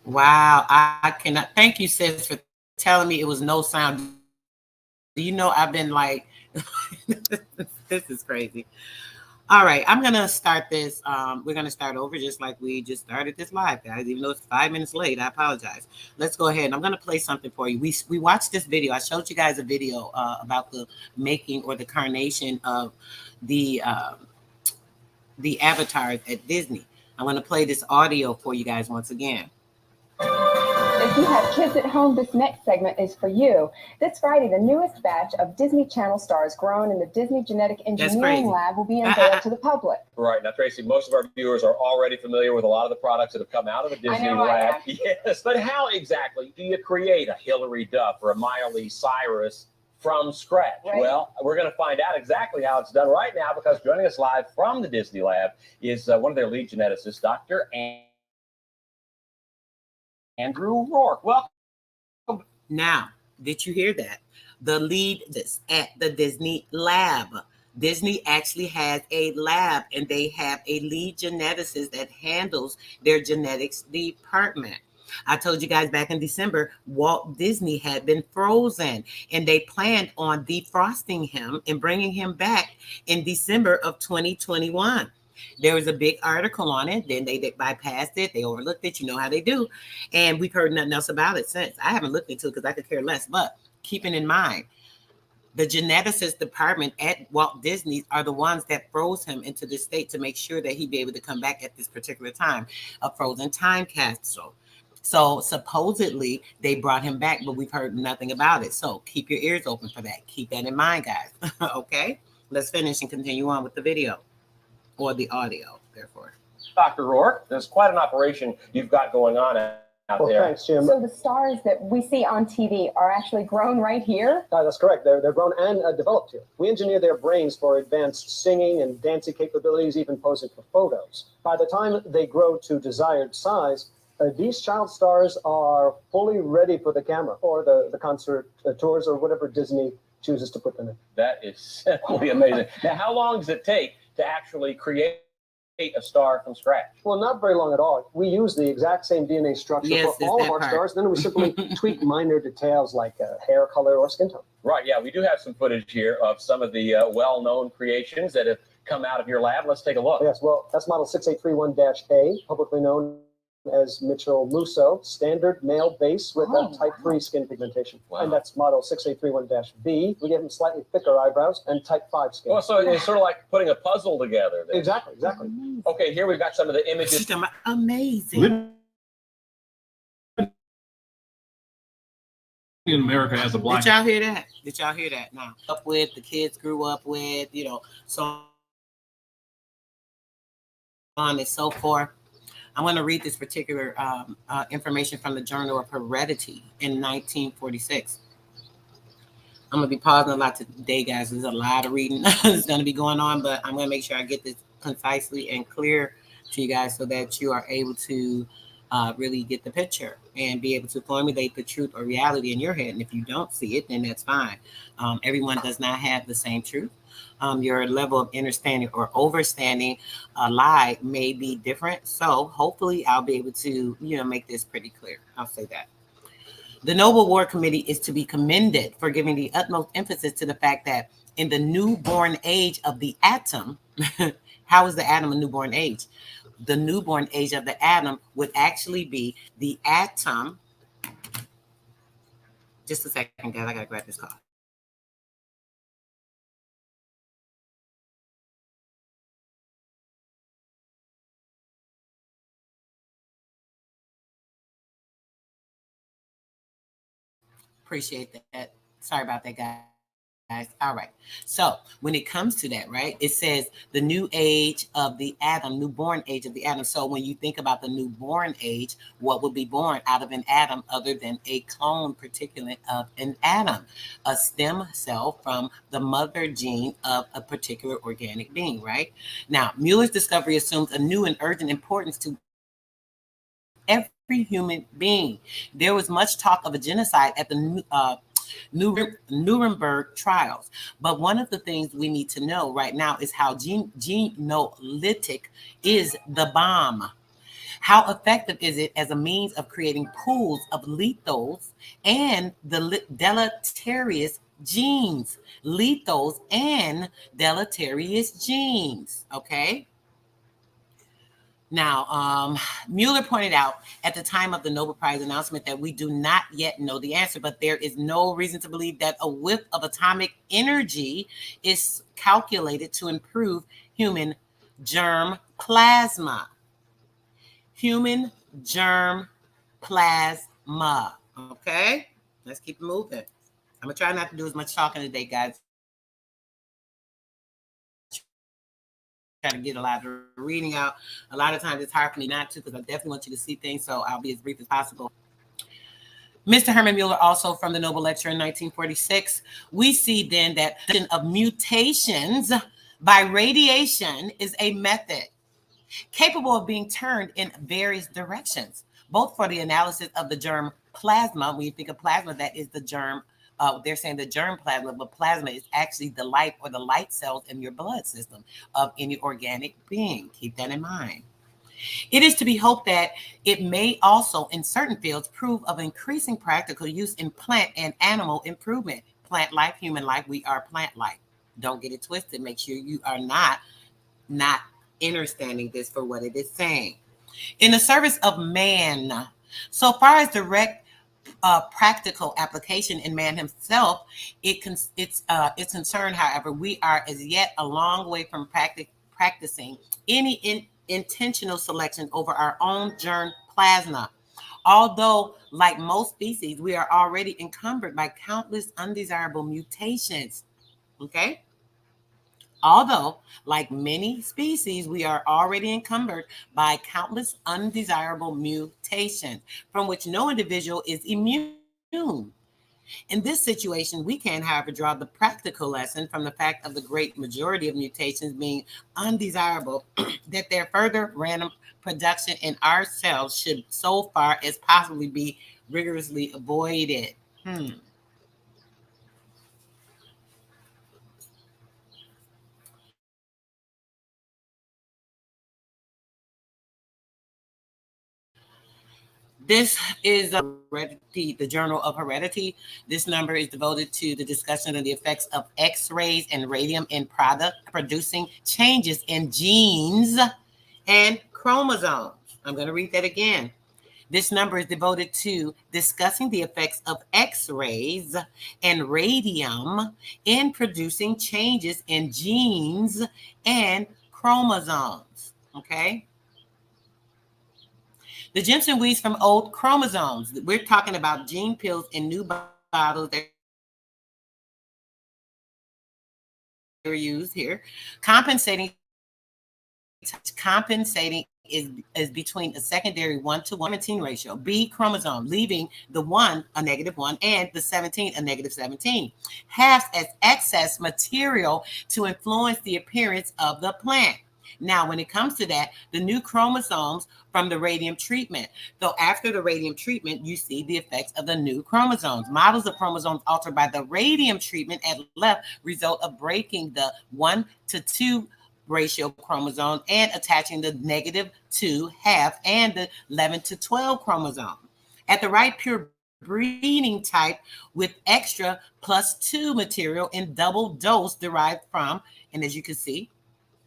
Wow, I cannot. Thank you, sis, for telling me it was no sound. Do you know I've been like, this is crazy. All right, I'm gonna start this. We're gonna start over just like we just started this live, guys. Even though it's 5 minutes late, I apologize. Let's go ahead and I'm gonna play something for you. We watched this video. I showed you guys a video about the making or the carnation of the avatars at Disney. I'm gonna play this audio for you guys once again. If you have kids at home, this next segment is for you. This Friday, the newest batch of Disney Channel stars grown in the Disney Genetic Engineering Lab will be unveiled to the public. Right. Now, Tracy, most of our viewers are already familiar with a lot of the products that have come out of the Disney Lab. Yes, but how exactly do you create a Hilary Duff or a Miley Cyrus from scratch? Right. Well, we're going to find out exactly how it's done right now, because joining us live from the Disney Lab is one of their lead geneticists, Dr. Andrew Rourke. Welcome. Now, did you hear that? The lead is at the Disney Lab. Disney actually has a lab, and they have a lead geneticist that handles their genetics department. I told you guys back in December, Walt Disney had been frozen, and they planned on defrosting him and bringing him back in December of 2021. There was a big article on it. Then they bypassed it. They overlooked it. You know how they do. And we've heard nothing else about it since. I haven't looked into it because I could care less. But keeping in mind, the geneticist department at Walt Disney are the ones that froze him into this state to make sure that he'd be able to come back at this particular time, a frozen time capsule. So supposedly they brought him back, but we've heard nothing about it. So keep your ears open for that. Keep that in mind, guys. Okay, let's finish and continue on with the video. Or the audio, therefore. Dr. Rourke, there's quite an operation you've got going on out there. Thanks, Jim. So the stars that we see on TV are actually grown right here? That's correct. They're grown and developed here. We engineer their brains for advanced singing and dancing capabilities, even posing for photos. By the time they grow to desired size, these child stars are fully ready for the camera or the concert tours or whatever Disney chooses to put them in. That is simply amazing. Now, how long does it take to actually create a star from scratch? Well, not very long at all. We use the exact same DNA structure for all of our stars. Then we simply tweak minor details like hair color or skin tone. Right, yeah, we do have some footage here of some of the well-known creations that have come out of your lab. Let's take a look. Yes, well, that's model 6831-A, publicly known as Mitchell Musso, standard male base with a type 3 skin pigmentation. Wow. And that's model 6831-B. We give him slightly thicker eyebrows and type 5 skin. Well, so it's sort of like putting a puzzle together then. Exactly. Okay, here we've got some of the images. Amazing. In America as a black. Did y'all hear that? Did y'all hear that? Now, up with the kids grew up with, so on and so forth. I'm going to read this particular information from the Journal of Heredity in 1946. I'm going to be pausing a lot today, guys. There's a lot of reading that's going to be going on, but I'm going to make sure I get this concisely and clear to you guys so that you are able to really get the picture and be able to formulate the truth or reality in your head. And if you don't see it, then that's fine. Everyone does not have the same truth. Your level of understanding or overstanding a lie may be different. So hopefully I'll be able to, make this pretty clear. I'll say that. The Nobel War Committee is to be commended for giving the utmost emphasis to the fact that in the newborn age of the atom, how is the atom a newborn age? The newborn age of the atom would actually be the atom. Just a second, guys. I got to grab this call. Appreciate that. Sorry about that, guys. All right. So when it comes to that, right, it says the new age of the atom, newborn age of the atom. So when you think about the newborn age, what would be born out of an atom other than a clone particulate of an atom, a stem cell from the mother gene of a particular organic being, right? Now, Mueller's discovery assumes a new and urgent importance to every human being. There was much talk of a genocide at the Nuremberg trials. But one of the things we need to know right now is how genolytic is the bomb. How effective is it as a means of creating pools of lethals and the deleterious genes? Lethals and deleterious genes, okay? Now, Mueller pointed out at the time of the Nobel Prize announcement that we do not yet know the answer, but there is no reason to believe that a whiff of atomic energy is calculated to improve human germ plasma. Human germ plasma. Okay, let's keep moving. I'm gonna try not to do as much talking today, guys. Try to get a lot of reading out. A lot of times it's hard for me not to, because I definitely want you to see things, so I'll be as brief as possible. Mr. Herman Mueller, also from the Nobel Lecture in 1946, we see then that of mutations by radiation is a method capable of being turned in various directions, both for the analysis of the germ plasma. When you think of plasma, that is the germ. They're saying the germ plasma, but plasma is actually the light or the light cells in your blood system of any organic being. Keep that in mind. It is to be hoped that it may also, in certain fields, prove of increasing practical use in plant and animal improvement. Plant life, human life, we are plant life. Don't get it twisted. Make sure you are not understanding this for what it is saying. In the service of man, so far as direct practical application in man himself, it's concerned. However, we are as yet a long way from practicing any intentional selection over our own germ plasma. Although, like most species, we are already encumbered by countless undesirable mutations. Okay. Although, like many species, we are already encumbered by countless undesirable mutations from which no individual is immune. In this situation, we can, however, draw the practical lesson from the fact of the great majority of mutations being undesirable, that their further random production in ourselves should, so far as possibly, be rigorously avoided. This is Heredity, the Journal of Heredity. This number is devoted to the discussion of the effects of X-rays and radium in producing changes in genes and chromosomes. I'm going to read that again. This number is devoted to discussing the effects of X-rays and radium in producing changes in genes and chromosomes. Okay? The gems and weeds from old chromosomes. We're talking about gene pills in new bottles that are used here. Compensating is between a secondary 1:17 ratio. B chromosome, leaving the 1 a -1 and the 17 a -17. Halves as excess material to influence the appearance of the plant. Now, when it comes to that, the new chromosomes from the radium treatment. So after the radium treatment, you see the effects of the new chromosomes. Models of chromosomes altered by the radium treatment at left result of breaking the 1:2 ratio chromosome and attaching the -2 half and the 11:12 chromosome. At the right, pure breeding type with extra +2 material in double dose derived from, and as you can see,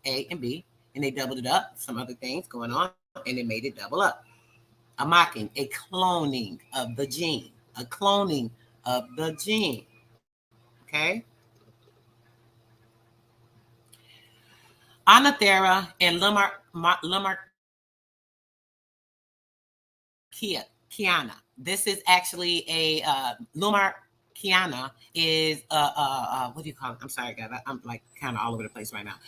A and B, and they doubled it up, some other things going on, and it made it double up. A mocking, a cloning of the gene, a cloning of the gene. Okay. Anathera and Lamarckiana. This is actually a Lamarckiana is what do you call it? I'm sorry, guys. I'm like kind of all over the place right now.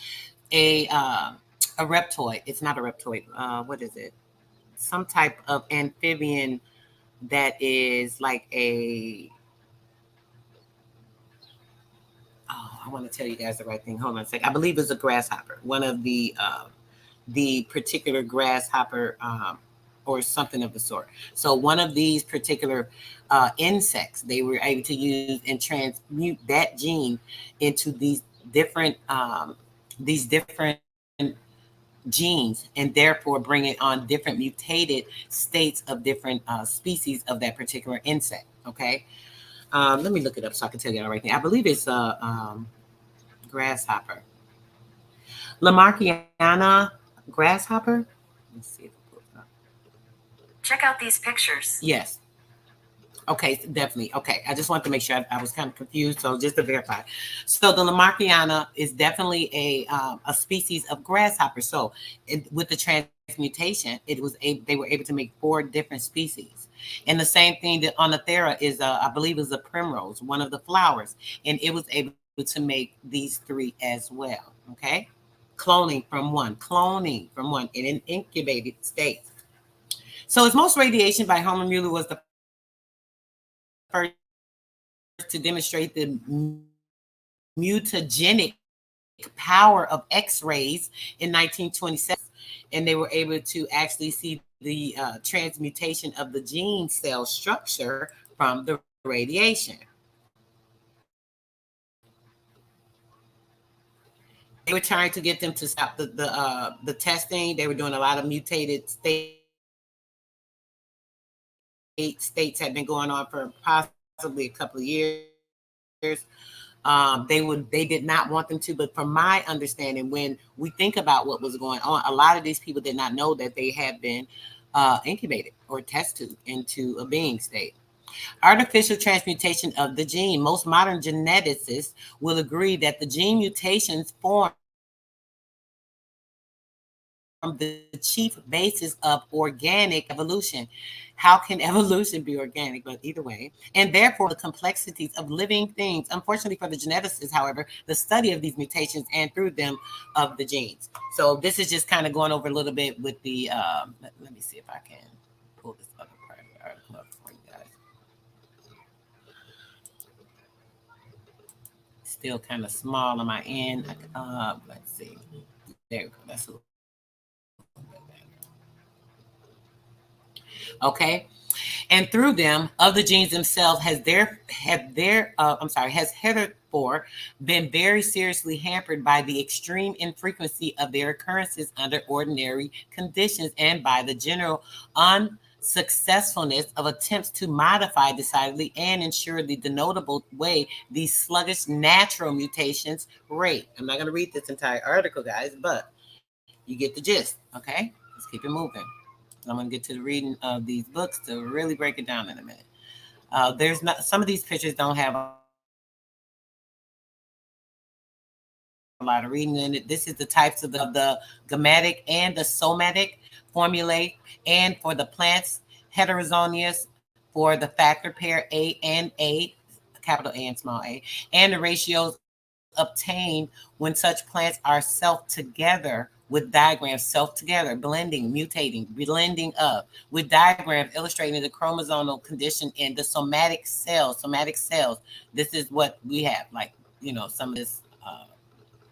A reptoid. It's not a reptoid. What is it? Some type of amphibian that is like a. Oh, I want to tell you guys the right thing. Hold on a second. I believe it's a grasshopper. One of the particular grasshopper or something of the sort. So one of these particular insects, they were able to use and transmute that gene into these different genes and therefore bring it on different mutated states of different species of that particular insect. Okay. Let me look it up so I can tell you that right now. I believe it's a grasshopper. Lamarckiana grasshopper. Let's see if it pulls up. Check out these pictures. Yes. Okay, definitely. Okay, I just wanted to make sure I was kind of confused, so just to verify. So the Lamarckiana is definitely a species of grasshopper. So with the transmutation, they were able to make 4 different species. And the same thing that Onothera is, I believe, is a primrose, one of the flowers, and it was able to make these 3 as well. Okay, cloning from one in an incubated state. So its most radiation by Herman Muller was the first to demonstrate the mutagenic power of X-rays in 1927, and they were able to actually see the transmutation of the gene cell structure from the radiation. They were trying to get them to stop the testing. They were doing a lot of mutated states had been going on for possibly a couple of years. They did not want them to, but from my understanding, when we think about what was going on, a lot of these people did not know that they had been incubated or test tubed into a being state. Artificial transmutation of the gene. Most modern geneticists will agree that the gene mutations form the chief basis of organic evolution. How can evolution be organic? But either way, and therefore the complexities of living things. Unfortunately for the geneticists, however, the study of these mutations and through them of the genes. So this is just kind of going over a little bit with the, let me see if I can pull this other article up for you guys. Still kind of small on my end. Let's see. There we go. That's a little okay, and through them of the genes themselves has heretofore been very seriously hampered by the extreme infrequency of their occurrences under ordinary conditions and by the general unsuccessfulness of attempts to modify decidedly and ensure the denotable way these sluggish natural mutations rate. I'm not going to read this entire article, guys, but you get the gist. Okay, let's keep it moving. I'm going to get to the reading of these books to really break it down in a minute. There's not, some of these pictures don't have a lot of reading in it. This is the types of the gametic and the somatic formulae, and for the plants, heterozygous for the factor pair A and A, capital A and small a, and the ratios obtained when such plants are self-together with diagrams, self-together, blending, mutating, blending up, with diagrams illustrating the chromosomal condition in the somatic cells. This is what we have, like, you know, some of this,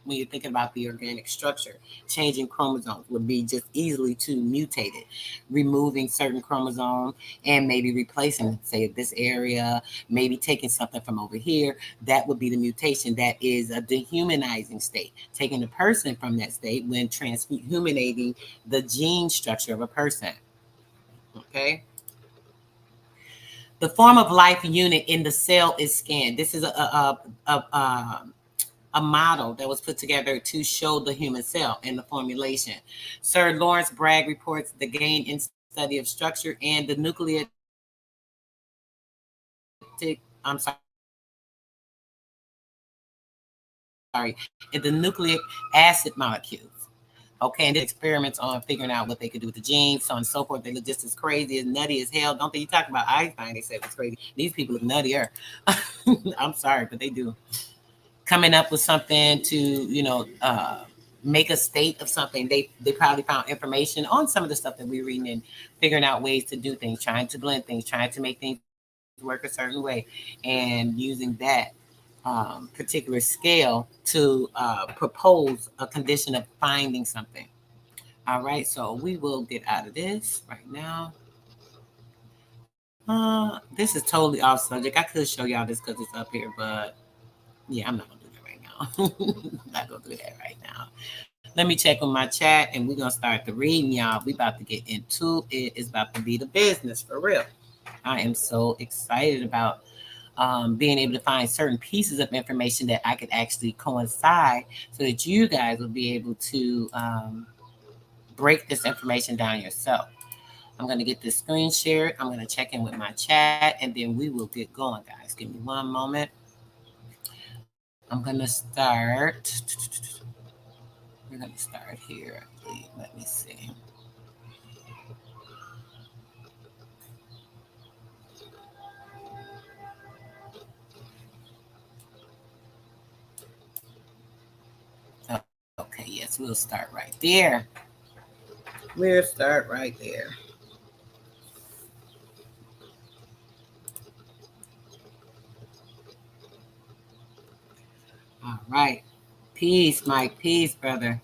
when you're thinking about the organic structure, changing chromosomes would be just easily to mutate it, removing certain chromosomes and maybe replacing, say, this area, maybe taking something from over here. That would be the mutation. That is a dehumanizing state, taking a person from that state when transhumating the gene structure of a person. Okay. The form of life unit in the cell is scanned. This is a model that was put together to show the human cell in the formulation. Sir Lawrence Bragg reports the gain in study of structure and the nucleotic, and the nucleic acid molecules. Okay, and did experiments on figuring out what they could do with the genes, so on and so forth. They look just as crazy, as nutty as hell. Don't think you talk about Einstein, they said it's crazy. These people look nuttier. I'm sorry, but they do. Coming up with something to, you know, make a state of something. They probably found information on some of the stuff that we're reading and figuring out ways to do things, trying to blend things, trying to make things work a certain way, and using that particular scale to propose a condition of finding something. All right, so we will get out of this right now. This is totally off subject. I could show y'all this because it's up here, but yeah, I'm not gonna do that right now. I'm not gonna do that right now. Let me check with my chat, and we're going to start the reading, y'all. We about to get into it. It's about to be the business, for real. I am so excited about being able to find certain pieces of information that I could actually coincide so that you guys will be able to break this information down yourself. I'm going to get this screen shared. I'm going to check in with my chat, and then we will get going, guys. Give me one moment. I'm going to start. We're going to start here, I believe. Let me see. Okay, yes, we'll start right there. We'll start right there. All right. Peace, Mike. Peace, brother.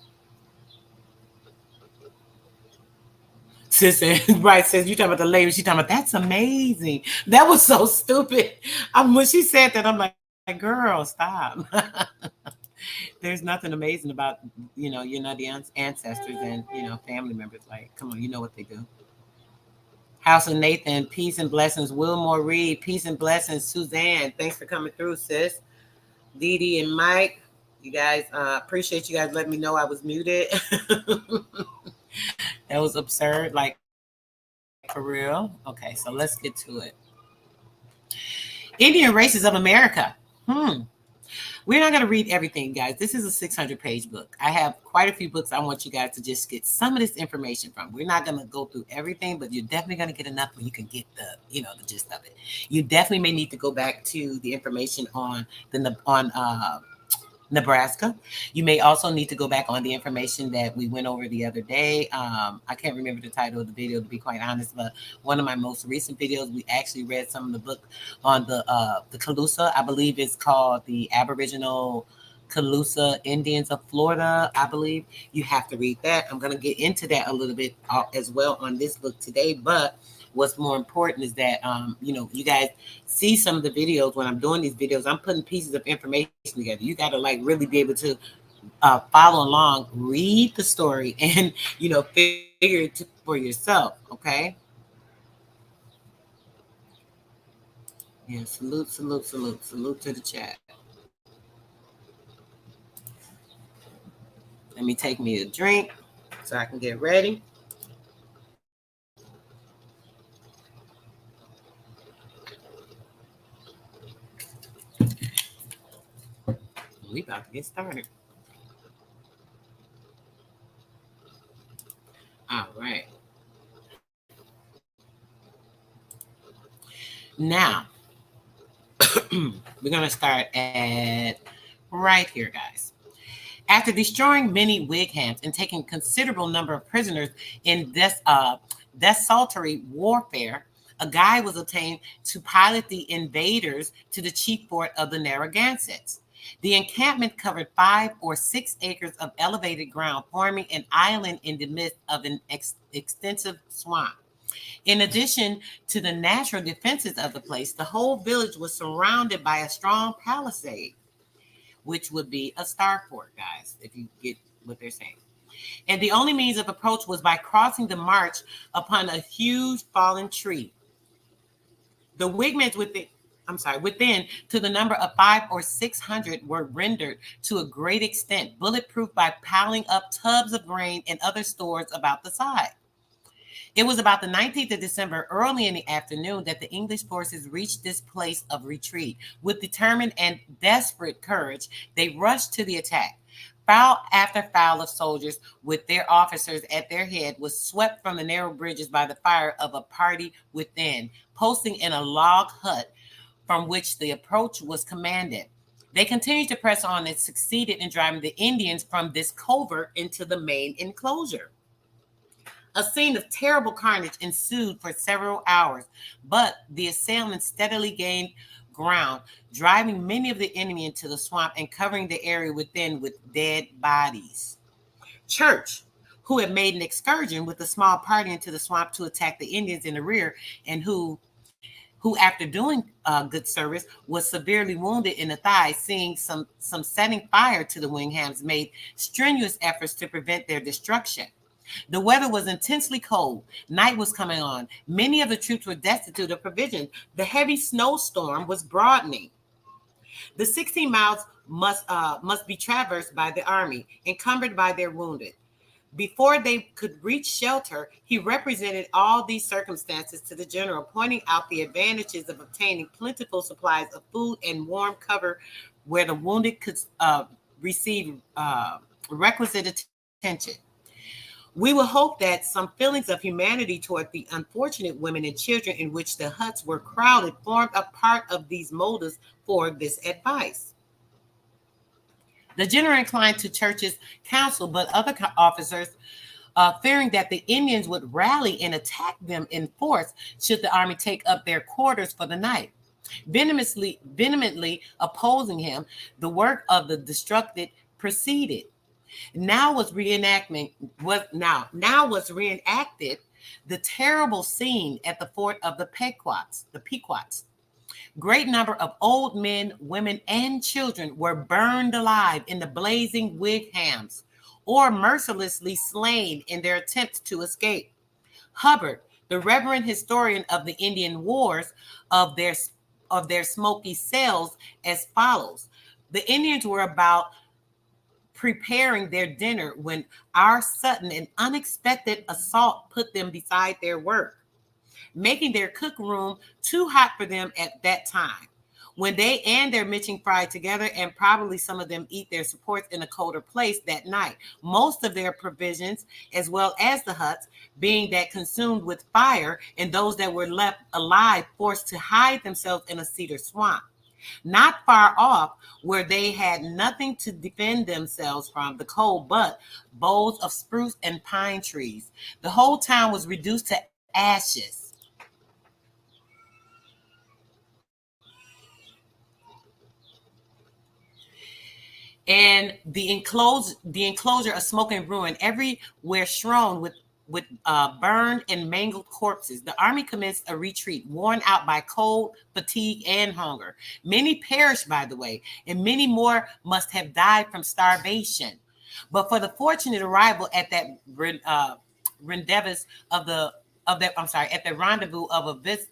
Sis, right, sis, you talking about the lady, she talking about, that's amazing. That was so stupid. When she said that, I'm like, girl, stop. There's nothing amazing about, you're not the ancestors and, family members. Like, come on, you know what they do. House of Nathan, peace and blessings. Wilmore Reed, peace and blessings. Suzanne, thanks for coming through, sis. Dee Dee and Mike, you guys, appreciate you guys letting me know I was muted. That was absurd, like, for real. Okay, so let's get to it. Indian Races of America. We're not going to read everything, guys. This is a 600-page book. I have quite a few books I want you guys to just get some of this information from. We're not going to go through everything, but you're definitely going to get enough where you can get the gist of it. You definitely may need to go back to the information on Nebraska. You may also need to go back on the information that we went over the other day. I can't remember the title of the video, to be quite honest, but one of my most recent videos, we actually read some of the book on the Calusa. I believe it's called the Aboriginal Calusa Indians of Florida, I believe. You have to read that. I'm going to get into that a little bit as well on this book today, but what's more important is that, you guys see some of the videos when I'm doing these videos, I'm putting pieces of information together. You got to really be able to follow along, read the story, and, figure it for yourself. Okay. Yeah. Salute to the chat. Let me take me a drink so I can get ready. We about to get started. All right. Now, we're going to start at right here, guys. After destroying many Whighams and taking a considerable number of prisoners in desultory warfare, a guide was obtained to pilot the invaders to the chief fort of the Narragansetts. The encampment covered 5 or 6 acres of elevated ground, forming an island in the midst of an extensive swamp. In addition to the natural defenses of the place, the whole village was surrounded by a strong palisade, which would be a star fort, guys, if you get what they're saying. And the only means of approach was by crossing the march upon a huge fallen tree. The Whighams within, to the number of 500 or 600, were rendered to a great extent bulletproof by piling up tubs of grain and other stores about the side. It was about the 19th of December, early in the afternoon, that the English forces reached this place of retreat. With determined and desperate courage, they rushed to the attack. File after file of soldiers, with their officers at their head, was swept from the narrow bridges by the fire of a party within, posting in a log hut from which the approach was commanded. They continued to press on and succeeded in driving the Indians from this covert into the main enclosure. A scene of terrible carnage ensued for several hours, but the assailants steadily gained ground, driving many of the enemy into the swamp and covering the area within with dead bodies. Church, who had made an excursion with a small party into the swamp to attack the Indians in the rear, and who who, after doing good service, was severely wounded in the thigh. Seeing some setting fire to the Winghams, made strenuous efforts to prevent their destruction. The weather was intensely cold. Night was coming on. Many of the troops were destitute of provisions. The heavy snowstorm was broadening. The 16 miles must be traversed by the army, encumbered by their wounded. Before they could reach shelter, he represented all these circumstances to the general, pointing out the advantages of obtaining plentiful supplies of food and warm cover where the wounded could receive requisite attention. We will hope that some feelings of humanity toward the unfortunate women and children in which the huts were crowded formed a part of these motives for this advice. The general inclined to Church's counsel, but other officers, fearing that the Indians would rally and attack them in force should the army take up their quarters for the night. Vehemently opposing him, the work of the destructed proceeded. Now was reenacted the terrible scene at the fort of the Pequots. Great number of old men, women, and children were burned alive in the blazing Winghams, or mercilessly slain in their attempts to escape. Hubbard, the reverend historian of the Indian wars, of their smoky cells as follows: the Indians were about preparing their dinner when our sudden and unexpected assault put them beside their work, making their cook room too hot for them at that time. When they and their mitching fried together, and probably some of them eat their supports in a colder place that night, most of their provisions, as well as the huts, being that consumed with fire, and those that were left alive forced to hide themselves in a cedar swamp. Not far off, where they had nothing to defend themselves from the cold but boughs of spruce and pine trees. The whole town was reduced to ashes. And the enclosure a smoking ruin, everywhere strewn with burned and mangled corpses. The army commenced a retreat, worn out by cold, fatigue, and hunger. Many perished, by the way, and many more must have died from starvation. But for the fortunate arrival at that rendezvous of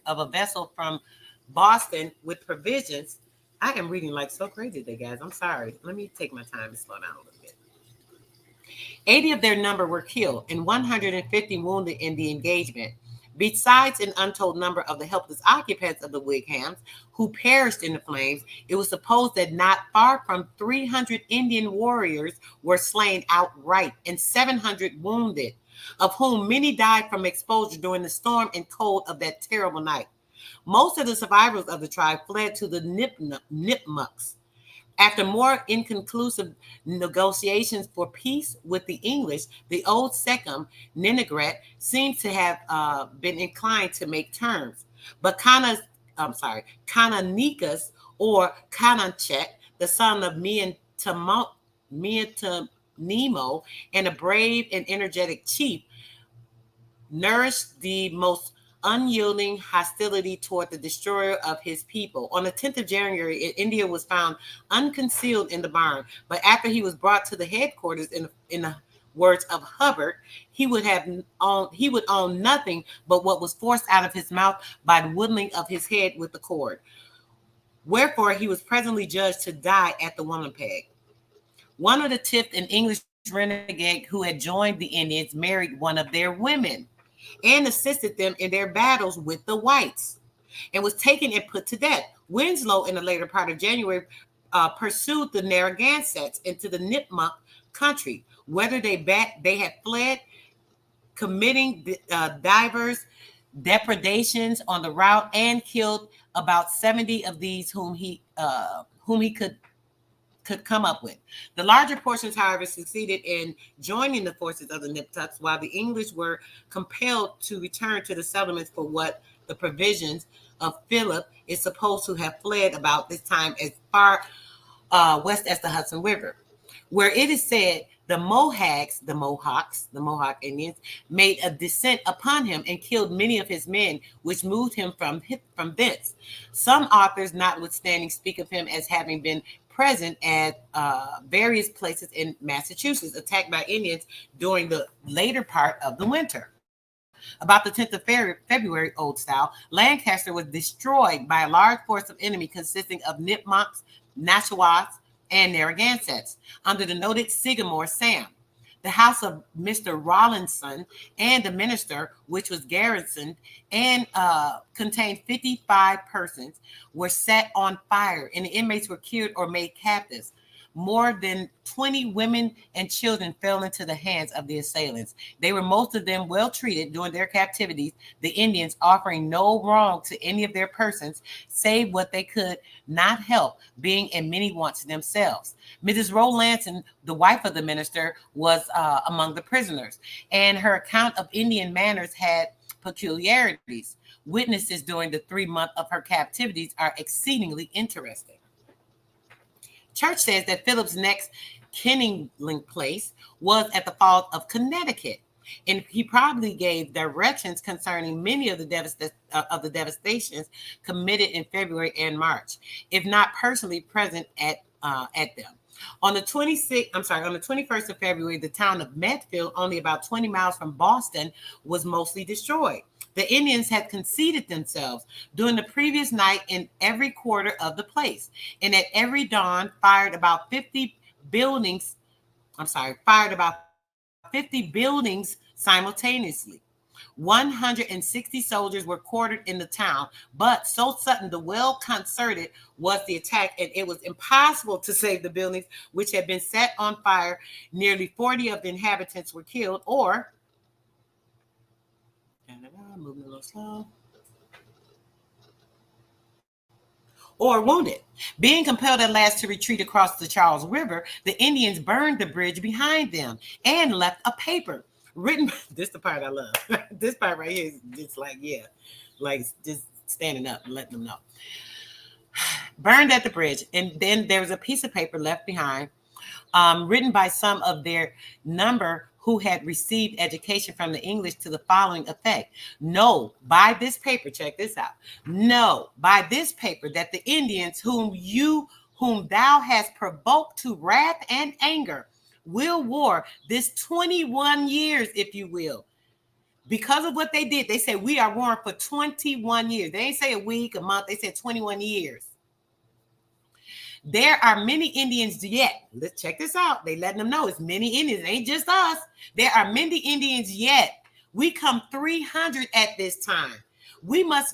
a vessel from Boston with provisions. I am reading like so crazy today, guys. I'm sorry. Let me take my time and slow down a little bit. 80 of their number were killed and 150 wounded in the engagement, besides an untold number of the helpless occupants of the Winghams who perished in the flames. It was supposed that not far from 300 Indian warriors were slain outright and 700 wounded, of whom many died from exposure during the storm and cold of that terrible night. Most of the survivors of the tribe fled to the Nipmucks. After more inconclusive negotiations for peace with the English, the old Second Ninegret seems to have been inclined to make terms. But Kananikas or Kananchek, the son of Miantanimo, and a brave and energetic chief, nourished the most unyielding hostility toward the destroyer of his people. On the 10th of January, India was found unconcealed in the barn, but after he was brought to the headquarters, in the words of Hubbard, he would own nothing but what was forced out of his mouth by the whittling of his head with the cord. Wherefore he was presently judged to die at the Winnipeg. One of the tipped an English renegade who had joined the Indians married one of their women and assisted them in their battles with the whites, and was taken and put to death. Winslow, in the later part of January, pursued the Narragansetts into the Nipmuc country, whether they had fled, committing divers depredations on the route, and killed about 70 of these whom he could come up with. The larger portions, however, succeeded in joining the forces of the Nipmucks, while the English were compelled to return to the settlements for what the provisions of Philip is supposed to have fled about this time as far west as the Hudson River, where it is said The Mohawks, the Mohawk Indians, made a descent upon him and killed many of his men, which moved him from thence. Some authors, notwithstanding, speak of him as having been present at various places in Massachusetts, attacked by Indians during the later part of the winter. About the 10th of February, Old Style, Lancaster was destroyed by a large force of enemy consisting of Nipmunks, Nashawas, and Narragansetts under the noted Sycamore Sam. The house of Mr. Rawlinson and the minister, which was garrisoned and contained 55 persons, were set on fire, and the inmates were killed or made captives. More than 20 women and children fell into the hands of the assailants. They were most of them well treated during their captivities, the Indians offering no wrong to any of their persons, save what they could not help, being in many wants themselves. Mrs. Rowlandson, the wife of the minister, was among the prisoners, and her account of Indian manners had peculiarities. Witnesses during the 3 months of her captivities are exceedingly interesting. Church says that Philip's next kindling place was at the Falls of Connecticut, and he probably gave directions concerning many of the devastations committed in February and March, if not personally present at them. On the 21st of February, the town of Medfield, only about 20 miles from Boston, was mostly destroyed. The Indians had conceded themselves during the previous night in every quarter of the place, and at every dawn fired about 50 buildings simultaneously. 160 soldiers were quartered in the town, but so sudden, the well-concerted was the attack, and it was impossible to save the buildings, which had been set on fire. Nearly 40 of the inhabitants were killed moving a little slow, or wounded. Being compelled at last to retreat across the Charles River, the Indians burned the bridge behind them and left a paper written. This is the part I love. This part right here is just like just standing up and letting them know. Burned at the bridge, and then there was a piece of paper left behind, written by some of their number who had received education from the English, to the following effect: know by this paper, check this out, know by this paper that the Indians whom thou hast provoked to wrath and anger will war this 21 years, if you will. Because of what they did, they said we are warring for 21 years. They ain't say a week, a month, they said 21 years. There are many Indians yet. Let's check this out. They letting them know it's many Indians. It ain't just us. There are many Indians yet. We come 300 at this time.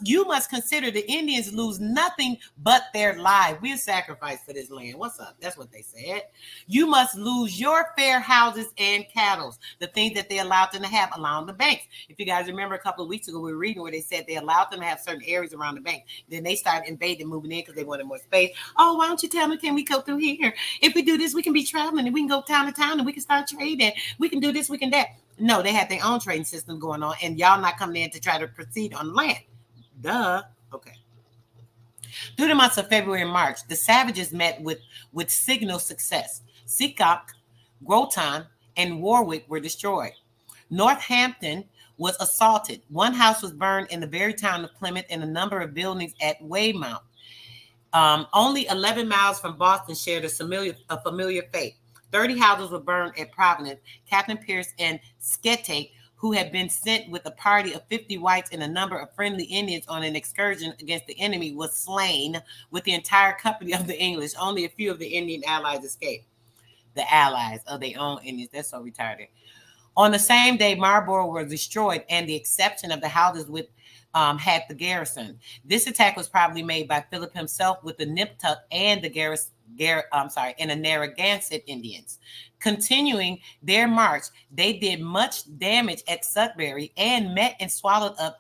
You must consider the Indians lose nothing but their lives. We're sacrificed for this land. What's up? That's what they said. You must lose your fair houses and cattle, the things that they allowed them to have along the banks. If you guys remember, a couple of weeks ago, we were reading where they said they allowed them to have certain areas around the bank. Then they started invading, moving in because they wanted more space. Oh, why don't you tell me, can we go through here? If we do this, we can be traveling and we can go town to town and we can start trading. We can do this, we can that. No, they had their own trading system going on, and y'all not coming in to try to proceed on land. Duh. Okay. Through the months of February and March, the savages met with signal success. Seacock, Groton, and Warwick were destroyed. Northampton was assaulted. One house was burned in the very town of Plymouth, and a number of buildings at Weymouth. Only 11 miles from Boston shared a familiar fate. 30 houses were burned at Providence. Captain Pierce and Sketake, who had been sent with a party of 50 whites and a number of friendly Indians on an excursion against the enemy, was slain with the entire company of the English. Only a few of the Indian allies escaped. The allies of their own Indians. That's so retarded. On the same day, Marlborough was destroyed, and the exception of the houses with had the garrison. This attack was probably made by Philip himself with the Nipmuc and the and the Narragansett Indians. Continuing their march, they did much damage at Sudbury and met and swallowed up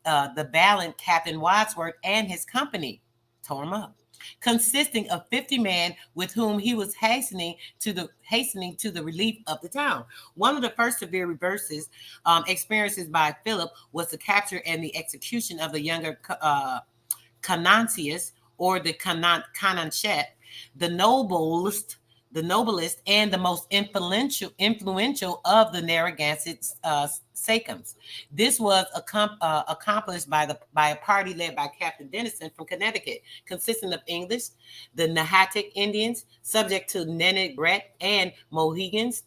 the valiant Captain Wadsworth and his company, tore them up, consisting of 50 men with whom he was hastening to the relief of the town. One of the first severe experiences by Philip was the capture and the execution of the younger Conancius, or the Conanchet, the noblest the noblest and the most influential of the Narragansett sachems. This was accomplished by a party led by Captain Dennison from Connecticut, consisting of English, the Nahatic Indians, subject to Nenegret, and Mohegans,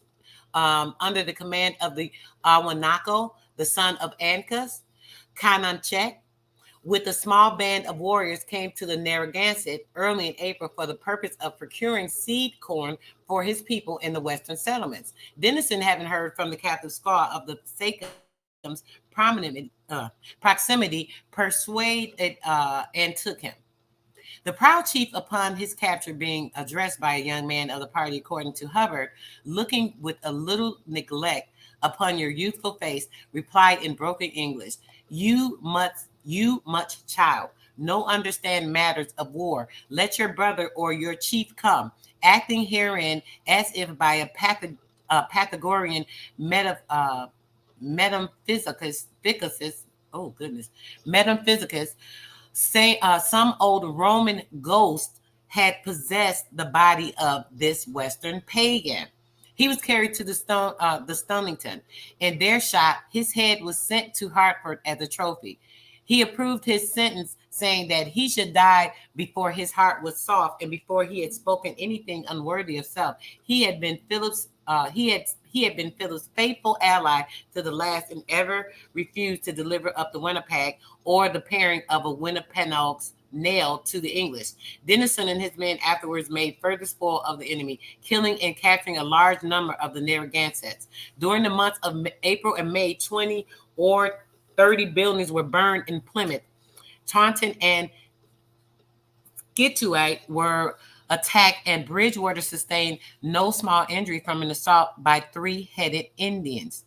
under the command of the Awanako, the son of Ancus, Kananchek, with a small band of warriors came to the Narragansett early in April for the purpose of procuring seed corn for his people in the western settlements. Dennison, having heard from the captive squaw of the sachems' proximity, persuaded and took him. The proud chief, upon his capture, being addressed by a young man of the party, according to Hubbard, looking with a little neglect upon your youthful face, replied in broken English, You much child, no understand matters of war. Let your brother or your chief come, acting herein as if by a Pythagorean metaphysicus. Oh goodness, metaphysicus. Say some old Roman ghost had possessed the body of this Western pagan. He was carried to the Stonington, and there shot. His head was sent to Hartford as a trophy. He approved his sentence, saying that he should die before his heart was soft and before he had spoken anything unworthy of self. He had been Philip's faithful ally to the last, and ever refused to deliver up the Winnipeg or the pairing of a Winnipeg's nail to the English. Dennison and his men afterwards made further spoil of the enemy, killing and capturing a large number of the Narragansetts. During the months of April and May, 20 or 30 buildings were burned in Plymouth. Taunton and Scituate were attacked, and Bridgewater sustained no small injury from an assault by three-headed Indians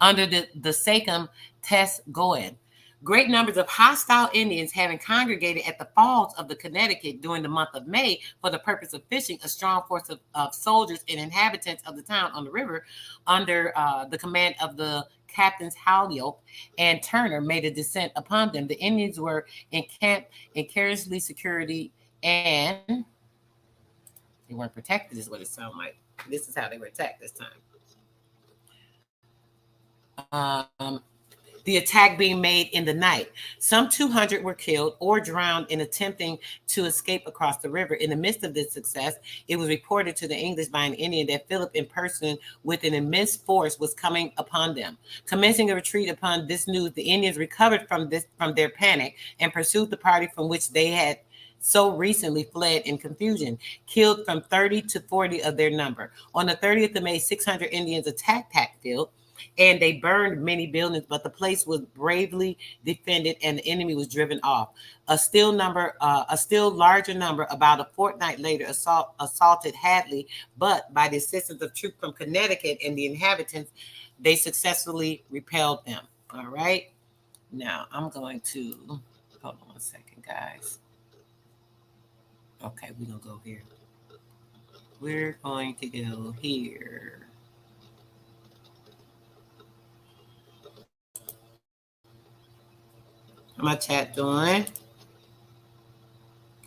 under the sachem Tesgoen. Great numbers of hostile Indians, having congregated at the falls of the Connecticut during the month of May for the purpose of fishing, a strong force of soldiers and inhabitants of the town on the river, under the command of the Captains Holyoke and Turner, made a descent upon them. The Indians were encamped in carelessly security, and they weren't protected, is what it sounds like. This is how they were attacked this time. The attack being made in the night. Some 200 were killed or drowned in attempting to escape across the river. In the midst of this success, it was reported to the English by an Indian that Philip in person with an immense force was coming upon them. Commencing a retreat upon this news, the Indians recovered from their panic and pursued the party from which they had so recently fled in confusion, killed from 30 to 40 of their number. On the 30th of May, 600 Indians attacked Hatfield, and they burned many buildings, but the place was bravely defended and the enemy was driven off. A still larger number, about a fortnight later, assaulted Hadley, but by the assistance of troops from Connecticut and the inhabitants, they successfully repelled them. All right. Now I'm going to, hold on a second, guys. Okay, we're going to go here. We're going to go here. How my chat doing?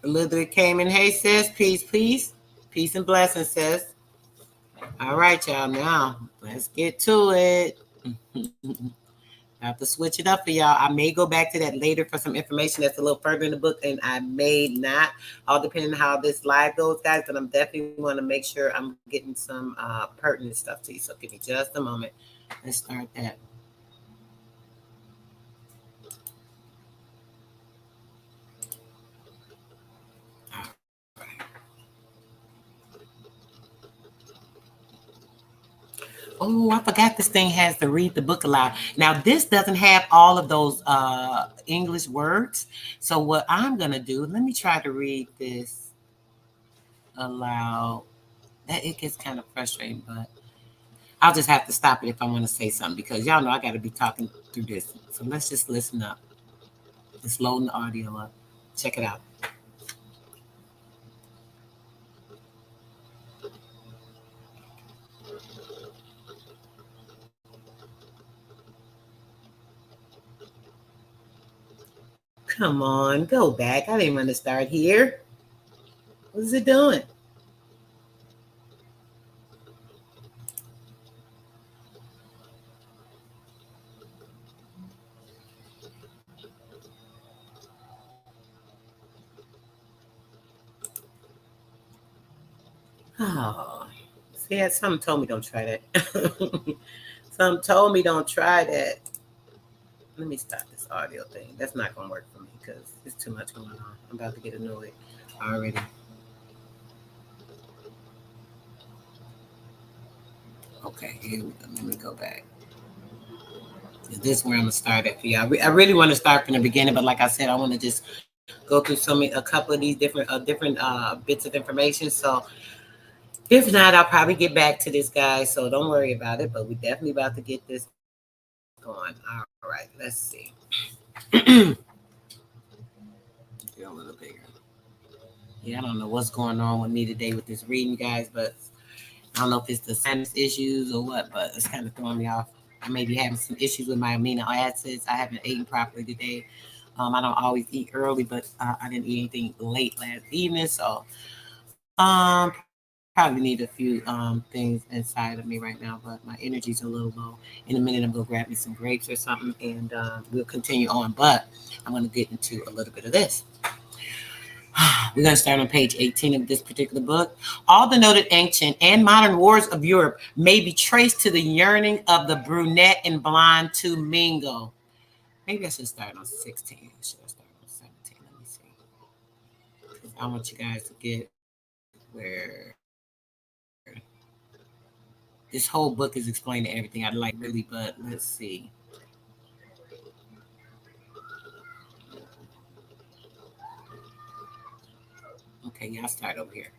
Elizabeth came in. Hey, sis. Peace, peace. Peace and blessings, sis. All right, y'all. Now, let's get to it. I have to switch it up for y'all. I may go back to that later for some information that's a little further in the book, and I may not, all depending on how this live goes, guys. But I'm definitely want to make sure I'm getting some pertinent stuff to you. So give me just a moment. Let's start that. Oh, I forgot this thing has to read the book aloud. Now, this doesn't have all of those English words. So what I'm going to do, let me try to read this aloud. It gets kind of frustrating, but I'll just have to stop it if I want to say something, because y'all know I got to be talking through this. So let's just listen up. It's loading the audio up. Check it out. Come on, go back. I didn't want to start here. What is it doing? Oh, see, something told me don't try that. Something told me don't try that. Let me stop this audio thing. That's not going to work for me because there's too much going on. I'm about to get annoyed already. Okay, here we go. Let me go back. This is where I'm going to start at for y'all. I really want to start from the beginning, but like I said, I want to just go through a couple of these different bits of information. So if not, I'll probably get back to this, guy. So don't worry about it. But we're definitely about to get this going. All right, let's see. Get a little bigger. Yeah, I don't know what's going on with me today with this reading, guys, but I don't know if it's the sinus issues or what, but it's kind of throwing me off. I may be having some issues with my amino acids. I haven't eaten properly today. I don't always eat early, but I didn't eat anything late last evening, so probably need a few things inside of me right now, but my energy's a little low. In a minute, I'm going to grab me some grapes or something, and we'll continue on, but I'm going to get into a little bit of this. We're going to start on page 18 of this particular book. All the noted ancient and modern wars of Europe may be traced to the yearning of the brunette and blonde to mingle. Maybe I should start on 16. Should I start on 17? Let me see. I want you guys to get where this whole book is explaining everything I'd like, really, but let's see. Okay, y'all start over here.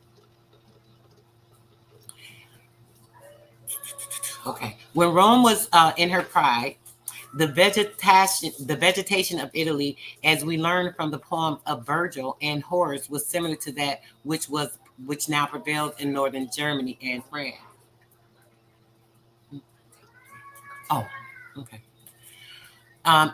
Okay. When Rome was in her pride, the vegetation of Italy, as we learn from the poems of Virgil and Horace, was similar to that which now prevails in northern Germany and France. Oh, okay.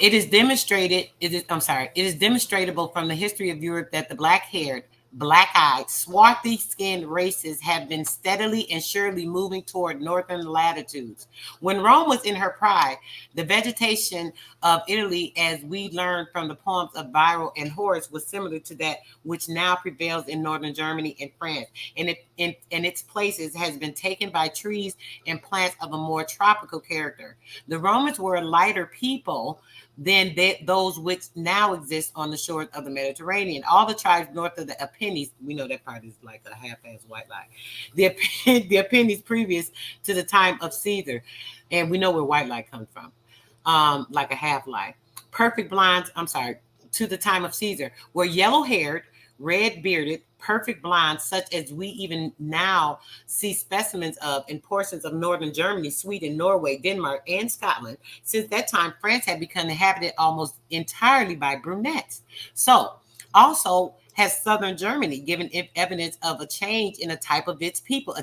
It is demonstratable from the history of Europe that the black-haired, black-eyed, swarthy-skinned races have been steadily and surely moving toward northern latitudes. When Rome was in her pride, the vegetation of Italy, as we learned from the poems of Virgil and Horace, was similar to that which now prevails in northern Germany and France, and its places has been taken by trees and plants of a more tropical character. The Romans were a lighter people than those which now exist on the shores of the Mediterranean. All the tribes north of the Apennines, we know that part is like a half-assed white lie, the Apennines previous to the time of Caesar, and we know where white lie comes from, like a half lie. Perfect blondes, to the time of Caesar, were yellow-haired, red-bearded, perfect blondes, such as we even now see specimens of in portions of northern Germany, Sweden, Norway, Denmark, and Scotland. Since that time, France had become inhabited almost entirely by brunettes. So, also has southern Germany given evidence of a change in the type of its people,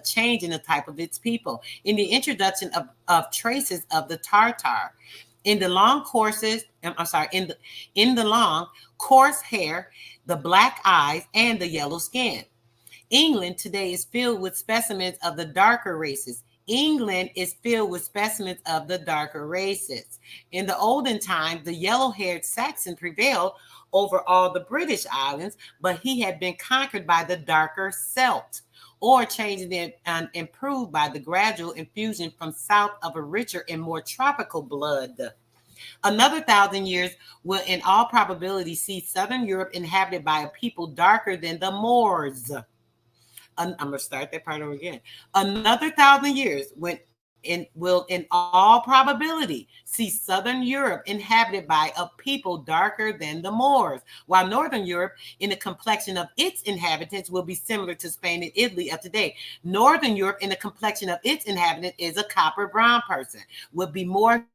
in the introduction of traces of the Tartar. In the long coarse hair, the black eyes, and the yellow skin. England today is filled with specimens of the darker races. In the olden time, the yellow-haired Saxon prevailed over all the British islands, but he had been conquered by the darker Celt, or changed and improved by the gradual infusion from south of a richer and more tropical blood. Another 1,000 years will in all probability see southern Europe inhabited by a people darker than the Moors. I'm going to start that part over again. Another 1,000 years will in all probability see southern Europe inhabited by a people darker than the Moors, while northern Europe in the complexion of its inhabitants will be similar to Spain and Italy of today. Northern Europe in the complexion of its inhabitant is a copper brown person, would be more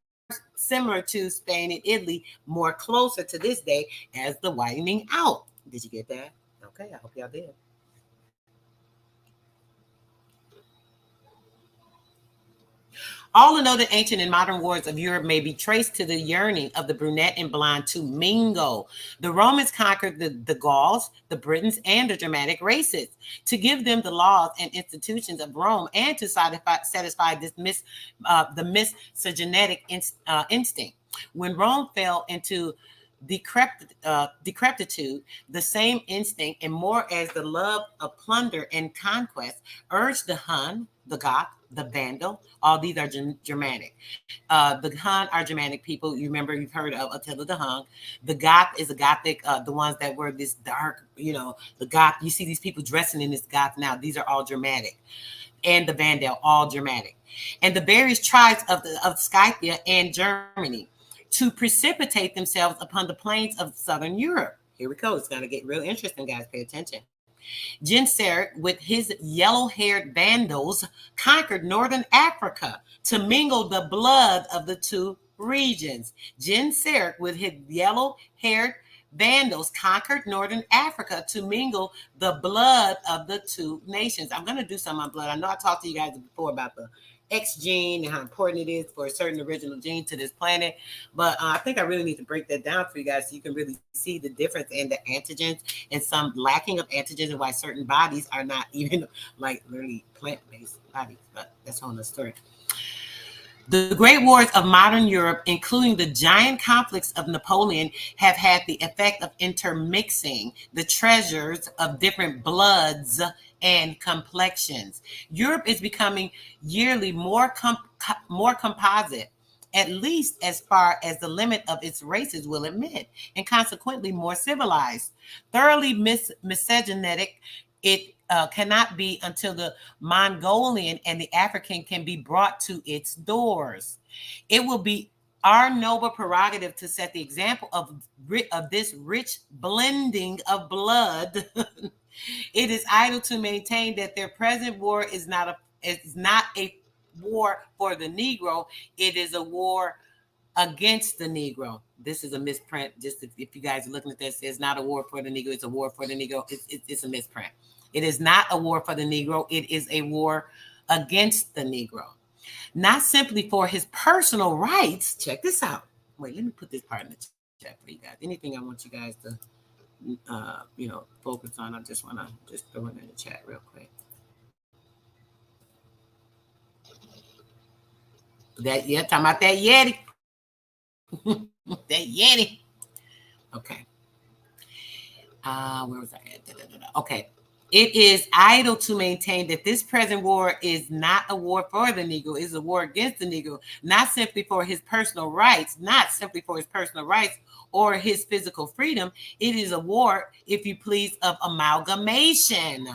similar to Spain and Italy, more closer to this day as the whitening out. Did you get that? Okay, I hope y'all did. All the noted ancient and modern wars of Europe may be traced to the yearning of the brunette and blonde to mingle. The Romans conquered the Gauls, the Britons, and the Germanic races to give them the laws and institutions of Rome and to satisfy the miscegenetic instinct. When Rome fell into decrepitude, the same instinct, and more as the love of plunder and conquest urged the Hun, the Goth, the Vandal. All these are Germanic. The Hun are Germanic people. You remember, you've heard of Attila the Hun. The Goth is a Gothic, the ones that were this dark, the Goth. You see these people dressing in this Goth now. These are all Germanic. And the Vandal, all Germanic. And the various tribes of Scythia and Germany to precipitate themselves upon the plains of southern Europe. Here we go. It's going to get real interesting, guys. Pay attention. Genseric, with his yellow-haired Vandals, conquered northern Africa to mingle the blood of the two regions. Genseric, with his yellow-haired Vandals, conquered northern Africa to mingle the blood of the two nations. I'm going to do some on blood. I know I talked to you guys before about the X gene and how important it is for a certain original gene to this planet. But I think I really need to break that down for you guys so you can really see the difference in the antigens and some lacking of antigens and why certain bodies are not even like literally plant-based bodies. But that's on the story. The great wars of modern Europe, including the giant conflicts of Napoleon, have had the effect of intermixing the treasures of different bloods and complexions. Europe is becoming yearly more composite, at least as far as the limit of its races will admit, and consequently more civilized. Thoroughly miscegenetic, it cannot be until the Mongolian and the African can be brought to its doors. It will be our noble prerogative to set the example of this rich blending of blood. It is idle to maintain that their present war is not a war for the Negro. It is a war against the Negro. This is a misprint. Just if you guys are looking at this, it's not a war for the Negro. It's a war for the Negro. It's a misprint. It is not a war for the Negro. It is a war against the Negro. Not simply for his personal rights. Check this out. Wait, let me put this part in the chat for you guys. Anything I want you guys to focus on, I just want to just throw it in the chat real quick. Talking about that Yeti. That Yeti. Okay. Where was I at? Okay. It is idle to maintain that this present war is not a war for the Negro, it's a war against the Negro, not simply for his personal rights, or his physical freedom. It is a war, if you please, of amalgamation.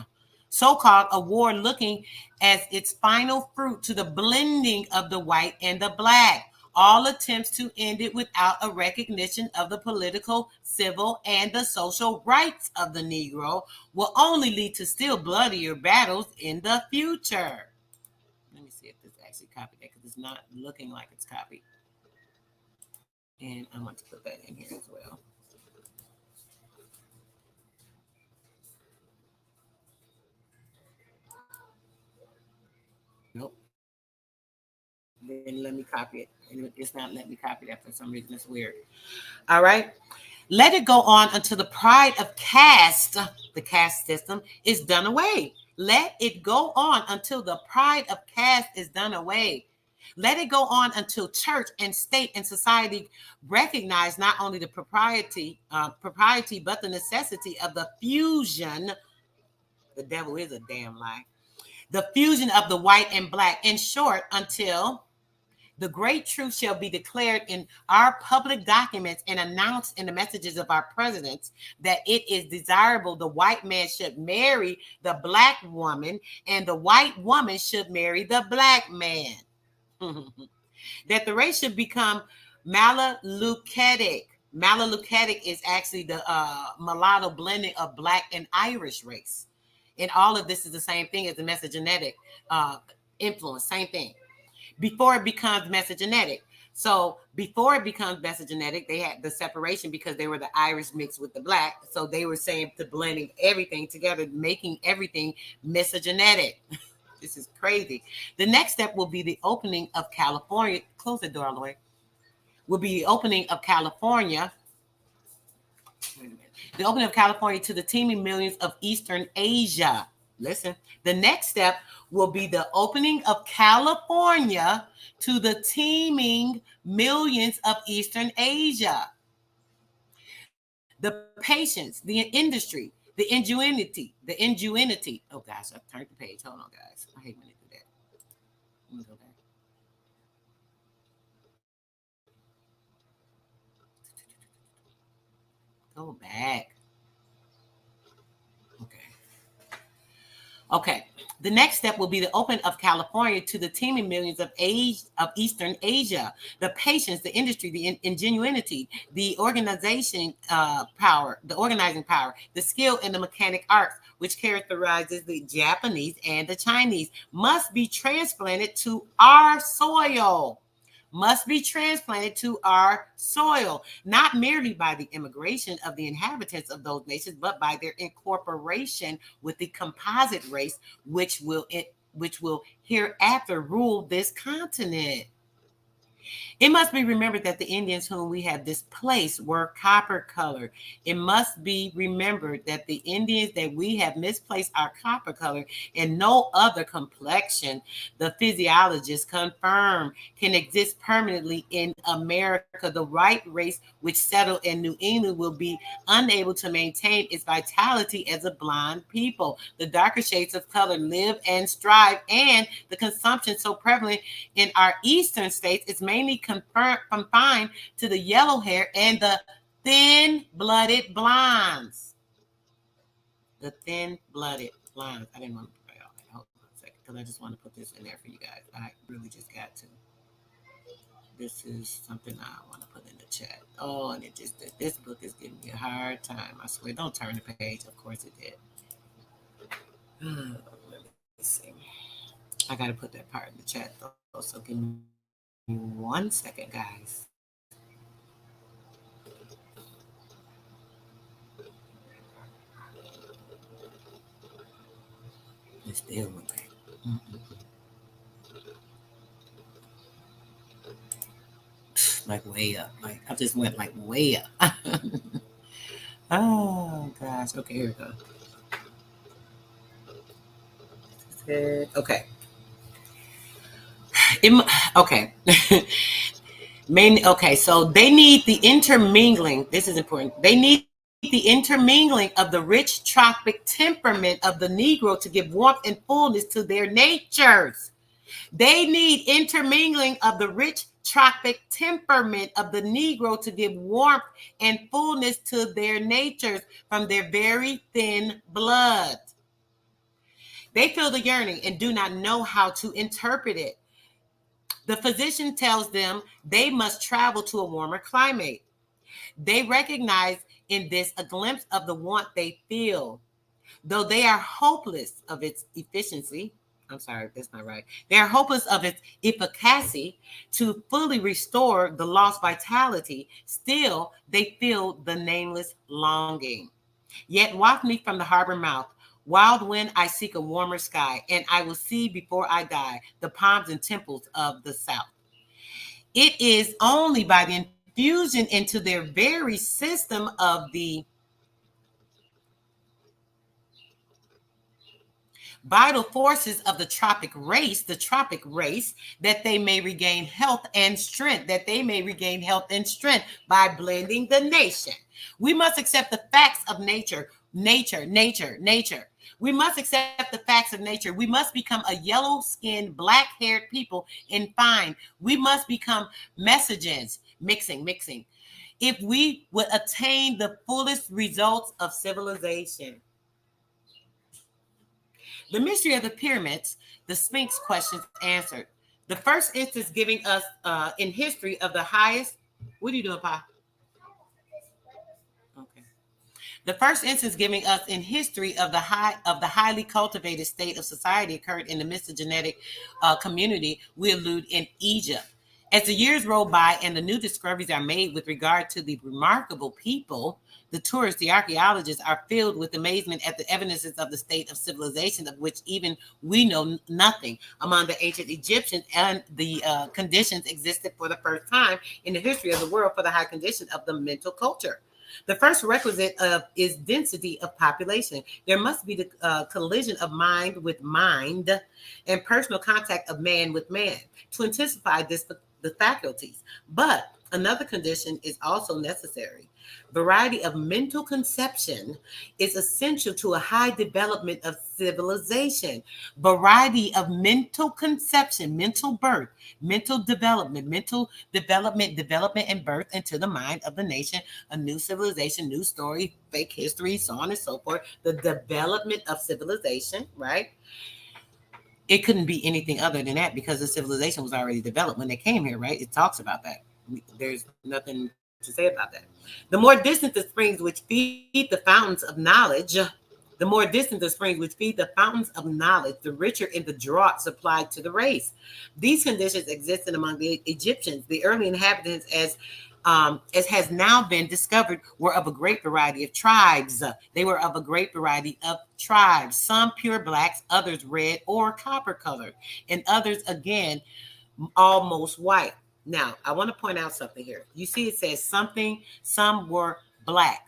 So-called a war looking as its final fruit to the blending of the white and the black. All attempts to end it without a recognition of the political, civil, and the social rights of the Negro will only lead to still bloodier battles in the future. Let me see if this actually copied that, because it's not looking like it's copied. And I want to put that in here as well. Nope. Then let me copy it. And it's not letting me copy that for some reason. It's weird. All right. Let it go on until the pride of caste, the caste system, is done away. Let it go on until the pride of caste is done away. Let it go on until church and state and society recognize not only the propriety, but the necessity of the fusion. The devil is a damn lie. The fusion of the white and black. In short, until the great truth shall be declared in our public documents and announced in the messages of our presidents that it is desirable the white man should marry the black woman and the white woman should marry the black man. That the race should become Malaleuketic. Malaleuketic is actually the mulatto blending of black and Irish race. And all of this is the same thing as the miscegenetic influence, same thing. Before it becomes miscegenetic. So before it becomes miscegenetic, they had the separation because they were the Irish mixed with the black. So they were saying to blending everything together, making everything miscegenetic. This is crazy. The next step will be the opening of California. Close the door, Lloyd. Will be the opening of California. Wait a minute. The opening of California to the teeming millions of Eastern Asia. Listen, the next step will be the opening of California to the teeming millions of Eastern Asia. patience, the industry, the ingenuity. Oh gosh, I turned the page. Hold on, guys. I hate when they do that. Let me go back. Go back. Okay. The next step will be the open of California to the teeming millions of Eastern Asia. The patience, the industry, the ingenuity, the organizing power, the skill and the mechanic arts, which characterizes the Japanese and the Chinese, must be transplanted to our soil. Must be transplanted to our soil, not merely by the immigration of the inhabitants of those nations, but by their incorporation with the composite race, which will hereafter rule this continent. It must be remembered that the Indians whom we have displaced were copper colored. It must be remembered that the Indians that we have misplaced are copper colored and no other complexion, the physiologists confirm, can exist permanently in America. The white race which settled in New England will be unable to maintain its vitality as a blonde people. The darker shades of color live and strive, and the consumption so prevalent in our eastern states is mainly confined to the yellow hair and the thin-blooded blondes. The thin-blooded blondes. I didn't want to put all that. Hold on a second, because I just want to put this in there for you guys. I really just got to. This is something I want to put in the chat. Oh, and it just, this book is giving me a hard time. I swear, don't turn the page. Of course it did. Let me see. I got to put that part in the chat, though, so give me 1 second, guys. It still went back. Like way up. Like I just went like way up. Oh gosh. Okay, here we go. Okay. Okay. Okay, so they need the intermingling. This is important. They need the intermingling of the rich tropic temperament of the Negro to give warmth and fullness to their natures. They need intermingling of the rich tropic temperament of the Negro to give warmth and fullness to their natures from their very thin blood. They feel the yearning and do not know how to interpret it. The physician tells them they must travel to a warmer climate. They recognize in this a glimpse of the want they feel, though they are hopeless of its efficiency. I'm sorry, that's not right. They are hopeless of its efficacy to fully restore the lost vitality. Still, they feel the nameless longing. Yet waft me from the harbor mouth. Wild wind, I seek a warmer sky, and I will see before I die the palms and temples of the South. It is only by the infusion into their very system of the vital forces of the tropic race, that they may regain health and strength, by blending the nation. We must accept the facts of nature. We must accept the facts of nature. We must become a yellow-skinned, black-haired people in fine. We must become Miscegenation, mixing. If we would attain the fullest results of civilization. The mystery of the pyramids, the Sphinx questions answered. The first instance giving us in history of the highest. What are you doing, Pa? Okay. The first instance giving us in history of the highly cultivated state of society occurred in the Miscegenetic community. We allude in Egypt. As the years roll by and the new discoveries are made with regard to the remarkable people, the tourists, the archaeologists are filled with amazement at the evidences of the state of civilization of which even we know nothing. Among the ancient Egyptians, and the conditions existed for the first time in the history of the world for the high condition of the mental culture. The first requisite is density of population. There must be the collision of mind with mind and personal contact of man with man to intensify the faculties. But another condition is also necessary. Variety of mental conception is essential to a high development of civilization. Variety of mental conception, mental birth, development, and birth into the mind of the nation, a new civilization, new story, fake history, so on and so forth. The development of civilization, right? It couldn't be anything other than that because the civilization was already developed when they came here, right? It talks about that. There's nothing to say about that. The more distant the springs which feed the fountains of knowledge, the more distant the springs which feed the fountains of knowledge, the richer in the draught supplied to the race. These conditions existed among the Egyptians. The early inhabitants, as has now been discovered, were of a great variety of tribes. They were of a great variety of tribes, some pure blacks, others red or copper colored, and others, again, almost white. Now, I want to point out something here. You see it says some were black,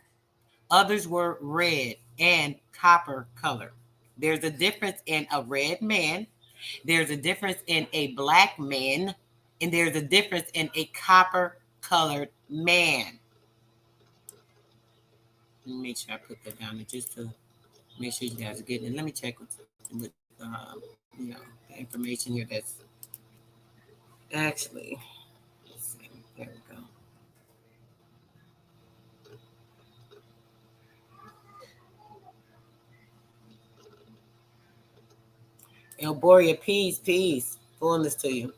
others were red and copper colored. There's a difference in a red man, there's a difference in a black man, and there's a difference in a copper colored man. Let me make sure I put that down there just to make sure you guys are getting it. Let me check with the information here that's actually, let's see, there we go. Elboria, peace, fullness to you.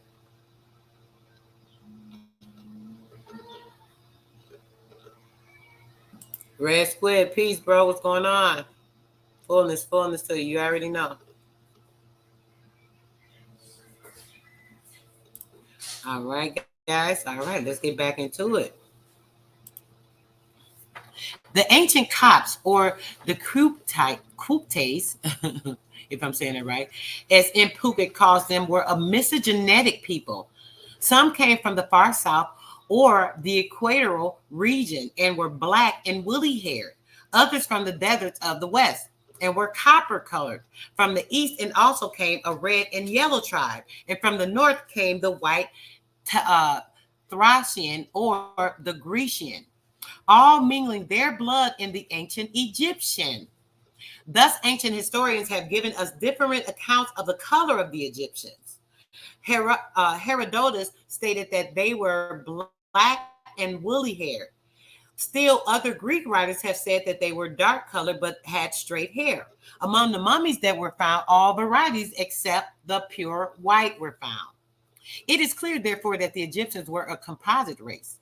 Red Squid, peace, bro. What's going on? Fullness to you. You already know. All right, guys. All right, let's get back into it. The ancient Copts, or the Kuptes, if I'm saying it right, as in Phuket calls them, were a miscegenetic people. Some came from the far south or the equatorial region and were black and woolly haired. Others from the deserts of the west and were copper colored. From the east and also came a red and yellow tribe. And from the north came the white Thracian or the Grecian, all mingling their blood in the ancient Egyptian. Thus, ancient historians have given us different accounts of the color of the Egyptians. Herodotus stated that they were black and woolly hair. Still, other Greek writers have said that they were dark colored but had straight hair. Among the mummies that were found, all varieties except the pure white were found. It is clear, therefore, that the Egyptians were a composite race.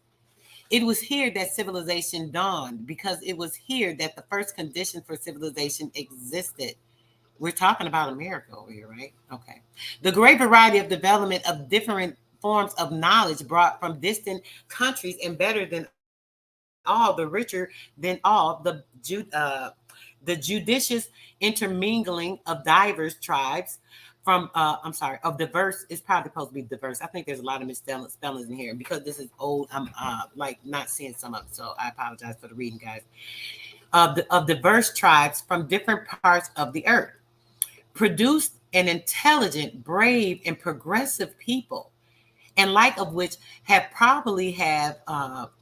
It was here that civilization dawned, because it was here that the first condition for civilization existed. We're talking about America over here, right? Okay. The great variety of development of different forms of knowledge brought from distant countries, and better than all, the richer than all, the judicious intermingling of diverse tribes from, of diverse, it's probably supposed to be diverse. I think there's a lot of misspellings in here. Because this is old, I'm like not seeing some of it, so I apologize for the reading, guys. Of diverse tribes from different parts of the earth, produced an intelligent, brave, and progressive people, and like of which have probably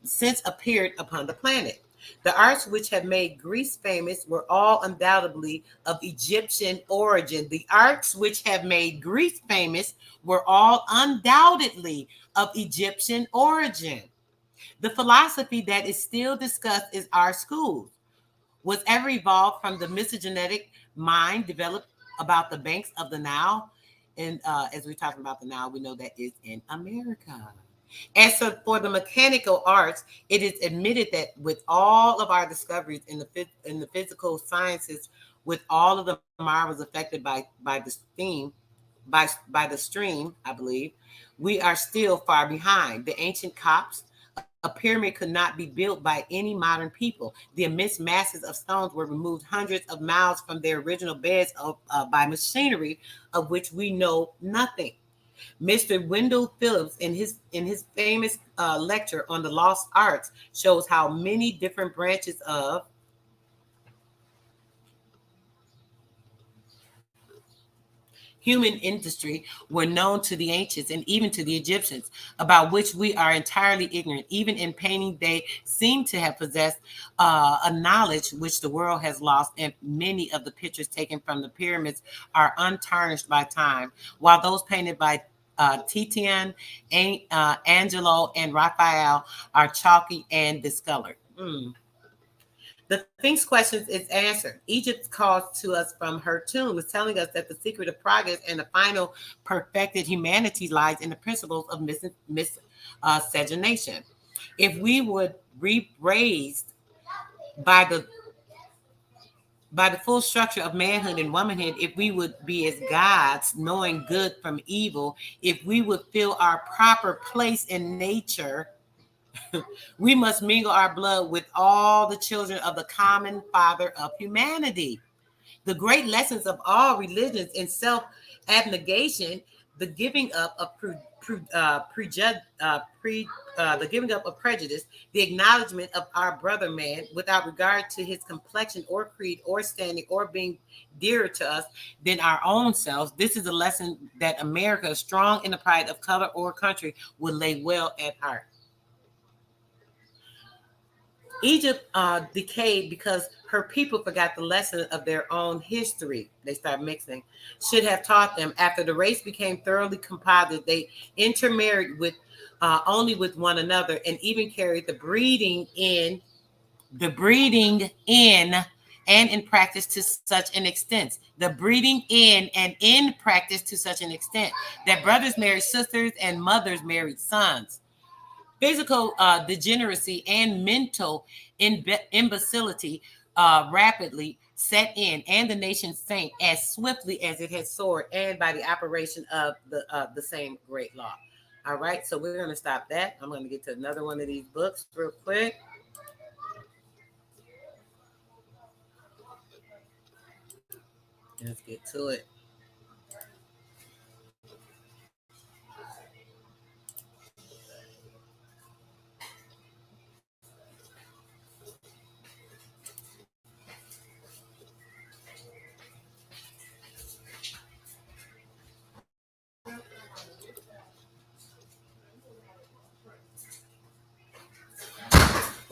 since appeared upon the planet. The arts which have made Greece famous were all undoubtedly of Egyptian origin. The arts which have made Greece famous were all undoubtedly of Egyptian origin. The philosophy that is still discussed in our schools was ever evolved from the miscegenetic mind developed about the banks of the Nile. And as we're talking about the Nile, we know that is in America. As for the mechanical arts, it is admitted that with all of our discoveries in the physical sciences, with all of the marvels affected by the stream, I believe, we are still far behind. The ancient Copts, a pyramid could not be built by any modern people. The immense masses of stones were removed hundreds of miles from their original beds by machinery of which we know nothing. Mr. Wendell Phillips, in his famous lecture on the lost arts, shows how many different branches of human industry were known to the ancients and even to the Egyptians, about which we are entirely ignorant. Even in painting, they seem to have possessed a knowledge which the world has lost, and many of the pictures taken from the pyramids are untarnished by time, while those painted by Titian, Angelo, and Raphael are chalky and discolored. The Sphinx questions is answered. Egypt calls to us from her tomb, is telling us that the secret of progress and the final perfected humanity lies in the principles of miscegenation. If we would be raised by the full structure of manhood and womanhood, if we would be as gods, knowing good from evil, if we would feel our proper place in nature, we must mingle our blood with all the children of the common father of humanity. The great lessons of all religions in self-abnegation, the giving up of the giving up of prejudice, the acknowledgement of our brother man without regard to his complexion or creed or standing or being dearer to us than our own selves. This is a lesson that America, strong in the pride of color or country, would lay well at heart. Egypt decayed because her people forgot the lesson of their own history. They started mixing. Should have taught them. After the race became thoroughly composite, they intermarried with only with one another, and even carried the breeding in, and in practice to such an extent. The breeding in and in practice to such an extent that brothers married sisters and mothers married sons. Physical degeneracy and mental imbecility rapidly set in, and the nation sank as swiftly as it had soared, and by the operation of the same great law. All right, so we're going to stop that. I'm going to get to another one of these books real quick. Let's get to it.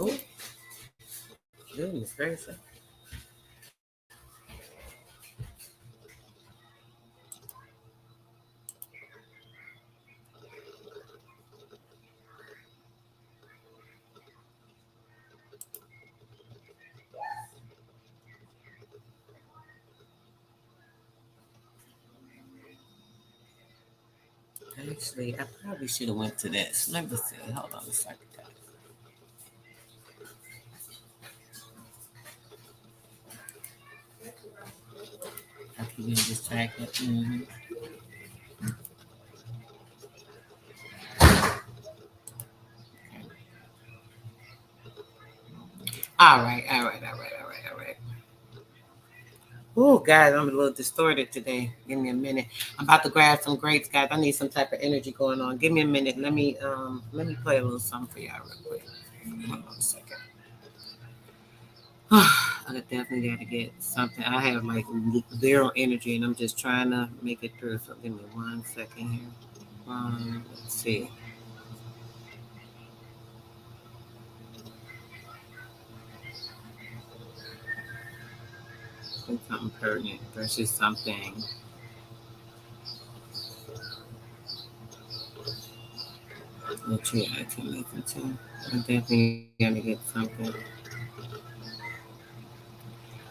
Oh, goodness gracious. Actually, I probably should have went to this. Let me see. Hold on a second. I keep getting distracted. All right, all right, all right, all right, all right. Oh, guys, I'm a little distorted today. Give me a minute. I'm about to grab some grapes, guys. I need some type of energy going on. Give me a minute. Let me play a little something for y'all real quick. Hold on a second. I definitely got to get something. I have like zero energy, and I'm just trying to make it through. So give me 1 second here. Let's see. Something pertinent versus something. What you got to listen to? I definitely got to get something.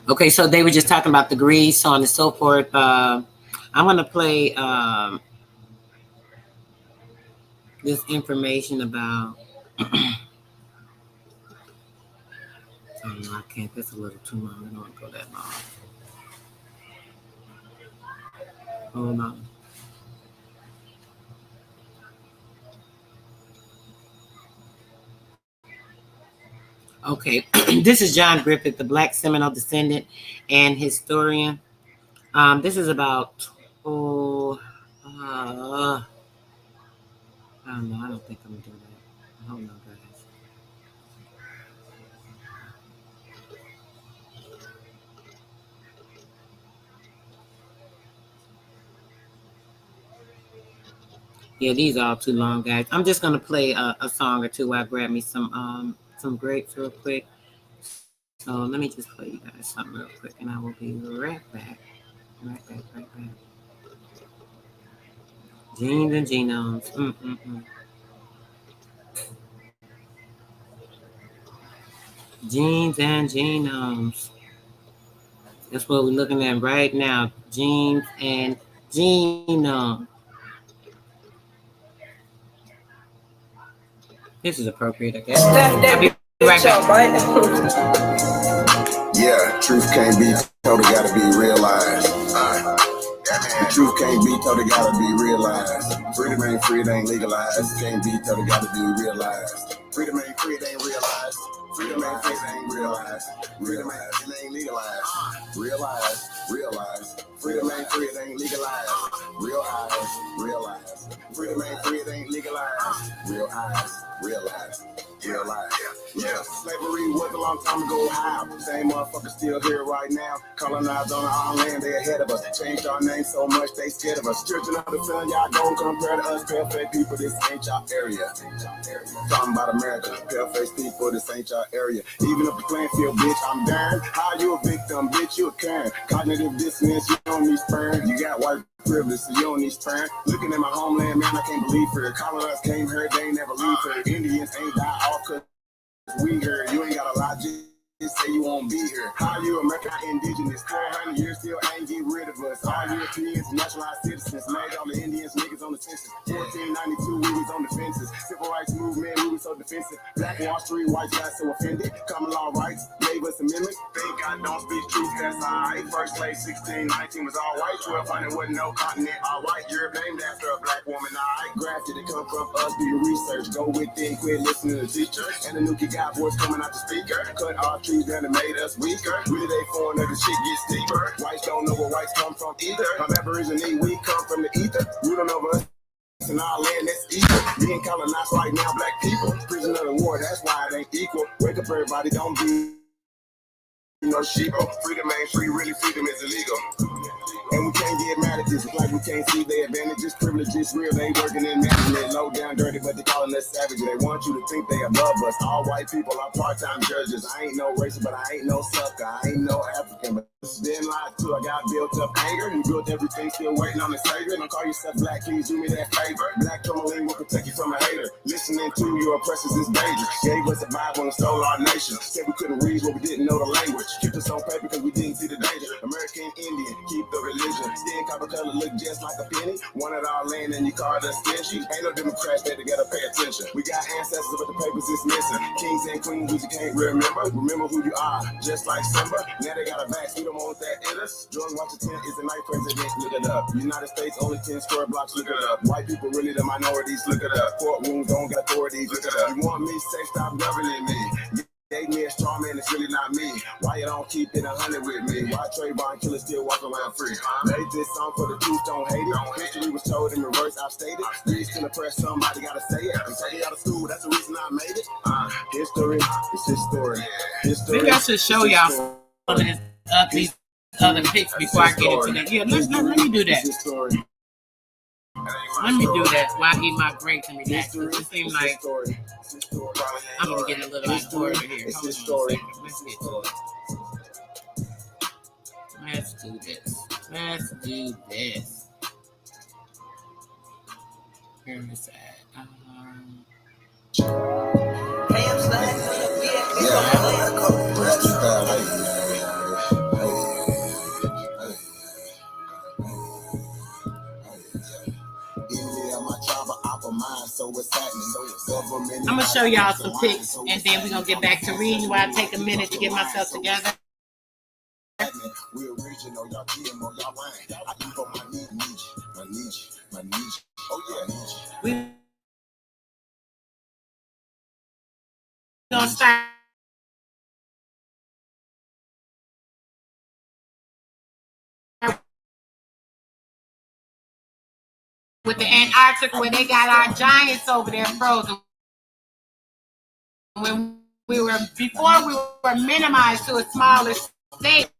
Okay, so they were just talking about the grease, so on and so forth. I'm going to play this information about. Oh, no, I can't. That's a little too long. I don't want to go that long. Hold on. Okay, this is John Griffith, the Black Seminole descendant and historian. This is about, I don't know. I don't think I'm going to do that. Hold on, guys. Yeah, these are all too long, guys. I'm just gonna play a song or two while I grab me some grapes real quick. So let me just play you guys something real quick, and I will be right back. Right back, right back. Genes and genomes. Genes and genomes. That's what we're looking at right now. Genes and genome. This is appropriate, I guess. I'll be right back. Yeah, truth can't be told, it gotta be realized. The truth can't be told, it gotta be realized. Freedom ain't free, it ain't legalized. Can't be told, it gotta be realized. Freedom ain't free, it ain't realized. Freedom ain't free, it ain't realized. Freedom ain't legalized. Realize. Freedom ain't free, it ain't legalized. Realize. Freedom ain't free, it ain't legalized. Realize. Yeah, slavery was a long time ago. How? Same motherfuckers still here right now. Colonized on our land, they ahead of us. Changed our name so much, they scared of us. Children of the sun, y'all don't compare to us. Pale-faced people, this ain't y'all area. Talking about America, pale-faced people, this ain't y'all area. Even if the playing field, bitch, I'm darn. How you a victim, bitch, you a Karen. Cognitive dissonance, you don't need sperm. You got white privilege, so you don't need sperm. Looking at my homeland, man, I can't believe her. Colonized came here, they ain't never leave her. Indians ain't die off cause we here. You ain't got a lot, just say you won't be here. How you American indigenous? 400 years still ain't get rid of us. All Europeans, naturalized citizens, made all the Indians niggas on the census. 1492, we was on the fences. Civil rights movement, we was so defensive. Black Wall Street, white guys so offended. Common law rights, gave us amendments. Thank God don't speak truth, that's alright. First slave 1619 was all white. 1200 wasn't no continent, all white. Europe named after a black woman, alright. Grafted to come from us, do your research. Go within, quit listening to the teacher. And the new kid got voice coming out the speaker. Cut our trees down and made us weaker. Really they foreign, the shit gets deeper. Whites don't know where whites come from either. I'm Aborigine, we come from the ether. You don't know us. In our land, that's equal. Being colonized right now, black people. Prisoner of the war, that's why it ain't equal. Wake up, everybody, don't be no sheeple. Freedom ain't free, really freedom is illegal. And we can't get mad at this, like we can't see their advantages. Privilege is real, they working in management. Low down, dirty, but they calling us savage. They want you to think they above us. All white people are part-time judges. I ain't no racist, but I ain't no sucker. I ain't no African, but then lied to. I got built up anger. You built everything, still waiting on the savior. Don't call yourself black, can you do me that favor? Black tourmaline will protect you from a hater. Listening to your oppressors is dangerous. Gave us a Bible and stole our nation. Said we couldn't read, but we didn't know the language. Kept us on paper because we didn't see the danger. American Indian, keep the religion. Skin copper color look just like a penny. Wanted our land and you called us stingy. Ain't no Democrats that together pay attention. We got ancestors but the papers is missing. Kings and queens we just can't remember. Remember who you are, just like Simba. Now they got a vax, we don't want that in us. George Washington is the ninth president, look it up. United States only 10 square blocks, look it up. White people really the minorities, look it up. Courtrooms don't get authorities, look it up. You want me, say stop governing me. Gave me a strong man, it's really not me. Why you don't keep it 100 with me? Why Trayvon killers still walk around free? Made this song for the truth, don't hate it. History was told in reverse, I've stated. Reach to the press, somebody gotta say it. I'm taking out of school, that's the reason I made it. History, it's his story. History, maybe I should show y'all some of these other pics before I get into that. Yeah, let me do that. Let me do that while I eat my grapes and relax. It seems like I'm gonna get a little out of order here. Hold on a second. Let's do this. Where is that? I'm gonna show y'all some pics and then we're gonna get back to reading while I take a minute to get myself together. We original, y'all GMO, y'all lying. I keep on my need. Oh yeah, we gonna start with the Antarctic where they got our giants over there frozen. When before we were minimized to a smaller state.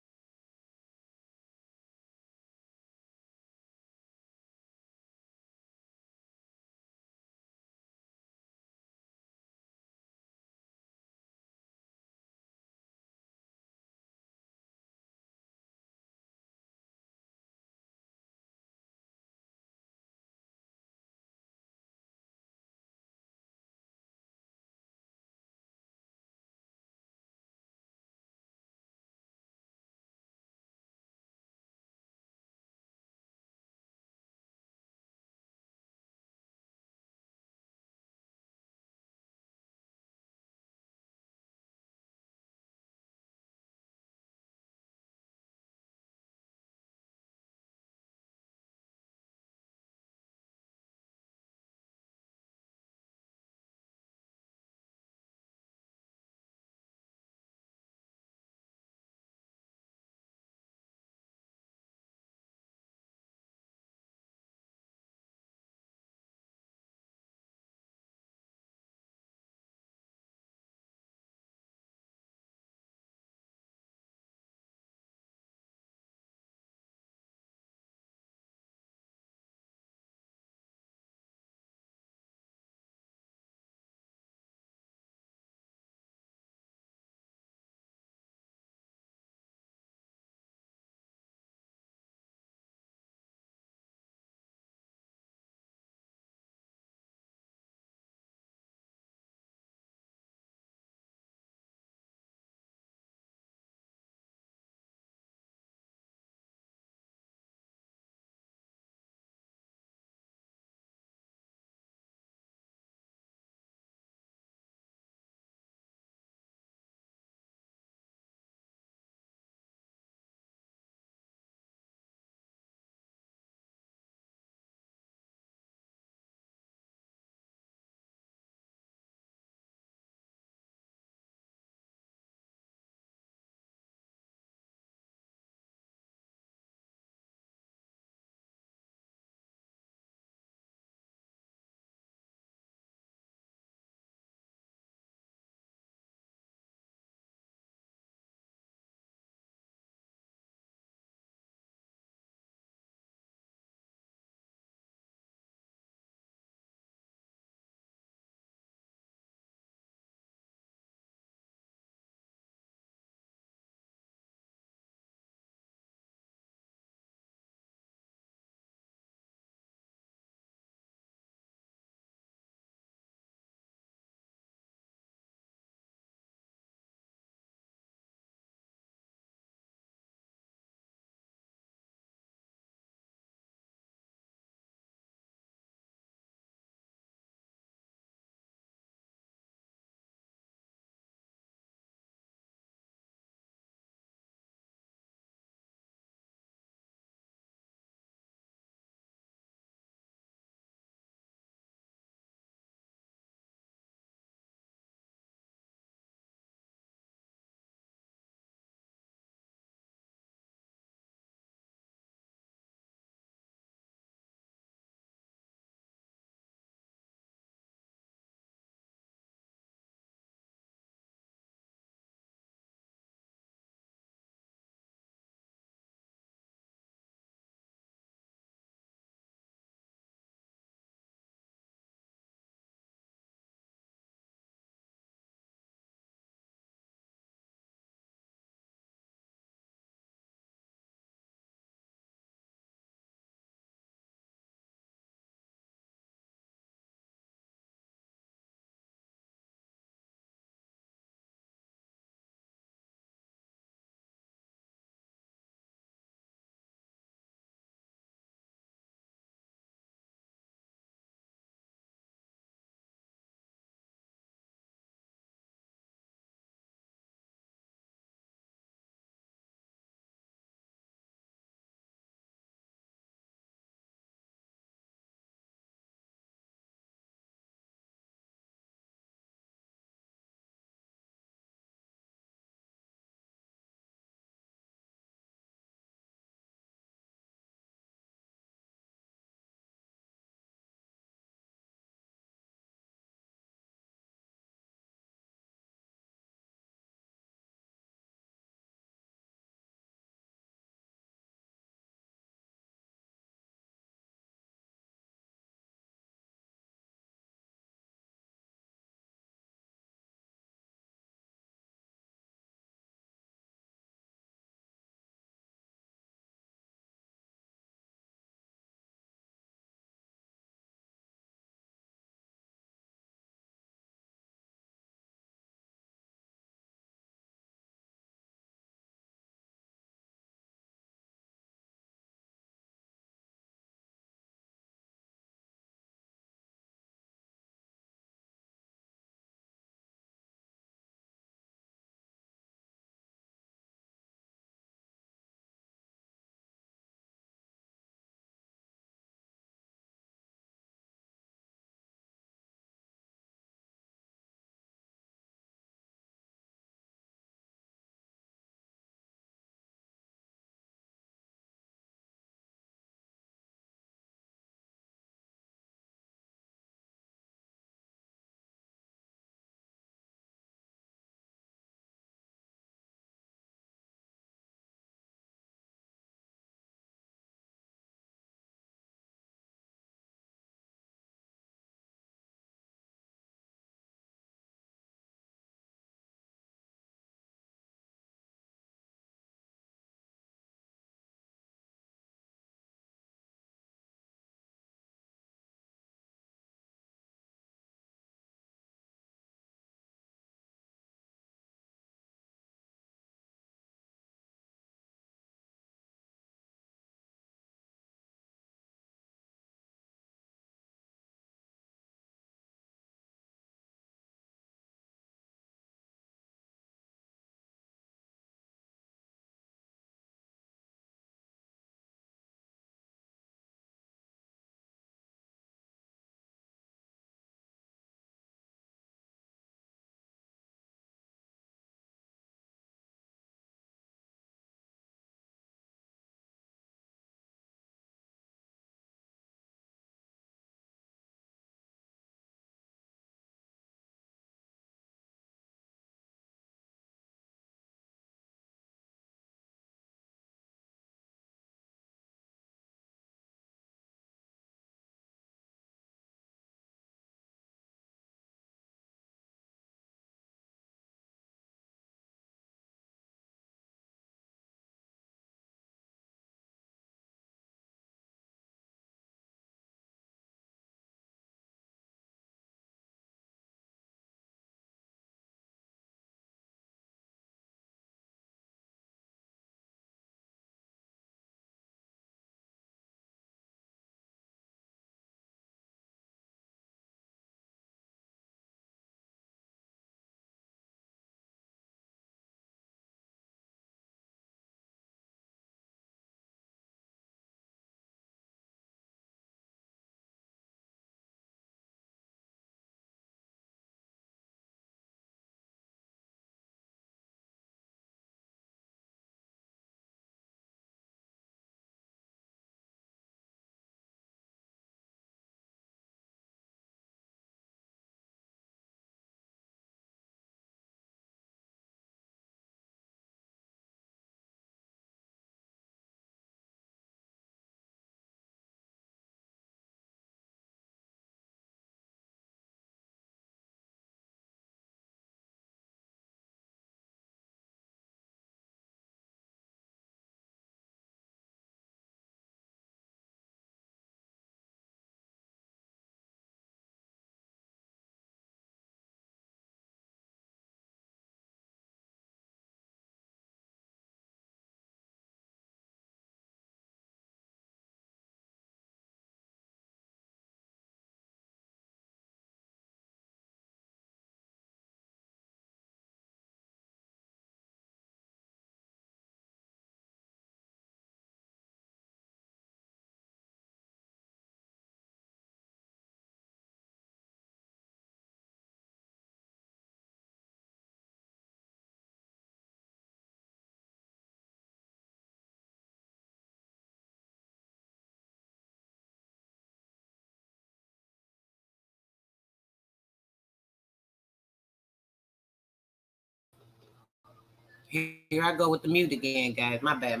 Here I go with the mute again, guys. My bad.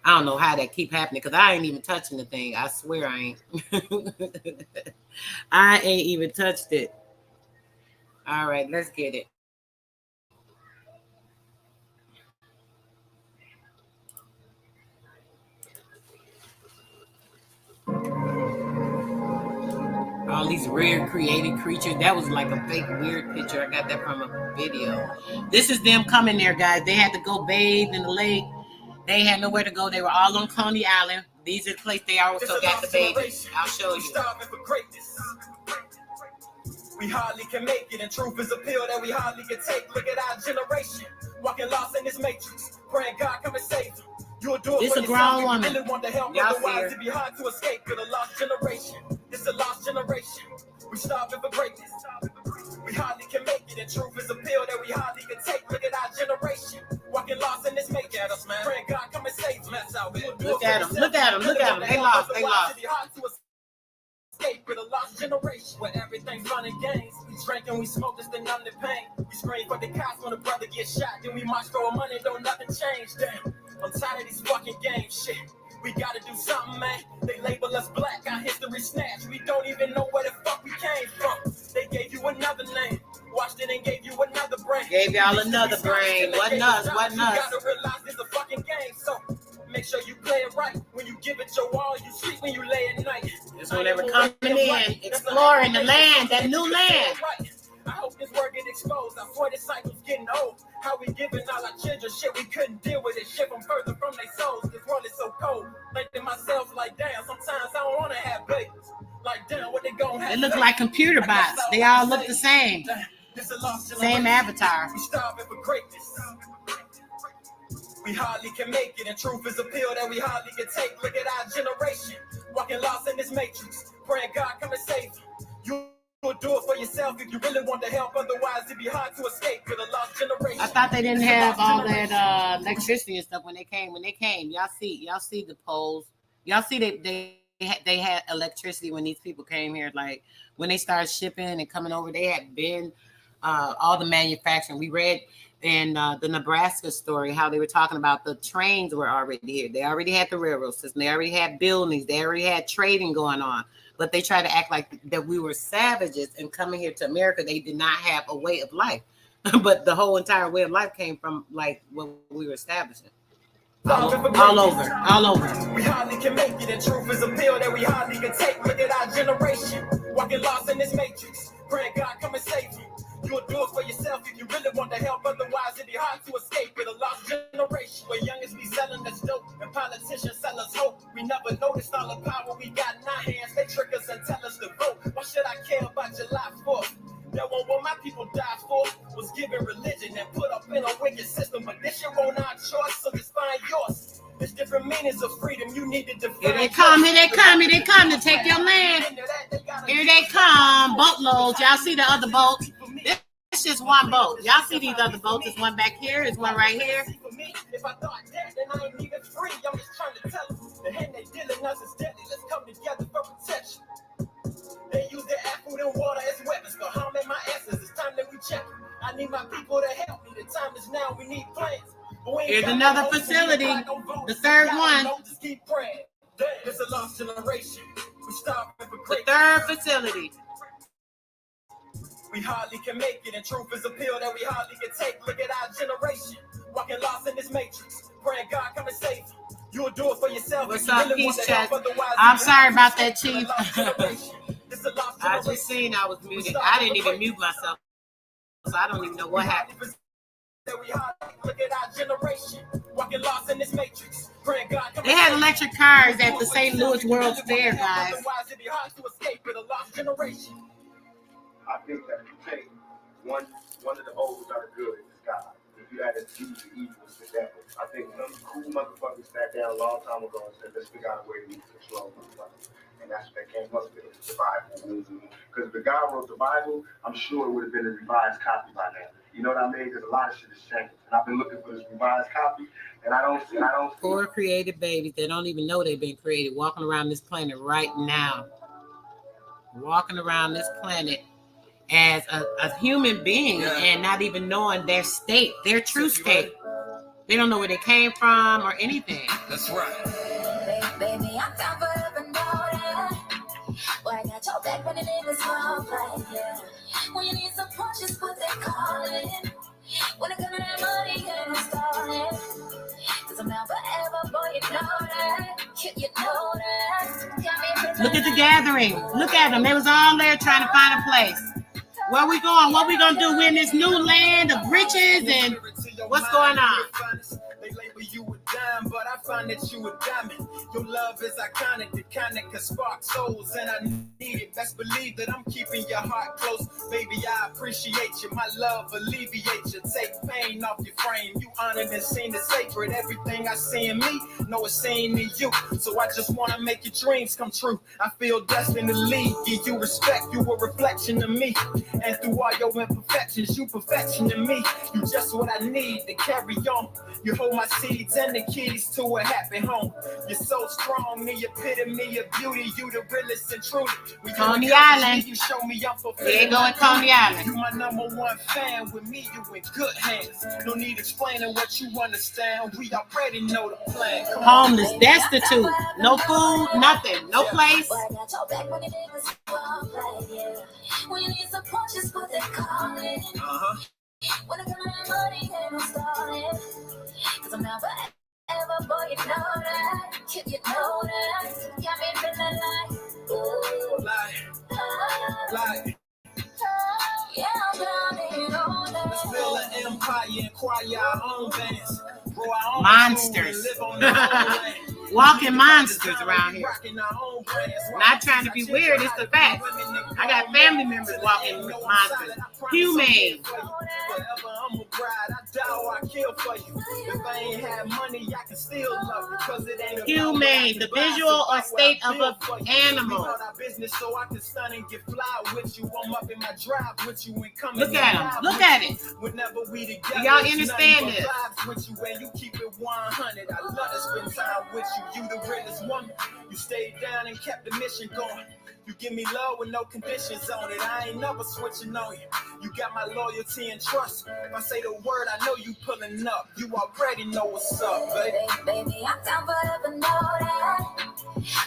I don't know how that keep happening because I ain't even touching the thing. I swear I ain't. I ain't even touched it. All right, let's get it. All these weird created creatures. That was like a fake weird picture. I got that from a video. This is them coming there, guys. They had to go bathe in the lake. They had nowhere to go. They were all on Coney Island. These are the places they also got the baby. I'll show you. We hardly can make it, and truth is a pill that we hardly can take. Look at our generation, walking lost in this matrix, praying God come and save them. You'll do it this for a grown woman. You really want to help, otherwise it'd be hard to escape. With a lost generation, it's a lost generation. We starving for greatness. We hardly can make it, and truth is a pill that we hardly can take. Look at our generation, walking lost in this matrix, praying God come and save them. Look at them. They lost. With a lost generation where everything's fun and games. We drink and we smoke just to numb the pain. We scream for the cops when a brother gets shot. Then we march for money, don't nothing change. Damn, I'm tired of these fucking games. Shit, we gotta do something, man. They label us black, our history snatched. We don't even know where the fuck we came from. They gave you another name, watched it and gave you another brain. Gave y'all another brain. What nuts? You gotta realize it's a fucking game, so make sure you play it right. When you give it your all, you sleep when you lay at night. That's when they were coming in, exploring the land, that new land. I hope this word get exposed. Our 40 cycles getting old. How we giving all our children shit we couldn't deal with it. Shit them further from their souls. This world is so cold. Thinking myself like, damn, sometimes I don't want to have babies. Like, damn, what they gonna have? They look like computer bots. They all look the same. Same avatar. We starving for greatness. We hardly can make it, and truth is a pill that we hardly can take. Look at our generation, walking lost in this matrix, praying God come and save you. You'll do it for yourself if you really want to help. Otherwise, it'd be hard to escape with a lost generation. I thought they didn't have all that electricity and stuff when they came. Y'all see the poles. Y'all see they had electricity when these people came here. Like when they started shipping and coming over, they had been all the manufacturing. We read in the Nebraska story how they were talking about the trains were already here. They already had the railroad system. They already had buildings. They already had trading going on. But they tried to act like that we were savages, and coming here to America, they did not have a way of life. But the whole entire way of life came from like what we were establishing. All over. We hardly can make it, and truth is a pill that we hardly can take. Look at our generation, walking lost in this matrix, praying God come and save you. You'll do it for yourself if you really want to help. Otherwise, it'd be hard to escape with a lost generation. Where youngest be selling us dope and politicians sell us hope. We never noticed all the power we got in our hands. They trick us and tell us to vote. Why should I care about July 4th? That one what my people died for was given religion and put up in a wicked system. But this shit won't our choice, so just find yours. There's different meanings of freedom. You need to define. Here they come to take your land. Here they come, boatloads. Y'all see the other boats? It's just one boat. Y'all see these other boats? There's one back here. There's one right here. If I thought that, then I ain't even free. I'm just trying to tell them the hand they dealing us is deadly. Let's come together for protection. They use their food and water as weapons for harming my essence. It's time that we check it. I need my people to help me. The time is now. We need plans. Here's another facility. The third one. Just keep praying. It's a lost generation. We starving for the third facility. We hardly can make it, and truth is a pill that we hardly can take. Look at our generation, walking lost in this matrix, praying God come and save you. You'll do it for yourself. What's up, Peace Chat? I'm sorry about that, Chief. I just seen I was muted. I didn't even mute myself, so I don't even know what happened. Look at our generation, walking lost in this matrix, praying God come. They had electric cars at the St. Louis World's Fair, guys. Otherwise, it'd be hard to escape with a lost generation. I think that if you take one of the old are the good is God. If you had to choose the evil, it's the devil. I think some cool motherfuckers sat down a long time ago and said, let's figure out a way to control motherfuckers. And that's what they came up with, the Bible. Because if the guy wrote the Bible, I'm sure it would have been a revised copy by now. You know what I mean? Because a lot of shit has changed. And I've been looking for this revised copy, and I don't see. Poor created babies that don't even know they've been created, walking around this planet right now. Walking around this planet. as a human being and not even knowing their state, their true state. They don't know where they came from or anything. That's right. Baby, I'm down for every note. Boy, I got your back when it ain't small play. When you need some punch, just put that call in. When it comes to that money, ain't no stalling. Cause I'm down forever, boy, you know that. You know that. Look at the gathering. Look at them. They was all there trying to find a place. Where we going? What we gonna do? We're in this new land of riches and what's going on? They label you a dime, but I find that you a diamond. Your love is iconic, the kind that can spark souls, and I need it. Best believe that I'm keeping your heart close. Baby, I appreciate you. My love alleviates you. Take pain off your frame. You honored and seen the sacred. Everything I see in me, know it's seen in you. So I just want to make your dreams come true. I feel destined to lead. Give you respect. You a reflection of me. And through all your imperfections, you perfection in me. You just what I need to carry on. You hold my seeds and the keys to a happy home. You're so strong, the epitome of beauty. You the realest and truly. Coney Island. You show me I'm fulfilled. There you go at Coney Island. You my number one fan. With me, you in good hands. No need explaining what you understand. We already know the plan. Homeless, destitute, no food, nothing, no place. When you need support, just put that call in. When it comes to money, ain't no stalling. Cause I'm down forever, boy, you know that. You know that. Got me feeling like, ooh, Like. yeah, I'm down in all that. Let's build an empire and acquire our own bands. Grow our own Monsters. food and live on our own land. Walking monsters around here. Rocking our own brands. Not trying to be weird, it's the fact. I got family members walking monsters. Humane. Forever, I'm a bride. I die or I kill for you. If I ain't had money, I can still love you. Cause it ain't Humane, the visual or state of an animal. Business so I can stun and get fly with you. I'm up in my drive with you and coming. Look at them. Look at it. Whenever we together, Do y'all understand this? with you and you keep it 100. I love to spend time with you. You the realest woman. You stayed down and kept the mission going. You give me love with no conditions on it. I ain't never switching on you. You got my loyalty and trust. If I say the word, I know you pulling up. You already know what's up, baby. Baby, I'm down forever, know that.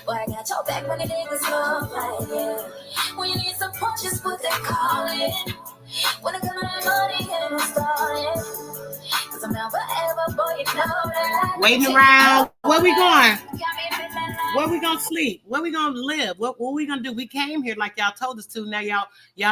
Boy, I got your back when the niggas love like, when you need support, just put that call in. When it comes to money, ain't no stalling. Cause I'm down forever, boy, you know that. Waiting around. Where we going? Where we gonna sleep? Where we gonna live? What we gonna do? We came here like y'all told us to. Now y'all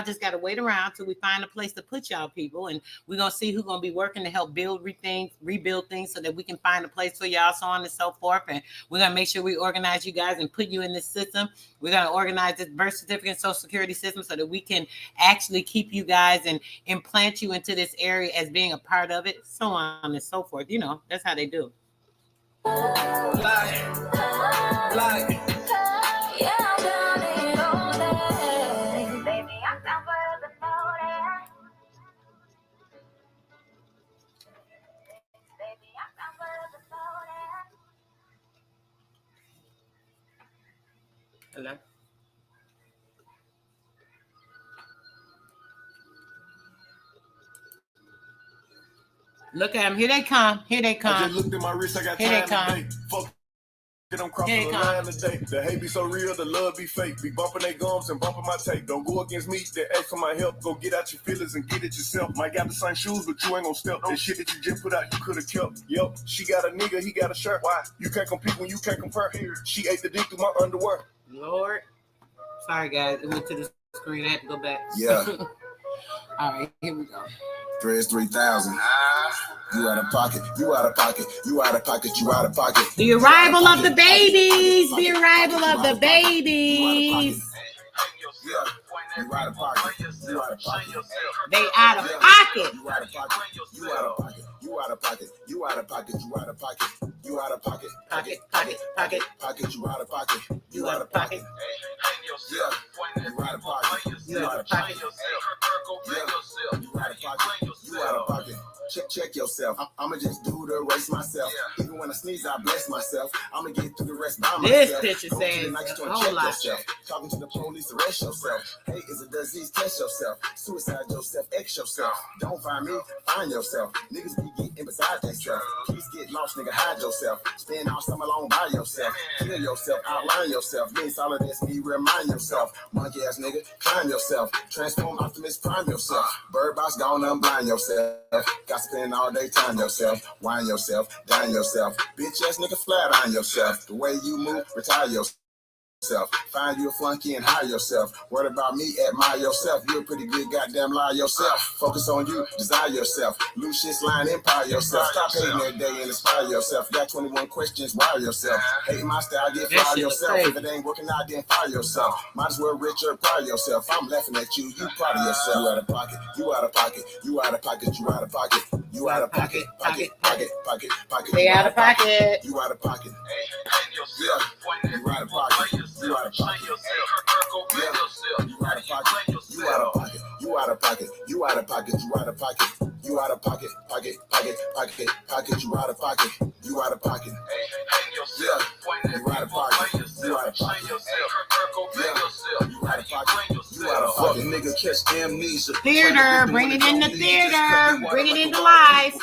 just gotta wait around till we find a place to put y'all people, and we're gonna see who's gonna be working to help rebuild things so that we can find a place for y'all, so on and so forth. And we're gonna make sure we organize you guys and put you in this system. We're gonna organize this birth certificate and social security system so that we can actually keep you guys and implant you into this area as being a part of it, so on and so forth. You know, that's how they do. Like. Yeah, I'm down in all that. Baby, I'm down forever, know that. Baby, I'm down forever, know that. Hello. Look at them. Here they come. Here they I come. just looked at my wrist, I got Here they time today. come. Fuck it, I'm crossing the line today. The hate be so real, the love be fake. Be bumping their gums and bumping my tape. Don't go against me, they ask for my help. Go get out your feelings and get it yourself. Might got the same shoes, but you ain't gonna step. That shit that you just put out, you could've kept. Yep, she got a nigga, he got a shirt. Why? You can't compete when you can't compare. She ate the dick through my underwear. Lord. Sorry, guys. It went to the screen. I had to go back. Yeah. All right, here we go. Threads 3000. You out of pocket, you out of pocket, you out of pocket, you out of pocket. The arrival of the babies. The arrival of the babies. Yeah. You out of pocket, you out of pocket. They out of pocket. You out of pocket, you out of pocket, you out of pocket, you out of pocket, you out of pocket, you out of pocket, Pocket, pocket, pocket. pocket, you out of pocket, You out of pocket. Yeah, you out of pocket, you out of pocket, yeah, you out of pocket, you out of pocket. Check yourself. yourself. I'ma just do the race myself. Even when I sneeze, I bless myself. I'ma get through the rest by This myself. picture says a whole lot. Talking to the police, arrest yourself. Hate is a disease, test yourself. Suicide yourself, X yourself. Don't find me, find yourself. Niggas be getting beside themselves. Please get lost, nigga, hide yourself. Spend all summer long by yourself. Kill yourself, outline yourself. Being solid as me, remind yourself. Monkey ass nigga, climb yourself. Transform optimist, prime yourself. Bird box gone, unblind yourself. Got to spend all day time yourself. Wine yourself, dine yourself. Bitch ass nigga, flat on yourself. The way you move, retire yourself. Find you a flunky and hire yourself. Worry about me, admire yourself. You're a pretty good goddamn lie yourself. Focus on you, desire yourself. Lucius line, empire yourself. Stop hating every day and inspire yourself. Got 21 questions, wire yourself. Hating my style, get fire yourself. If it ain't working out, then fire yourself. Might as well rich or pride yourself. I'm laughing at you, you proud of yourself. You out of pocket, you out of pocket, you out of pocket, you out of pocket. You out of pocket, pocket. They out of pocket. You out of pocket. Yeah, you out of pocket. You out of pocket. Yeah, you out of pocket. You out of pocket. You out of pocket. You out of pocket. You out of pocket. You out of pocket. Pocket. You out of pocket. You out of pocket. Yeah, you out of pocket. You out of pocket. Yeah, you out of pocket. You out of pocket. Nigga catch amnesia. Theater, bring it in the theater. Bring it into live.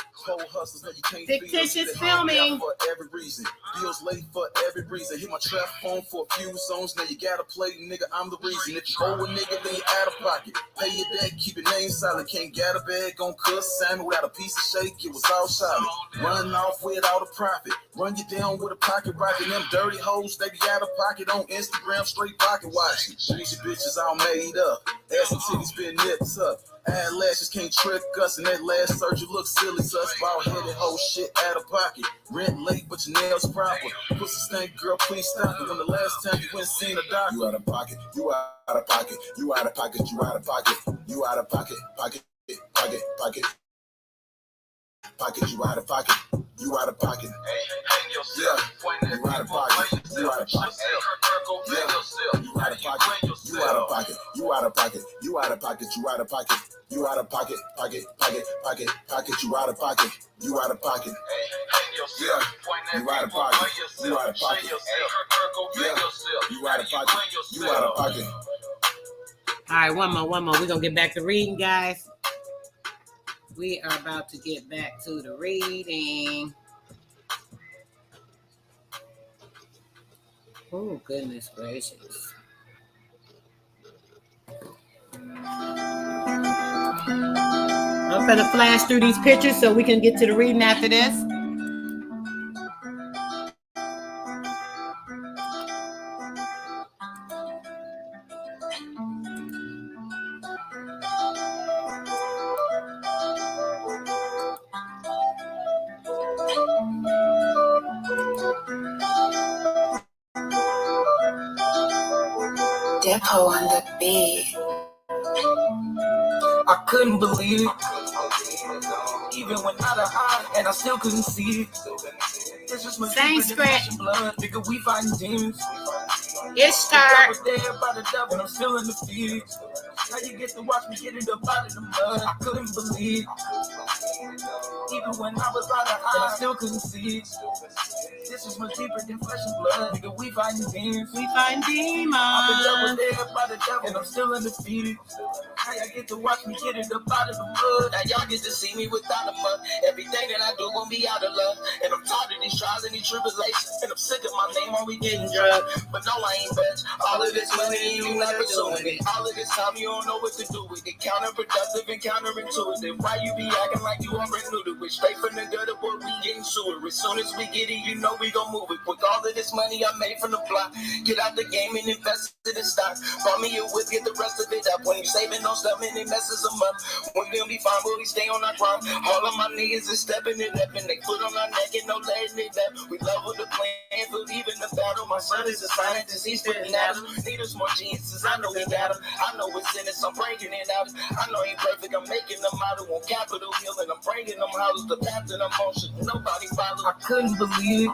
Fictitious filming. For every reason. Deals late for every reason. Hit my trap phone for a few zones. Now you gotta play, nigga. I'm the reason. If you owe a nigga, then you out of pocket. Pay your debt, keep your name silent. Can't get a bag on cuss Simon without a piece of shake. It was all solid. Running off without a profit. Run you down with a pocket rocket. Them dirty hoes, they be out of pocket on Instagram. Straight pocket watching. Bougie bitches all made up. Ass and titties been nipped up. Eyelashes can't trick us, and that last surgery looks silly. Sus, bald-headed whole shit out of pocket. Rent late, but your nails proper. Pussy stank, girl, please stop it. When the last time you went and seen a doctor? You out of pocket. You out of pocket. You out of pocket. You out of pocket. You out of pocket. Pocket. You out of pocket. You out of pocket. Yeah, you out of pocket. You out of pocket. Yeah, you out of pocket. You out of pocket. You out of pocket. You out of pocket. You out of pocket. You out of pocket. Pocket. You out of pocket. You out of pocket. Yeah, you out of pocket. You out of pocket. Yeah, you out of pocket. You out of pocket. All right, one more. We're gonna get back to reading, guys. We are about to get back to the reading. Oh, goodness gracious. I'm gonna flash through these pictures so we can get to the reading after this. Depot on the beat. I couldn't believe it. Even when out of eye, and I still couldn't see it. This is my Same script. blood, nigga. We fighting demons. Ishtar. I was there by the devil, and I'm still in the fields. Now you get to watch me get it up out of the mud. I couldn't believe. Even when I was out of eye, and I still couldn't see it. This is much deeper than flesh and blood, nigga. We fighting demons. We find demons. I've been double there by the devil, and I'm still undefeated. Now y'all get to watch me get it up out of the mud. Now y'all get to see me without a mud. Everything that I do gon' be out of love. And I'm tired of these trials and these tribulations. And I'm sick of my name on we getting drugged. But no, I ain't budge. All of this money, you not pursuing it. All of this time, you don't know what to do with it. Counterproductive and counterintuitive. Why you be acting like you already knew to it? Straight from the gutter, boy, we getting sewer. As soon as we get it, you know we gon' move it. With all of this money I made from the block, get out the game and invest it in stock. Buy me a whip, get the rest of it up. When you saving on stuff and it messes them up. When we'll be fine, but we stay on our grind. All of my niggas is stepping it up and they foot on our neck and no letting it up. We love with the plan, believe in the battle. My son is a scientist, he's spitting at us. Need us more geniuses, I know we got him. I know it's in us, I'm bringing it out. I know he perfect, I'm making them out on Capitol Hill and I'm bringing them houses. The path that I'm on should nobody follow. I couldn't believe.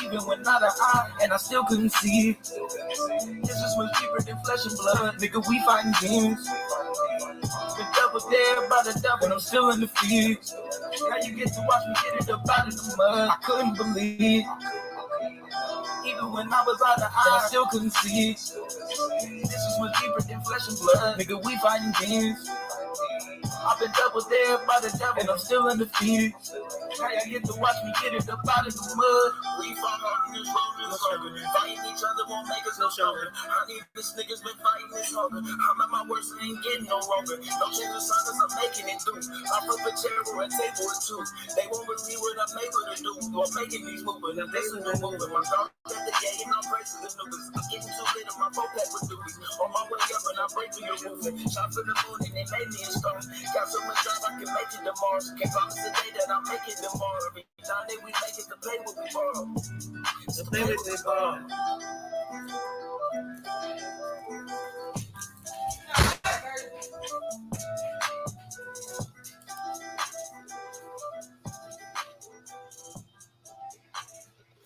Even when out of eye, and I still couldn't see. This is much deeper than flesh and blood, nigga. We fighting demons. The devil double there by the devil, and I'm still in the fields. Now you get to watch me get it up out of the mud. I couldn't believe. Even when I was out the eye, I still couldn't see. This is much deeper than flesh and blood. Nigga, we fighting demons. I've been double there by the devil, and I'm still in the field. How y'all get to watch me get it up out of the mud? We fought on this road in circle. Fighting each other won't make us no stronger. Honey, this nigga's been fighting this longer. I'm at my worst and ain't getting no longer. No change of signs, I'm making it through. I flip a chair or a table or two. They won't believe what I'm able to do. I'm making these moves, but this is no movement. My dog at the gate and I'm praising the niggas. I'm getting too lit in my phone pack with duties. On my way up and I'm breaking the movement. Shots in the moon and they made me a star. Got so much time I can make it tomorrow. Can't promise today that I'll make it tomorrow. Every time that we make it to play what we borrow. To play what we borrow.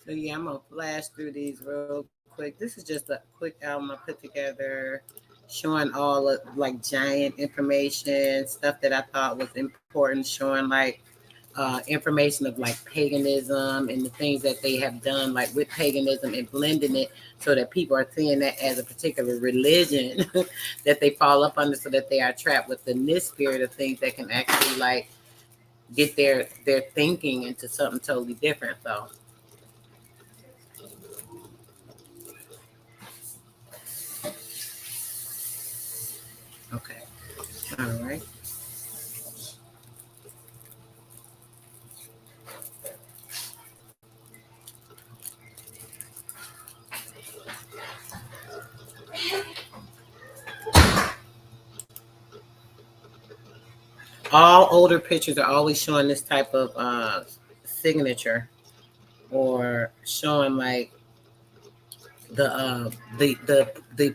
So yeah, I'm gonna flash through these real quick. This is just a quick album I put together, showing all of like giant information, stuff that I thought was important, showing like information of like paganism and the things that they have done like with paganism and blending it so that people are seeing that as a particular religion that they fall up under, so that they are trapped within this spirit of things that can actually like get their thinking into something totally different. So okay, all right. All older pictures are always showing this type of signature, or showing like the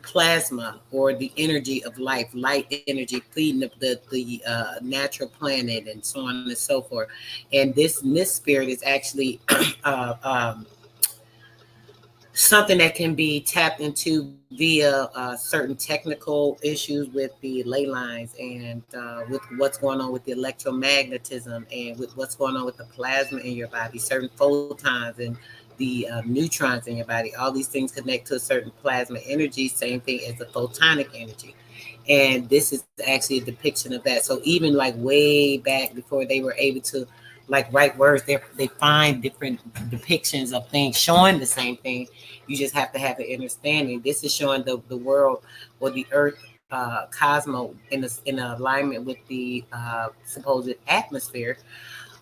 plasma or the energy of life, light energy feeding the natural planet, and so on and so forth. And this spirit is actually something that can be tapped into via certain technical issues with the ley lines, and with what's going on with the electromagnetism, and with what's going on with the plasma in your body, certain photons and the neutrons in your body. All these things connect to a certain plasma energy, same thing as the photonic energy. And this is actually a depiction of that. So even like way back before they were able to like write words, they find different depictions of things showing the same thing. You just have to have an understanding. This is showing the world or the earth cosmos in alignment with the supposed atmosphere,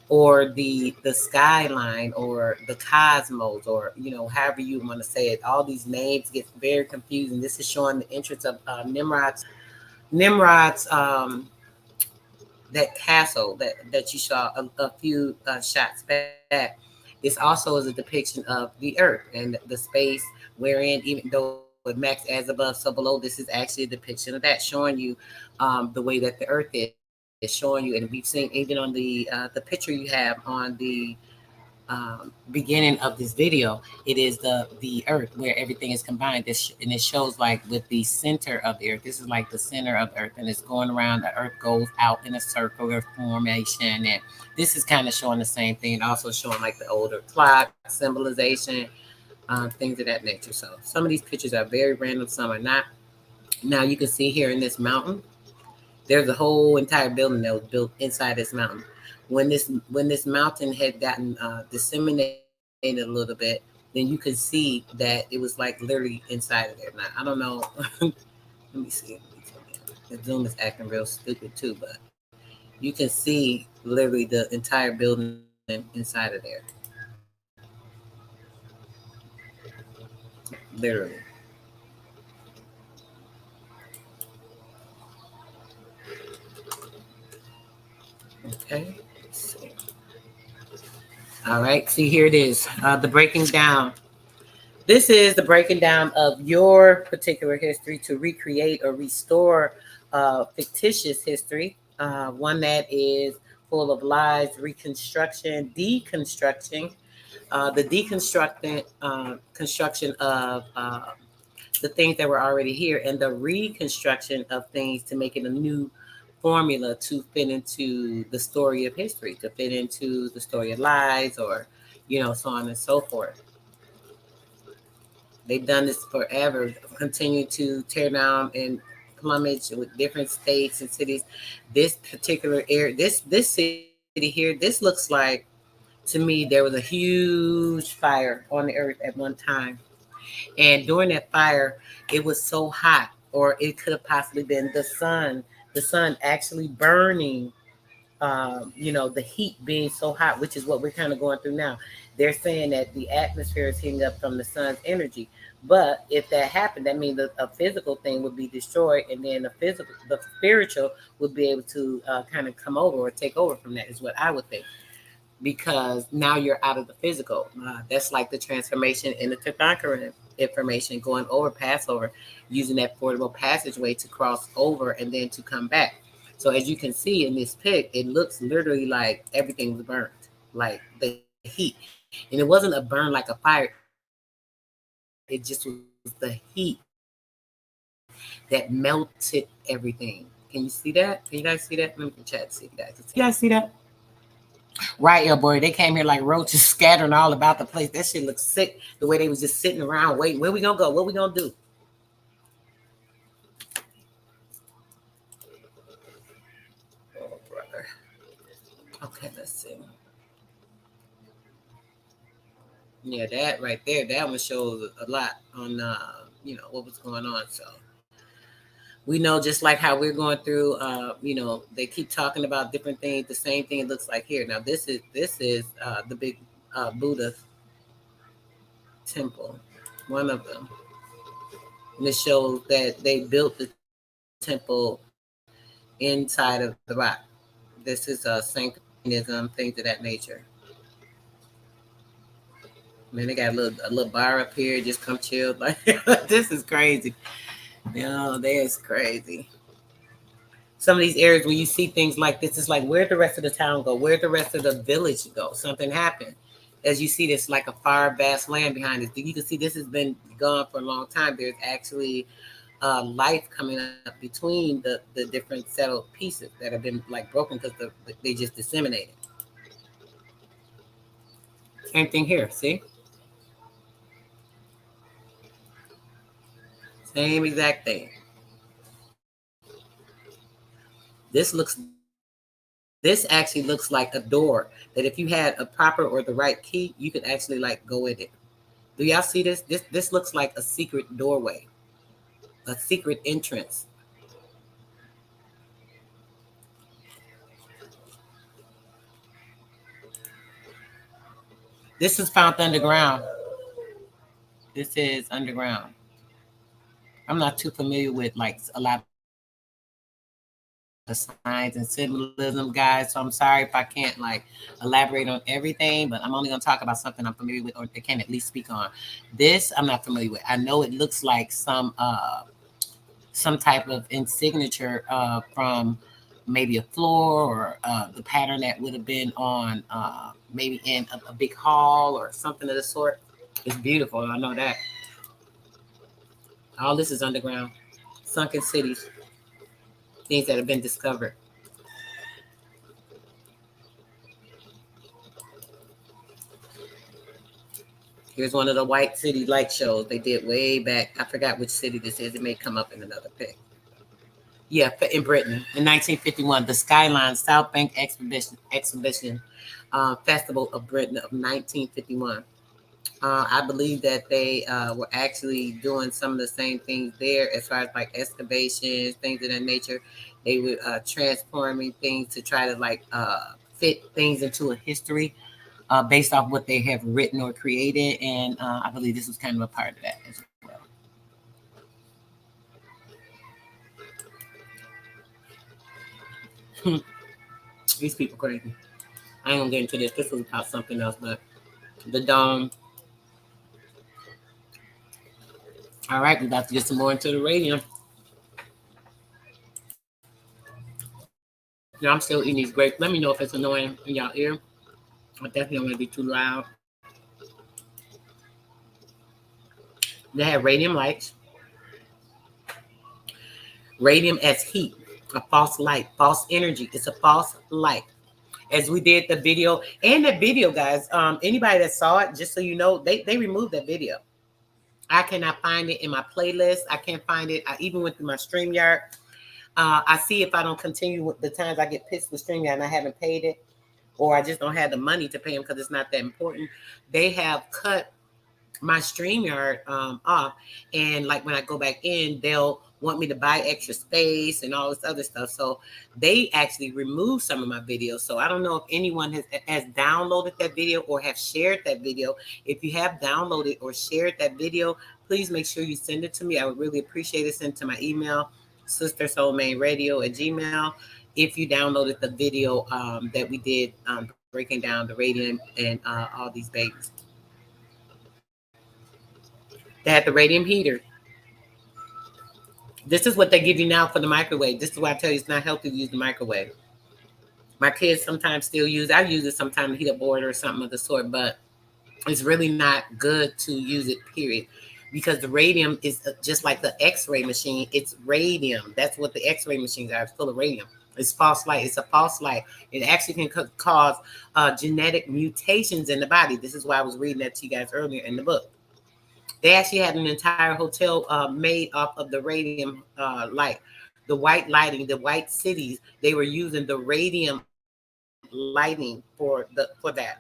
or the skyline, or the cosmos, or however you want to say it. All these names get very confusing. This is showing the entrance of Nimrod's that castle that you saw a few shots back. This also is a depiction of the earth and the space wherein, even though it max as above so below, this is actually a depiction of that, showing you the way that the earth is showing you. And we've seen even on the picture you have on the beginning of this video, it is the earth where everything is combined. And it shows like with the center of the earth. This is like the center of the earth, and it's going around. The earth goes out in a circular formation, and this is kind of showing the same thing. Also showing like the older clock symbolization, things of that nature. So some of these pictures are very random, some are not. Now you can see here in this mountain, there's a whole entire building that was built inside this mountain. When this mountain had gotten disseminated a little bit, then you could see that it was like literally inside of there. Now I don't know. Let me see. The Zoom is acting real stupid too, but you can see literally the entire building inside of there. Literally. Okay. Let's see. All right. See, here it is. The breaking down. This is the breaking down of your particular history to recreate or restore fictitious history, one that is full of lies, reconstruction, deconstruction, the deconstructing construction of the things that were already here, and the reconstruction of things to make it a new formula to fit into the story of history, to fit into the story of lies, or, so on and so forth. They've done this forever, continue to tear down and plumage with different states and cities. This particular area, this city here, this looks like, to me, there was a huge fire on the earth at one time. And during that fire, it was so hot, or it could have possibly been the sun actually burning, the heat being so hot, which is what we're kind of going through now. They're saying that the atmosphere is heating up from the sun's energy. But if that happened, that means a physical thing would be destroyed, and then the spiritual would be able to kind of come over or take over from that, is what I would think. Because now you're out of the physical. That's like the transformation in the Tathankaren information, going over Passover, using that portable passageway to cross over and then to come back. So as you can see in this pic, it looks literally like everything was burnt, like the heat. And it wasn't a burn like a fire. It just was the heat that melted everything. Can you see that? Can you guys see that? Let me chat to see if you guys can see. You guys see that? Right, yeah, boy. They came here like roaches scattering all about the place. That shit looks sick. The way they was just sitting around waiting. Where we gonna go? What we gonna do? Oh, brother. Okay, let's see. Yeah, that right there, that one shows a lot on, what was going on. So we know, just like how we're going through, they keep talking about different things. The same thing it looks like here. Now this is the big Buddha temple, one of them. And it shows that they built the temple inside of the rock. This is sanctinism, things of that nature. Man, they got a little bar up here. Just come chill. Like this is crazy. No, that's crazy. Some of these areas where you see things like this, it's like, where'd the rest of the town go? Where'd the rest of the village go? Something happened. As you see, this like a far vast land behind this. You can see this has been gone for a long time. There's actually life coming up between the different settled pieces that have been like broken because they just disseminated. Same thing here. See, same exact thing. This actually looks like a door that if you had a proper or the right key, you could actually like go in it. Do y'all see this? This looks like a secret doorway, a secret entrance. This is found underground. This is underground. I'm not too familiar with like a lot of the signs and symbolism, guys. So I'm sorry if I can't like elaborate on everything, but I'm only going to talk about something I'm familiar with, or can at least speak on. This I'm not familiar with. I know it looks like some type of insignature from maybe a floor, or the pattern that would have been on maybe in a big hall or something of the sort. It's beautiful. I know that. All this is underground. Sunken cities. Things that have been discovered. Here's one of the White City light shows they did way back. I forgot which city this is. It may come up in another pic. Yeah, in Britain in 1951, the Skyline South Bank Exhibition Festival of Britain of 1951. I believe that they were actually doing some of the same things there as far as like excavations, things of that nature. They were transforming things to try to like fit things into a history based off what they have written or created. And I believe this was kind of a part of that as well. These people crazy. I ain't gonna get into this. This was about something else, but the dome. All right, we're about to get some more into the radium. Yeah, I'm still eating these grapes. Let me know if it's annoying in y'all ear. I definitely don't want to be too loud. They have radium lights. Radium as heat. A false light, false energy. It's a false light. As we did the video, and that video, guys, anybody that saw it, just so you know, they removed that video. I cannot find it in my playlist. I can't find it. I even went through my StreamYard. I see if I don't continue with the times I get pissed with StreamYard and I haven't paid it, or I just don't have the money to pay them because it's not that important. They have cut my StreamYard off, and like when I go back in, they'll want me to buy extra space and all this other stuff. So they actually removed some of my videos. So I don't know if anyone has downloaded that video or have shared that video. If you have downloaded or shared that video, please make sure you send it to me. I would really appreciate it. Send it to my email, sistersoulmainradio@gmail. If you downloaded the video that we did breaking down the radium and all these babies. They had the radium heater. This is what they give you now for the microwave. This is why I tell you it's not healthy to use the microwave. My kids sometimes still use, I use it sometimes to heat up water or something of the sort, but it's really not good to use it, period. Because the radium is just like the X-ray machine. It's radium. That's what the X-ray machines are. It's full of radium. It's false light. It's a false light. It actually can cause genetic mutations in the body. This is why I was reading that to you guys earlier in the book. They actually had an entire hotel made off of the radium light. The white lighting, the white cities, they were using the radium lighting for that.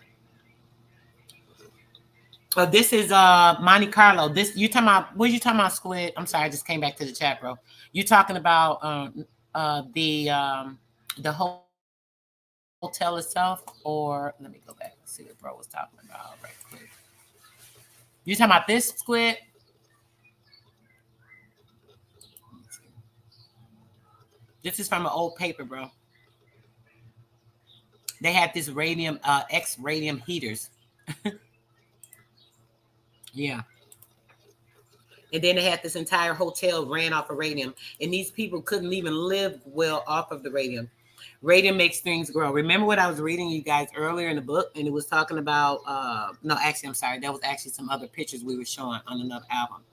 This is Monte Carlo. This you talking about? What you talking about, Squid? I'm sorry, I just came back to the chat, bro. You talking about the hotel itself, or let me go back and see what bro was talking about right quick. You talking about this, Squid? This is from an old paper, bro. They had this radium, X-radium heaters. Yeah. And then they had this entire hotel ran off of radium. And these people couldn't even live well off of the radium. Radium makes things grow. Remember what I was reading you guys earlier in the book? And it was talking about, no, actually, I'm sorry. That was actually some other pictures we were showing on another album.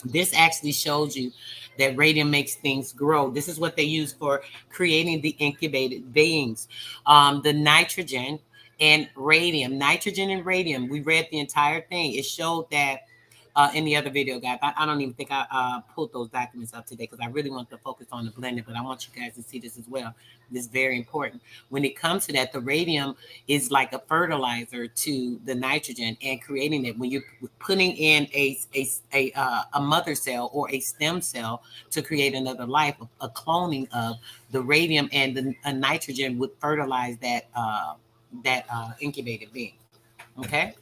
This actually shows you that radium makes things grow. This is what they use for creating the incubated beings. The nitrogen and radium. Nitrogen and radium. We read the entire thing. It showed that in the other video, guys. I don't even think I pulled those documents up today because I really want to focus on the blending, but I want you guys to see this as well. This is very important. When it comes to that, the radium is like a fertilizer to the nitrogen and creating it. When you're putting in a mother cell or a stem cell to create another life, a cloning of the radium and the nitrogen would fertilize that incubated being. Okay.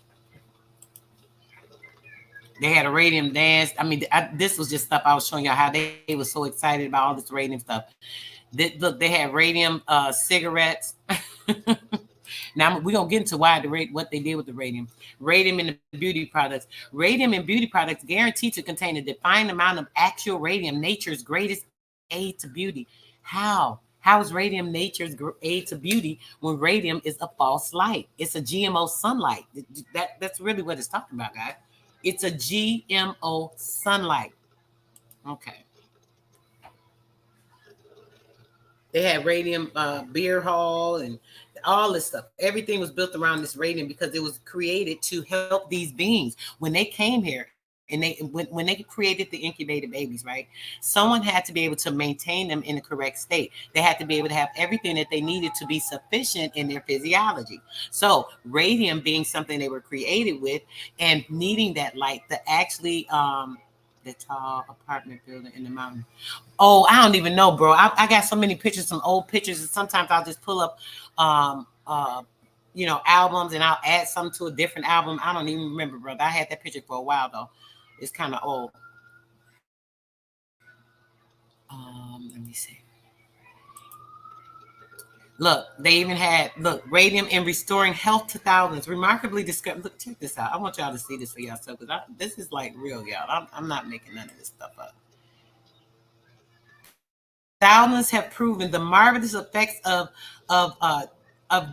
They had a radium dance. I mean, this was just stuff I was showing y'all how they were so excited about all this radium stuff. Look, they had radium cigarettes. Now we're gonna get into what they did with the radium. Radium in the beauty products. Radium in beauty products guaranteed to contain a defined amount of actual radium, nature's greatest aid to beauty. How? How is radium nature's aid to beauty when radium is a false light? It's a GMO sunlight. That's really what it's talking about, guys. It's a GMO sunlight. Okay. They had radium beer hall and all this stuff. Everything was built around this radium because it was created to help these beings. When they came here and when they created the incubated babies, right? Someone had to be able to maintain them in the correct state. They had to be able to have everything that they needed to be sufficient in their physiology. So radium being something they were created with and needing that light to actually the tall apartment building in the mountain. Oh, I don't even know, bro. I got so many pictures, some old pictures, and sometimes I'll just pull up albums and I'll add something to a different album. I don't even remember, brother. I had that picture for a while though. It's kind of old. Let me see. Look, they even had radium in restoring health to thousands. Remarkably described. Look, check this out. I want y'all to see this for yourself because this is like real, y'all. I'm not making none of this stuff up. Thousands have proven the marvelous effects of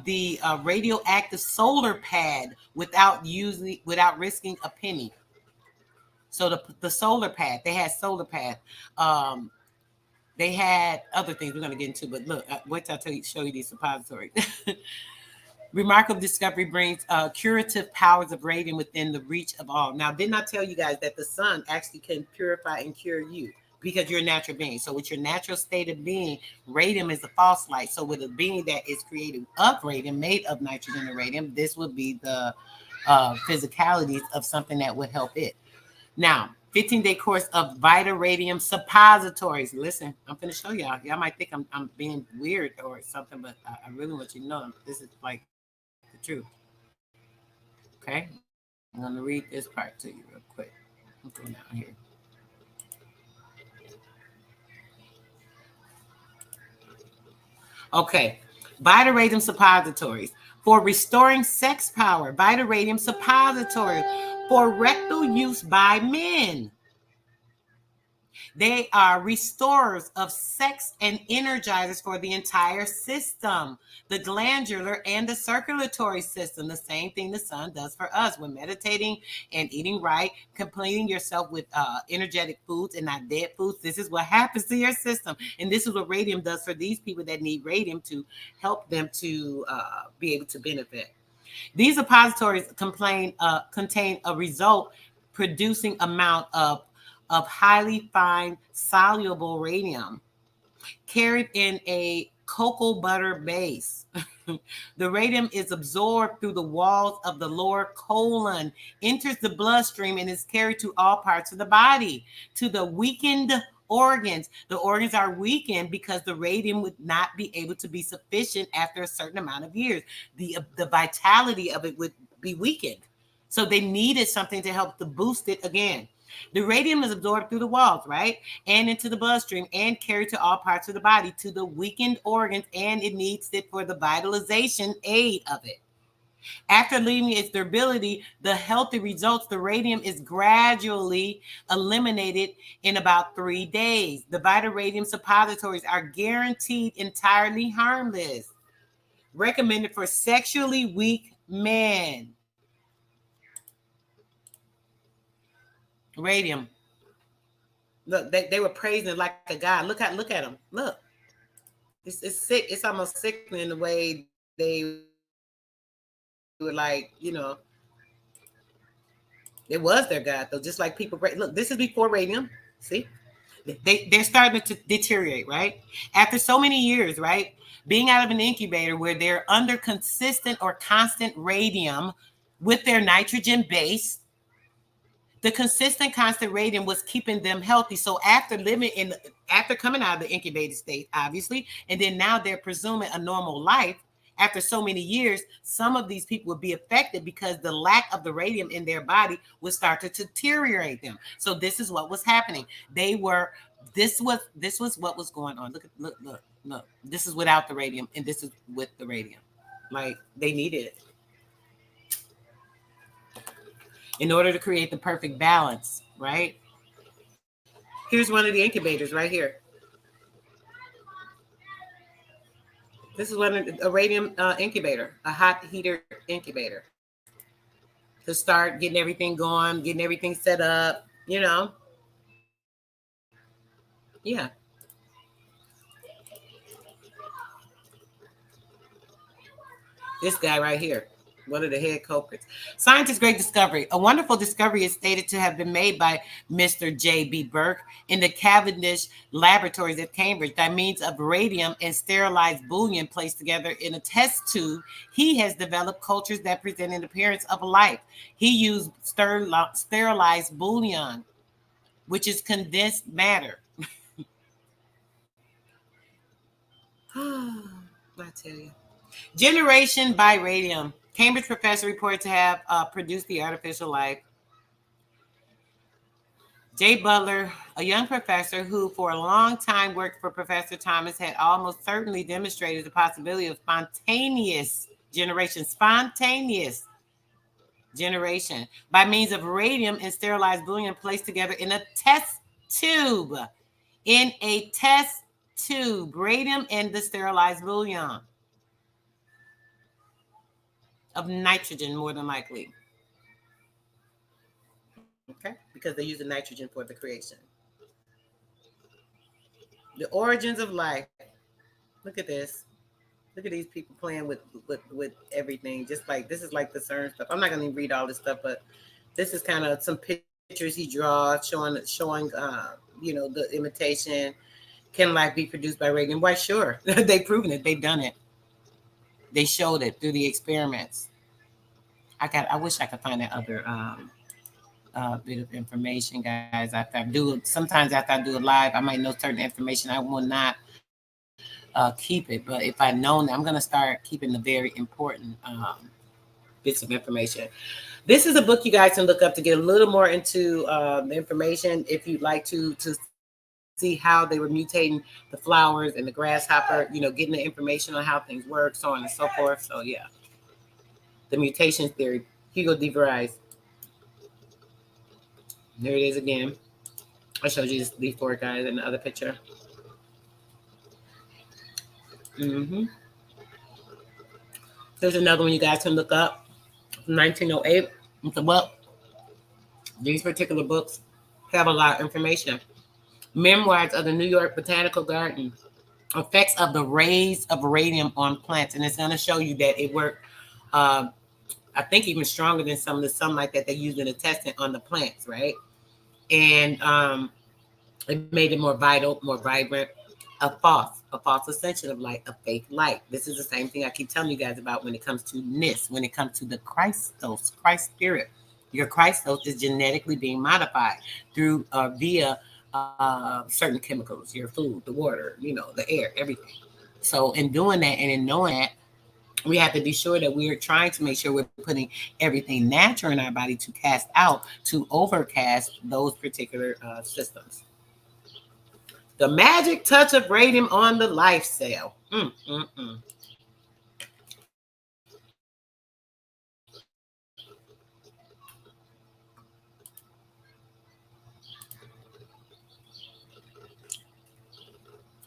the radioactive solar pad without risking a penny. So the solar pad, they had solar pad. They had other things we're going to get into, but look, wait till I show you these suppositories. Remarkable discovery brings curative powers of radium within the reach of all. Now, didn't I tell you guys that the sun actually can purify and cure you because you're a natural being? So with your natural state of being, radium is a false light. So with a being that is created of radium, made of nitrogen and radium, this would be the physicalities of something that would help it. Now, 15-day course of Vita Radium suppositories. Listen, I'm going to show y'all. Y'all might think I'm being weird or something, but I really want you to know this is like the truth. Okay? I'm going to read this part to you real quick. I'm going down here. Okay. Vita Radium suppositories. For restoring sex power, Vita Radium suppository for rectal use by men. They are restorers of sex and energizers for the entire system, the glandular and the circulatory system. The same thing the sun does for us when meditating and eating right, completing yourself with energetic foods and not dead foods. This is what happens to your system. And this is what radium does for these people that need radium to help them to be able to benefit. These suppositories contain a result producing amount of highly fine soluble radium carried in a cocoa butter base. The radium is absorbed through the walls of the lower colon, enters the bloodstream, and is carried to all parts of the body, to the weakened organs. The organs are weakened because the radium would not be able to be sufficient after a certain amount of years. The vitality of it would be weakened. So they needed something to help to boost it again. The radium is absorbed through the walls, right? And into the bloodstream and carried to all parts of the body, to the weakened organs, and it needs it for the vitalization aid of it. After leaving its durability, the healthy results, the radium is gradually eliminated in about 3 days. The Vita Radium suppositories are guaranteed entirely harmless. Recommended for sexually weak men. Radium. Look, they were praising it like a god. Look at them. Look. It's sick. It's almost sickening the way they were like, it was their god though. Just like people. Look, this is before radium. See, they're starting to deteriorate, right? After so many years, right? Being out of an incubator where they're under consistent or constant radium with their nitrogen base. The consistent constant radium was keeping them healthy. So after coming out of the incubated state, obviously, and then now they're presuming a normal life after so many years, some of these people would be affected because the lack of the radium in their body would start to deteriorate them. So this is what was happening. This was what was going on. Look. This is without the radium, and this is with the radium. Like they needed it in order to create the perfect balance, right? Here's one of the incubators right here. This is a radium incubator, a hot heater incubator. To start getting everything going, getting everything set up, Yeah. This guy right here. One of the head culprits. Scientists' great discovery. A wonderful discovery is stated to have been made by Mr. J.B. Burke in the Cavendish laboratories at Cambridge. By means of radium and sterilized bullion placed together in a test tube, he has developed cultures that present an appearance of life. He used sterilized bullion, which is condensed matter. I tell you. Generation by radium. Cambridge professor reported to have produced the artificial life. J. Butler, a young professor who for a long time worked for Professor Thomas, had almost certainly demonstrated the possibility of spontaneous generation by means of radium and sterilized bullion placed together in a test tube. Radium and the sterilized bullion of nitrogen, more than likely. Okay, because they use the nitrogen for the creation. The origins of life. Look at this. Look at these people playing with everything. Just like this is like the CERN stuff. I'm not gonna read all this stuff, but this is kind of some pictures he draws showing the imitation. Can life be produced by radium? Why, sure. They've proven it. They've done it. They showed it through the experiments. I wish I could find that other bit of information, guys. Sometimes after I do it live, I might know certain information. I will not keep it, but if I know that, I'm going to start keeping the very important bits of information. This is a book you guys can look up to get a little more into the information if you'd like to see how they were mutating the flowers and the grasshopper, getting the information on how things work, so on and so forth. So yeah, the mutation theory, Hugo de Vries. There it is again. I showed you these four guys in the other picture. There's another one you guys can look up, 1908. It's a book. These particular books have a lot of information. Memoirs of the New York Botanical Garden, effects of the rays of radium on plants, and it's going to show you that it worked. I think even stronger than some of the sunlight that they used in the testing on the plants, right? And it made it more vital, more vibrant. A false ascension of light, a fake light. This is the same thing I keep telling you guys about when it comes to NIS, when it comes to the Christos, Christ spirit. Your Christos is genetically being modified through via certain chemicals, your food, the water, the air, everything. So in doing that and in knowing that, we have to be sure that we are trying to make sure we're putting everything natural in our body to cast out, to overcast those particular systems. The magic touch of radium on the life cell.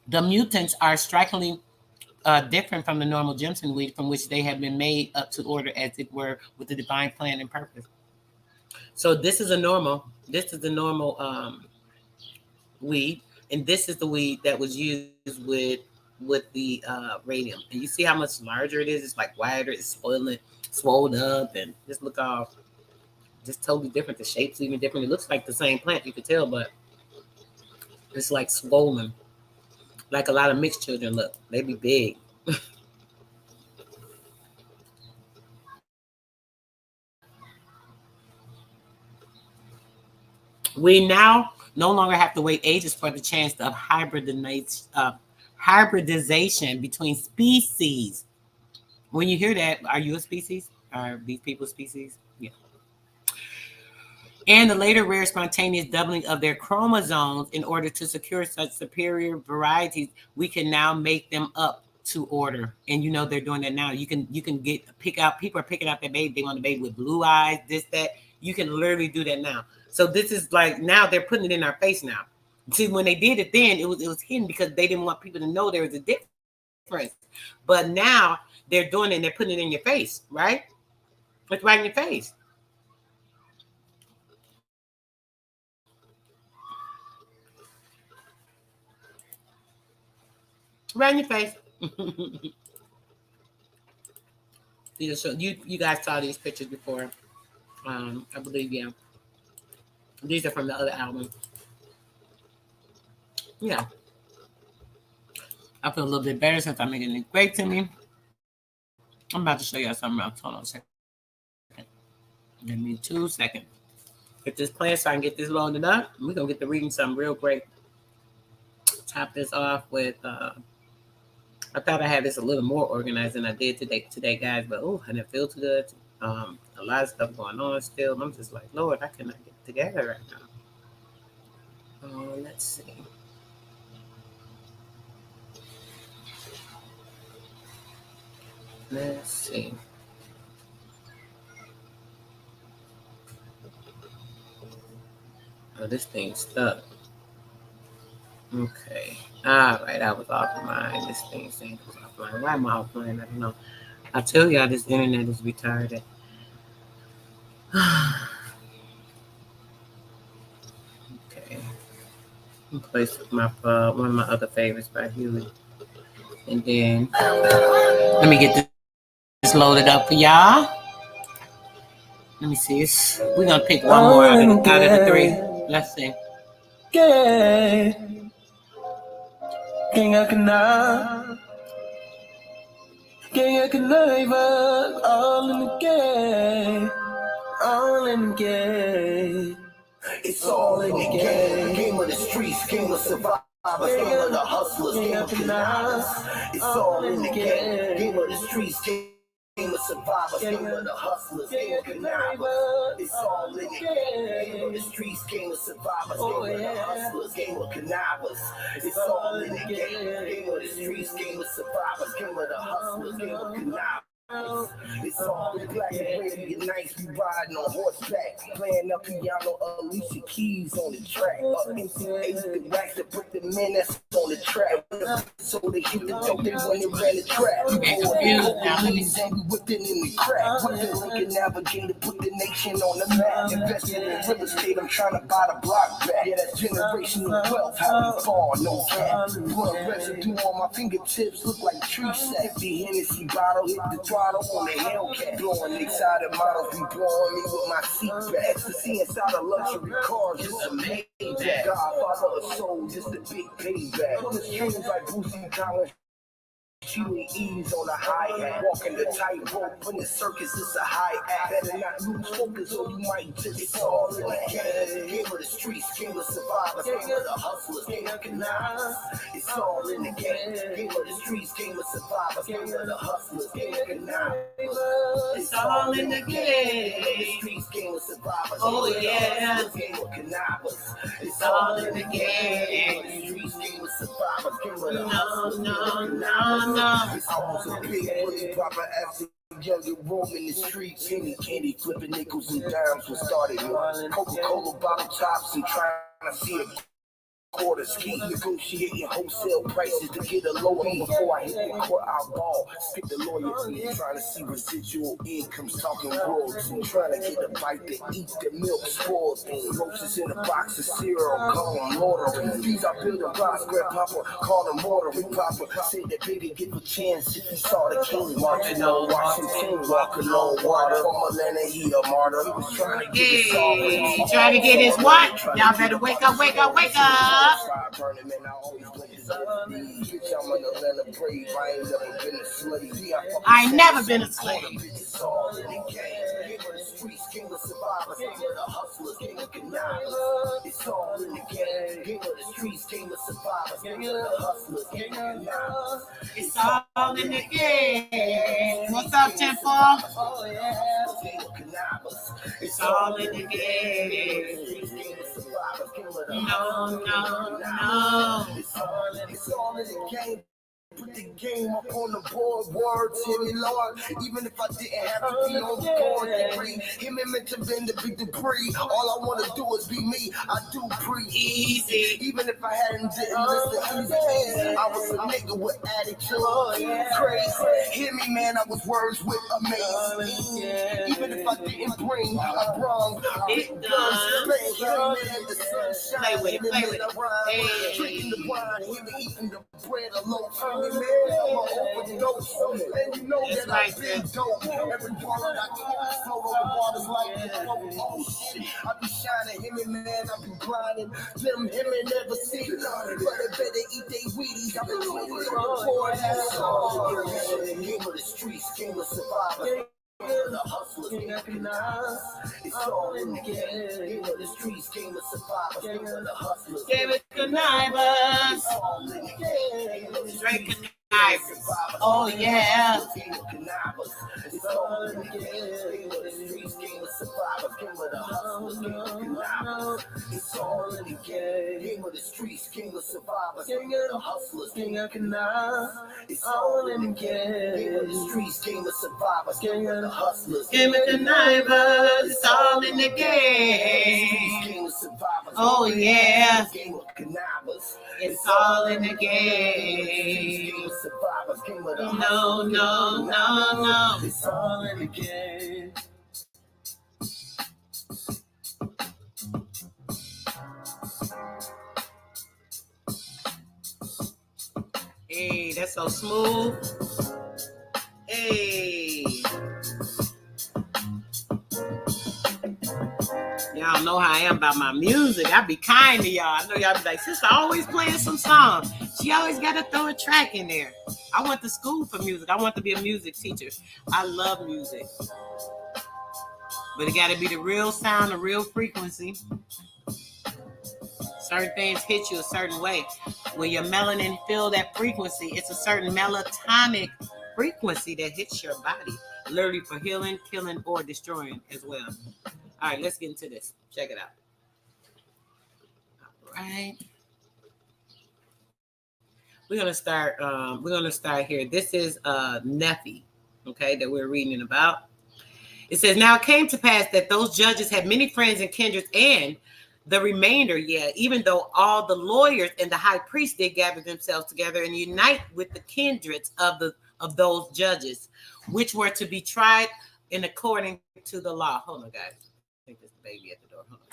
The mutants are strikingly different from the normal Jimson weed, from which they have been made up to order, as it were, with the divine plan and purpose. So this is a normal. This is the normal weed, and this is the weed that was used with the radium. And you see how much larger it is. It's like wider. It's swollen up, and just look off. Just totally different. The shape's even different. It looks like the same plant, you could tell, but it's like swollen, like a lot of mixed children look. They be big. We now no longer have to wait ages for the chance of hybridization between species. When you hear that, are you a species? Are these people species? Yeah. And the later rare spontaneous doubling of their chromosomes in order to secure such superior varieties, we can now make them up to order. And they're doing that now. You can pick out, people are picking out their baby. They want a baby with blue eyes, this, that. You can literally do that now. So this is like, now they're putting it in our face now. See, when they did it then, it was hidden because they didn't want people to know there was a difference. But now they're doing it and they're putting it in your face, right? It's right in your face. Right in your face. You guys saw these pictures before. I believe, yeah. These are from the other album. Yeah. I feel a little bit better since I'm making it great to me. I'm about to show y'all something else. Hold on a second. Give me 2 seconds. Get this playing so I can get this loaded up. We're going to get to reading something real great. Top this off with, I thought I had this a little more organized than I did today, guys. But, I didn't feel too good. A lot of stuff going on still. I'm just like, Lord, I cannot get it together right now. Let's see. Let's see. Oh, this thing's stuck. Okay. All right, I was offline. This thing saying it was offline. Why am I offline? I don't know. I tell y'all, this internet is retarded. Okay. Place my one of my other favorites by Huey. And then let me get this loaded up for y'all. Let me see. We're gonna pick one more out of the three. Let's see. All in the game. All in the game. It's all in the game. Game of the streets, game of survivors, game of the hustlers, game of connivers. It's all in the game. Game of the streets, game of survivors, game of the hustlers, game of connivers. It's all in the game. Game of the streets, game of survivors, game of the hustlers, game of connivers. It's all in the game. Game of the streets, game of survivors, game of the hustlers, game of connivers. It's all in black and red, your nights be riding on horseback, playing up piano, Alicia Keys on the track. MC8, the wax to put the men that's on the track. So they hit the dope, they when they ran the trap. We whipping in the crack. With the Lincoln Navigator, put the nation on the map. Invested in real estate, I'm trying to buy the block back. Yeah, that's generational wealth, how we fall, no cap. Put a residue on my fingertips, look like tree sap. The Hennessy bottle, hit the throttle on the Hellcat. Blowing excited models, be blowing me with my seat back. Ecstasy inside a luxury car, just a Maybach. Godfather of soul, just a big payback. Put the strings like Boosie Collins. Chewing ease on a hi-hat, walking the tightrope when the circus is a high act. Better not lose focus or you might just fall in the game. Game of the streets, game of survivors, game of the hustlers, game of connivers. It's all in the game. Game of the streets, game of survivors, game of the hustlers, game of connivers. It's all in the game. Game of the streets, game of survivors, oh yeah, game of connivers. It's all in the game. Game of the streets, game of survivors, game of the hustlers, game of connivers. I was a big bully, proper acid, younger roaming the streets, hitting candy, flipping nickels and dimes was started with Coca-Cola bottle tops and trying to see a quarters, keep negotiating wholesale prices to get a lower before I hit the court out ball. Skip the lawyer fee, trying to see residual incomes, talking worlds, and trying to get a bite to eat the milk spoiled thing. Roaches in a box of cereal, call them mortar. These are building blocks, grandpapa, call them mortar. Papa said that baby give a chance if he saw the king marching on Washington, walking on water. From Atlanta, he a martyr. He was trying to get his all. He trying to get his what? Y'all better wake up, wake up, wake up. I ain't never been a slave. King of survivors, king of the hustlers, king of connivers. It's all in the game. King of the streets, king of survivors, king of the hustlers, king of connivers. It's all in the game. What's up, Temple? Oh yeah. King of connivers. It's all in the game. King of survivors, king of the hustlers, no. It's all in the game. Put the game up on the board, words hit me, Lord. Even if I didn't have to be on the board degree, him and meant to bend the big debris. All I want to do is be me. I do breathe easy. Even if I hadn't didn't listen easy. I was a nigga with attitude, crazy. Hear me, man, I was words with amazing. Even if I didn't bring a brung, big guns, man, the sunshine, play with it. Drinking the wine, him eating the bread alone. Man, I'm an overdose, and you know that I've been dope. Every word I talk, float over waters like this. Oh shit, I be shining, him and man, I be grinding. Them him and never see, but they better eat they Wheaties. I've been drinking before that. Game of the streets, game of survivors. The hustlers, king of connivers. It's all in the game. Game of the streets, game of survivors. Game of the hustlers, game of connivers. It's all in the game. Straight connivers. Oh yeah. Game of connivers. It's all in the game. Game of the streets, game of survivors. Game of the hustlers, game of connivers. It's all in the game. Game of the streets, game of survivors. Game of the hustlers, game of connivers. It's all in the game. Game of the streets, game of survivors. Game of the hustlers, game of connivers. It's all in the game. Oh yeah. Game of connivers. It's all in the game. No, no, no, no. It's all in the game. Hey, that's so smooth. Hey. Y'all know how I am about my music. I be kind to y'all. I know y'all be like, sister always playing some song. She always got to throw a track in there. I went to school for music. I want to be a music teacher. I love music. But it got to be the real sound, the real frequency. Certain things hit you a certain way. When your melanin feel that frequency, it's a certain melatonin frequency that hits your body, literally for healing, killing, or destroying as well. All right, let's get into this. Check it out. All right. We're gonna start here. This is Nephi, okay, that we're reading about. It says, now it came to pass that those judges had many friends and kindreds, and the remainder, even though all the lawyers and the high priest did gather themselves together and unite with the kindreds of those judges, which were to be tried in according to the law. Hold on, guys. I think there's the baby at the door. Hold on.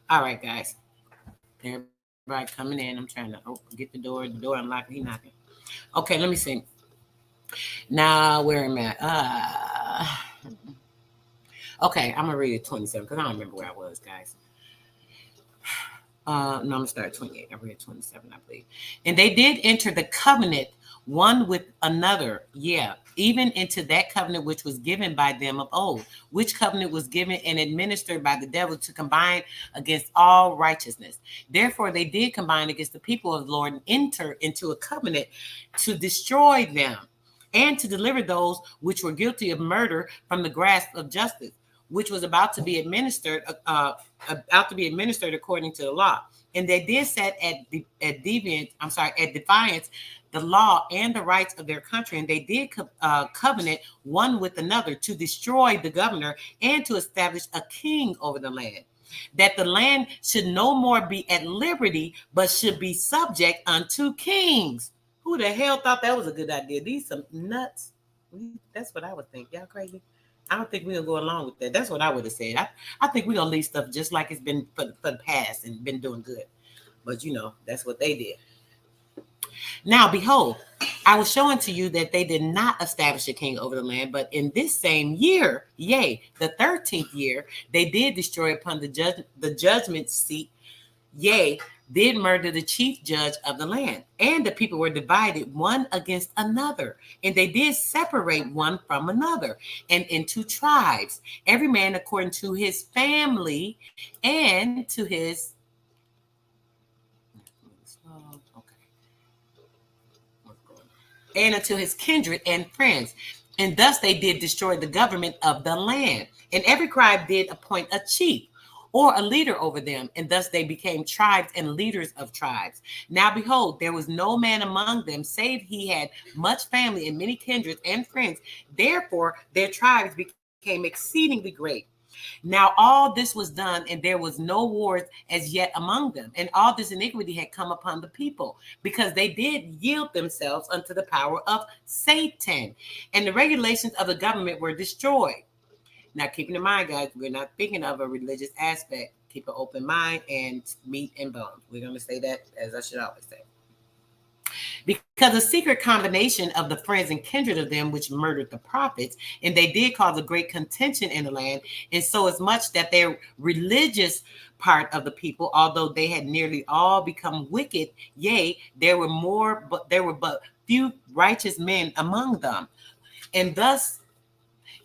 All right, guys. Everybody coming in. I'm trying to get the door unlocked. He knocking. Okay, let me see. Now, where am I? Okay, I'm going to read it 27 because I don't remember where I was, guys. No, I'm going to start at 28. I read 27, I believe. And they did enter the covenant one with another, even into that covenant which was given by them of old, which covenant was given and administered by the devil to combine against all righteousness. Therefore, they did combine against the people of the Lord and enter into a covenant to destroy them and to deliver those which were guilty of murder from the grasp of justice, which was about to be administered according to the law. And they did set at defiance the law and the rights of their country, and they did covenant one with another to destroy the governor and to establish a king over the land, that the land should no more be at liberty, but should be subject unto kings. Who the hell thought that was a good idea? These some nuts. That's what I would think. Y'all crazy? I don't think we'll go along with that. That's what I would have said. I think we're going to leave stuff just like it's been for the past and been doing good. But, that's what they did. Now, behold, I was showing to you that they did not establish a king over the land, but in this same year, the 13th year, they did destroy upon the judgment seat, did murder the chief judge of the land. And the people were divided one against another. And they did separate one from another and into tribes, every man according to his family and to his unto his kindred and friends. And thus they did destroy the government of the land. And every tribe did appoint a chief or a leader over them, and thus they became tribes and leaders of tribes. Now behold, there was no man among them, save he had much family and many kindreds and friends. Therefore their tribes became exceedingly great. Now all this was done, and there was no wars as yet among them. And all this iniquity had come upon the people, because they did yield themselves unto the power of Satan. And the regulations of the government were destroyed. Now, keeping in mind, guys, we're not thinking of a religious aspect. Keep an open mind and meat and bones. We're going to say that, as I should always say. Because a secret combination of the friends and kindred of them which murdered the prophets, and they did cause a great contention in the land, and so as much that their religious part of the people, although they had nearly all become wicked, there were but few righteous men among them. And thus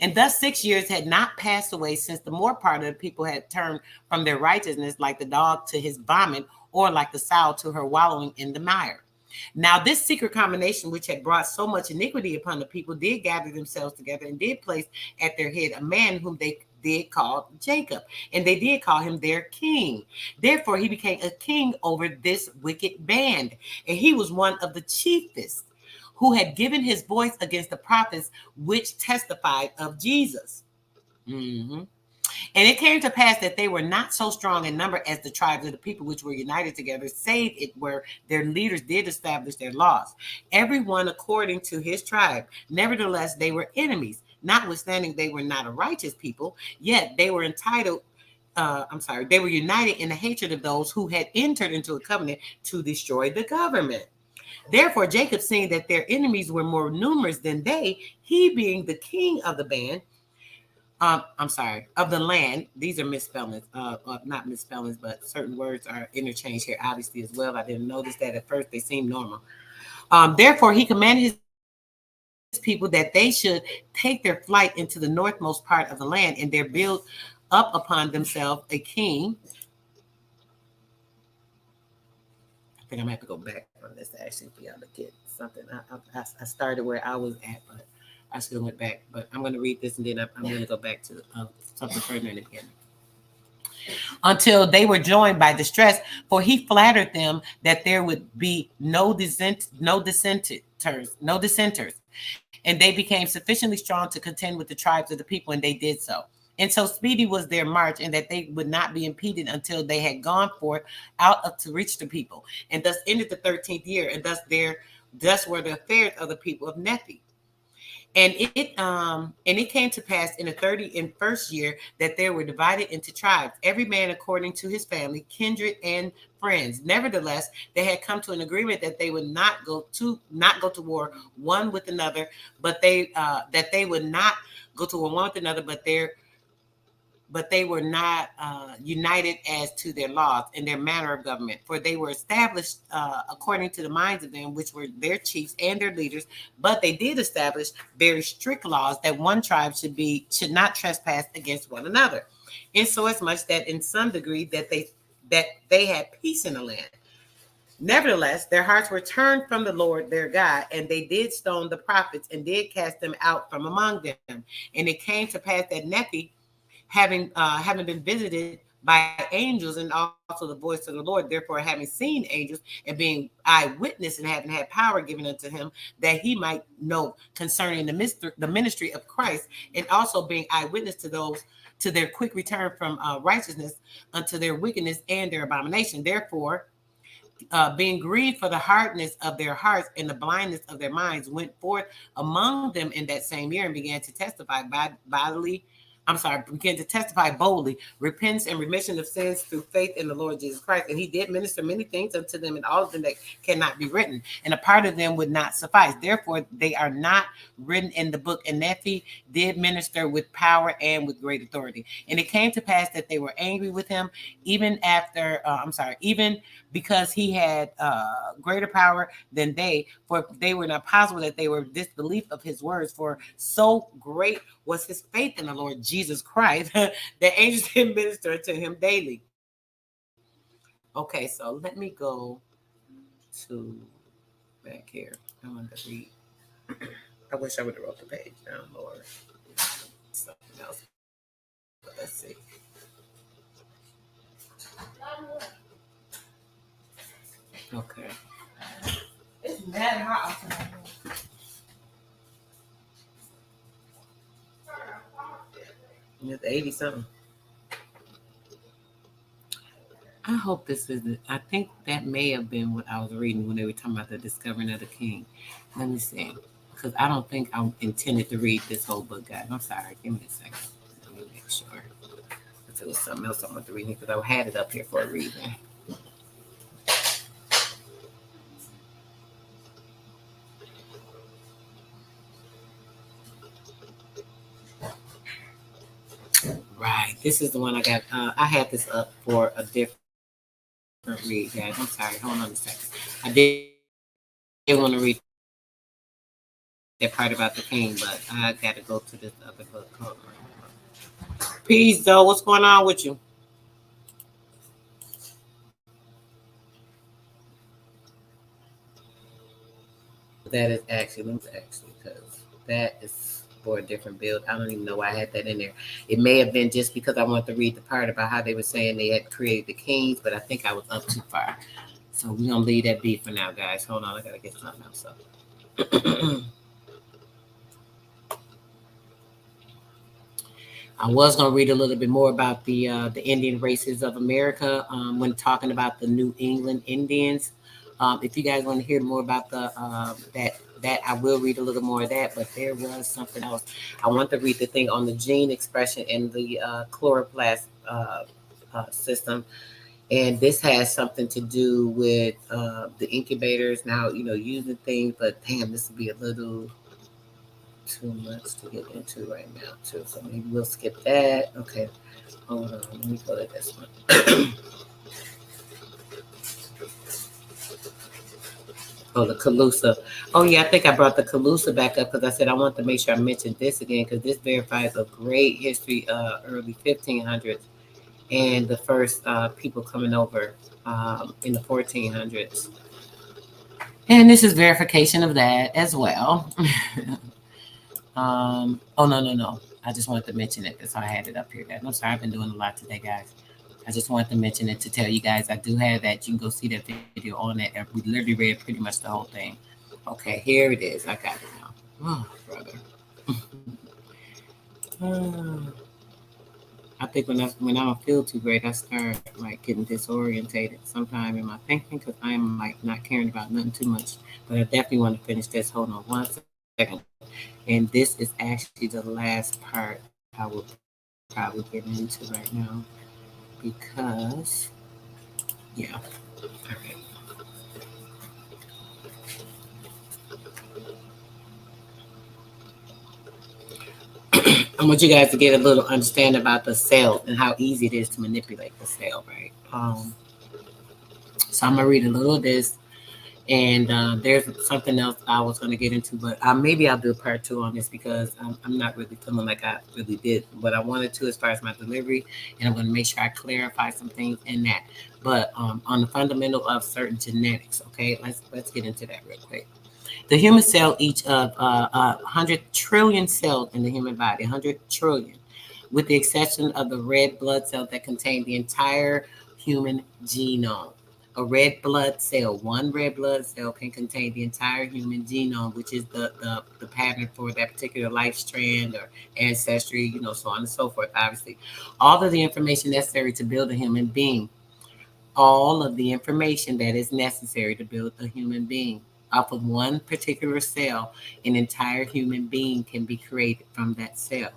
6 years had not passed away since the more part of the people had turned from their righteousness, like the dog to his vomit, or like the sow to her wallowing in the mire. Now this secret combination, which had brought so much iniquity upon the people, did gather themselves together and did place at their head a man whom they did call Jacob, and they did call him their king. Therefore, he became a king over this wicked band, and he was one of the chiefest who had given his voice against the prophets which testified of Jesus. Mm-hmm. And it came to pass that they were not so strong in number as the tribes of the people which were united together, save it were their leaders did establish their laws, everyone according to his tribe. Nevertheless, they were enemies, notwithstanding they were not a righteous people, yet they were they were united in the hatred of those who had entered into a covenant to destroy the government. Therefore, Jacob, seeing that their enemies were more numerous than they, he being the king of the band, of the land. These are misspellings, not misspellings, but certain words are interchanged here, obviously, as well. I didn't notice that at first. They seem normal. Therefore, he commanded his people that they should take their flight into the northmost part of the land, and there build up upon themselves a king. I think I'm going to have to go back on this actually for y'all to get something. I started where I was at, but I still went back. But I'm going to read this, and then I'm going to go back to something further in the beginning. Until they were joined by distress, for he flattered them that there would be no dissenters, and they became sufficiently strong to contend with the tribes of the people, and they did so. And so speedy was their march, and that they would not be impeded until they had gone forth to reach the people. And thus ended the 13th year, and thus were the affairs of the people of Nephi. And it came to pass in the 31st year that they were divided into tribes, every man according to his family, kindred, and friends. Nevertheless, they had come to an agreement that they would not go to war one with another, but that they would not go to war one with another, but they were not united as to their laws and their manner of government, for they were established according to the minds of them, which were their chiefs and their leaders. But they did establish very strict laws that one tribe should not trespass against one another, in so as much that in some degree that they had peace in the land. Nevertheless, their hearts were turned from the Lord their God, and they did stone the prophets and did cast them out from among them. And it came to pass that Nephi, having been visited by angels, and also the voice of the Lord, therefore having seen angels and being eyewitness and having had power given unto him, that he might know concerning the ministry of Christ, and also being eyewitness to their quick return from righteousness unto their wickedness and their abomination. Therefore, being grieved for the hardness of their hearts and the blindness of their minds, went forth among them in that same year and began to testify boldly, repentance and remission of sins through faith in the Lord Jesus Christ. And he did minister many things unto them, and all of them that cannot be written. And a part of them would not suffice. Therefore, they are not written in the book. And Nephi did minister with power and with great authority. And it came to pass that they were angry with him, even because he had greater power than they, for they were not possible that they were disbelief of his words, for so great was his faith in the Lord Jesus Christ that angels did minister to him daily. Okay, so let me go to back here. I want to read. I wish I would have wrote the page down, Lord. Something else. But let's see. Okay. It's mad hot. It's 80 something. I hope this is it. I think that may have been what I was reading when they were talking about the discovering of the king. Let me see. Because I don't think I intended to read this whole book, guys. I'm sorry. Give me a second. Let me make sure. If it was something else I wanted to read, because I had it up here for a reason. Right. This is the one I got. I had this up for a different read, guys. I'm sorry. Hold on a second. I did want to read that part about the king, but I got to go to this other book. Hold on. Peace, though. What's going on with you? That is actually, because that is for a different build. I don't even know why I had that in there. It may have been just because I wanted to read the part about how they were saying they had created the kings, but I think I was up too far. So we're going to leave that be for now, guys. Hold on, I got to get something else up. I was going to read a little bit more about the Indian races of America when talking about the New England Indians. If you guys want to hear more about the that I will read a little more of that. But there was something else. I want to read the thing on the gene expression in the chloroplast system. And this has something to do with the incubators now, using things, but damn, this would be a little too much to get into right now, too. So maybe we'll skip that. Okay, hold on. Let me go to this one. Oh, the Calusa. Oh, yeah, I think I brought the Calusa back up because I said I want to make sure I mentioned this again because this verifies a great history, early 1500s, and the first people coming over in the 1400s. And this is verification of that as well. Oh, no. I just wanted to mention it. That's how I had it up here. I'm sorry, I've been doing a lot today, guys. I just wanted to mention it to tell you guys I do have that. You can go see that video on it. We literally read pretty much the whole thing. Okay, here it is. I got it now. Oh, brother. I think when I don't feel too great, I start like getting disorientated sometime in my thinking because I am like not caring about nothing too much. But I definitely want to finish this. Hold on 1 second. And this is actually the last part I will probably get into right now because, yeah. All right. I want you guys to get a little understanding about the cell and how easy it is to manipulate the cell, right? So I'm gonna read a little of this, and there's something else I was gonna get into, but maybe I'll do a part 2 on this because I'm not really feeling like I really did what I wanted to as far as my delivery, and I'm gonna make sure I clarify some things in that. But on the fundamental of certain genetics, okay, let's get into that real quick. The human cell, each of 100 trillion cells in the human body, 100 trillion, with the exception of the red blood cell that contain the entire human genome. A red blood cell, one red blood cell can contain the entire human genome, which is the pattern for that particular life strand or ancestry, so on and so forth, obviously. All of the information necessary to build a human being, all of the information that is necessary to build a human being. Off of one particular cell, an entire human being can be created from that cell.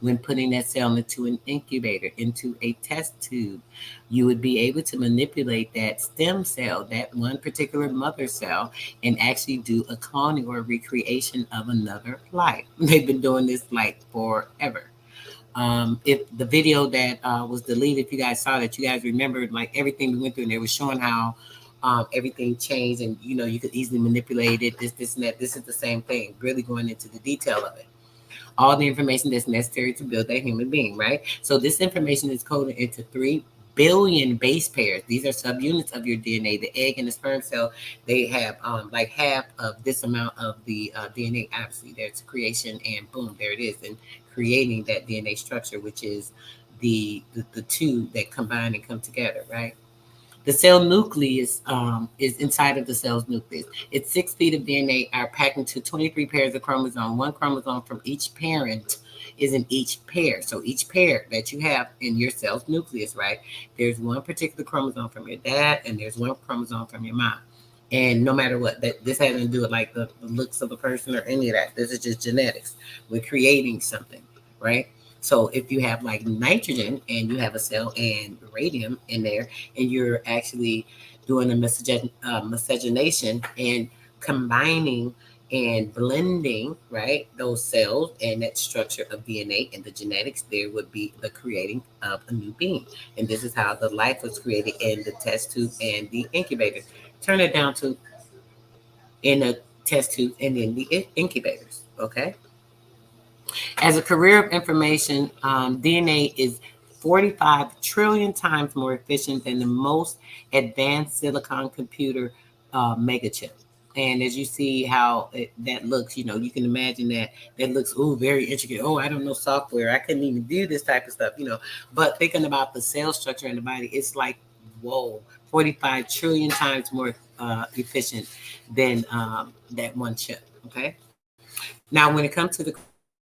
When putting that cell into an incubator, into a test tube, you would be able to manipulate that stem cell, that one particular mother cell, and actually do a cloning or a recreation of another life. They've been doing this like forever. If the video that was deleted, if you guys saw that, you guys remembered like everything we went through, and they were showing how everything changed, and you could easily manipulate it. This, and that. This is the same thing. Really going into the detail of it. All the information that's necessary to build that human being, right? So this information is coded into 3 billion base pairs. These are subunits of your DNA. The egg and the sperm cell, they have like half of this amount of the DNA. Obviously, there's creation, and boom, there it is, and creating that DNA structure, which is the two that combine and come together, right? The cell nucleus is inside of the cell's nucleus. It's 6 feet of DNA are packed into 23 pairs of chromosomes. One chromosome from each parent is in each pair. So each pair that you have in your cell's nucleus, right? There's one particular chromosome from your dad, and there's one chromosome from your mom. And no matter what, this has to do with like the looks of a person or any of that. This is just genetics. We're creating something, right? So if you have like nitrogen and you have a cell and radium in there, and you're actually doing a miscegenation and combining and blending, right, those cells and that structure of DNA and the genetics, there would be the creating of a new being. And this is how the life was created in the test tube and the incubator. Turn it down to in a test tube and in the incubators, okay? As a career of information, DNA is 45 trillion times more efficient than the most advanced silicon computer megachip. And as you see how that looks, you can imagine that looks, very intricate. Oh, I don't know software. I couldn't even do this type of stuff, But thinking about the cell structure in the body, it's like, whoa, 45 trillion times more efficient than that one chip, okay? Now, when it comes to the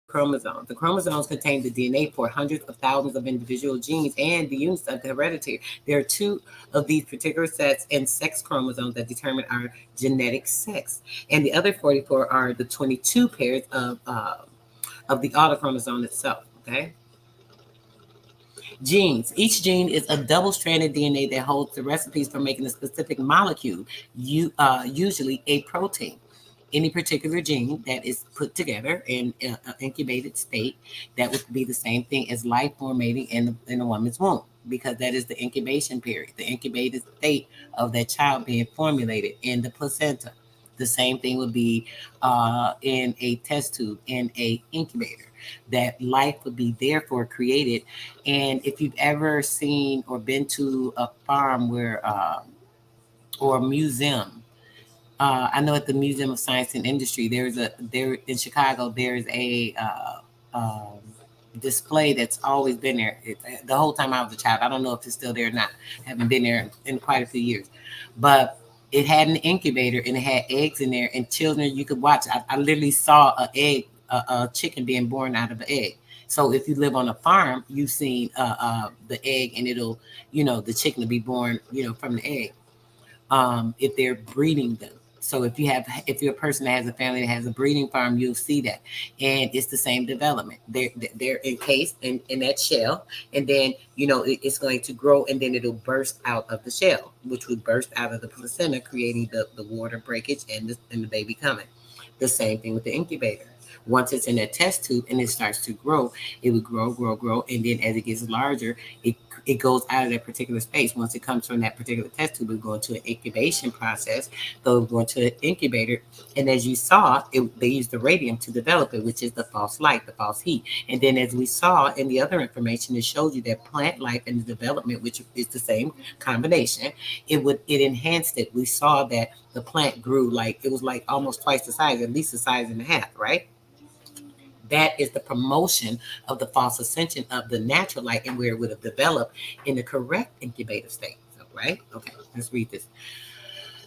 chromosomes contain the DNA for hundreds of thousands of individual genes and the units of the hereditary. There are two of these particular sets and sex chromosomes that determine our genetic sex. And the other 44 are the 22 pairs of the autochromosome itself, okay? Genes. Each gene is a double-stranded DNA that holds the recipes for making a specific molecule, usually a protein. Any particular gene that is put together in an incubated state, that would be the same thing as life formating in a woman's womb, because that is the incubation period, the incubated state of that child being formulated in the placenta. The same thing would be in a test tube, in a incubator. That life would be therefore created. And if you've ever seen or been to a farm or a museum, I know at the Museum of Science and Industry, there in Chicago, there's a display that's always been there the whole time I was a child. I don't know if it's still there or not. I haven't been there in quite a few years, but it had an incubator and it had eggs in there, and children, you could watch. I literally saw a chicken being born out of an egg. So if you live on a farm, you've seen the egg, and it'll, the chicken will be born, from the egg. If they're breeding them. So if you're a person that has a family that has a breeding farm, you'll see that. And it's the same development. They're encased in that shell, and then, it's going to grow, and then it'll burst out of the shell, which would burst out of the placenta, creating the water breakage and the baby coming. The same thing with the incubator. Once it's in a test tube and it starts to grow, it would grow, and then as it gets larger, it goes out of that particular space. Once it comes from that particular test tube, it will go into an incubation process. They'll go into an incubator, and as you saw, they use the radium to develop it, which is the false light, the false heat. And then, as we saw in the other information, it showed you that plant life and the development, which is the same combination, it enhanced it. We saw that the plant grew it was like almost twice the size, at least a size and a half, right? That is the promotion of the false ascension of the natural light, and where it would have developed in the correct incubator state, right? Okay, let's read this.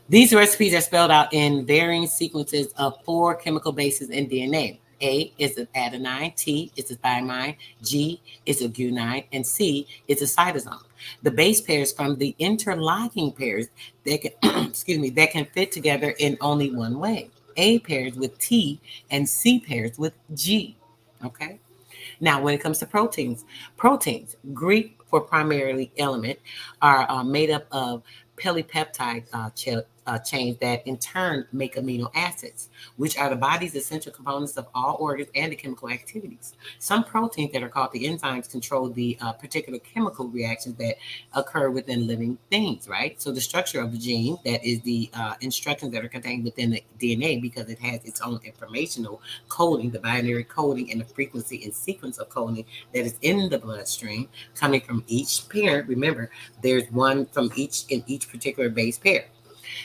These recipes are spelled out in varying sequences of 4 chemical bases in DNA. A is an adenine, T is a thymine, G is a guanine, and C is a cytosine. The base pairs from the interlocking pairs that can, that can fit together in only one way. A pairs with T and C pairs with G. Okay. Now, when it comes to proteins, Greek for primarily element, are made up of polypeptide chains that in turn make amino acids, which are the body's essential components of all organs and the chemical activities. Some proteins that are called the enzymes control the particular chemical reactions that occur within living things, right? So the structure of the gene, that is the instructions that are contained within the DNA, because it has its own informational coding, the binary coding, and the frequency and sequence of coding that is in the bloodstream coming from each parent. Remember, there's one from each in each particular base pair.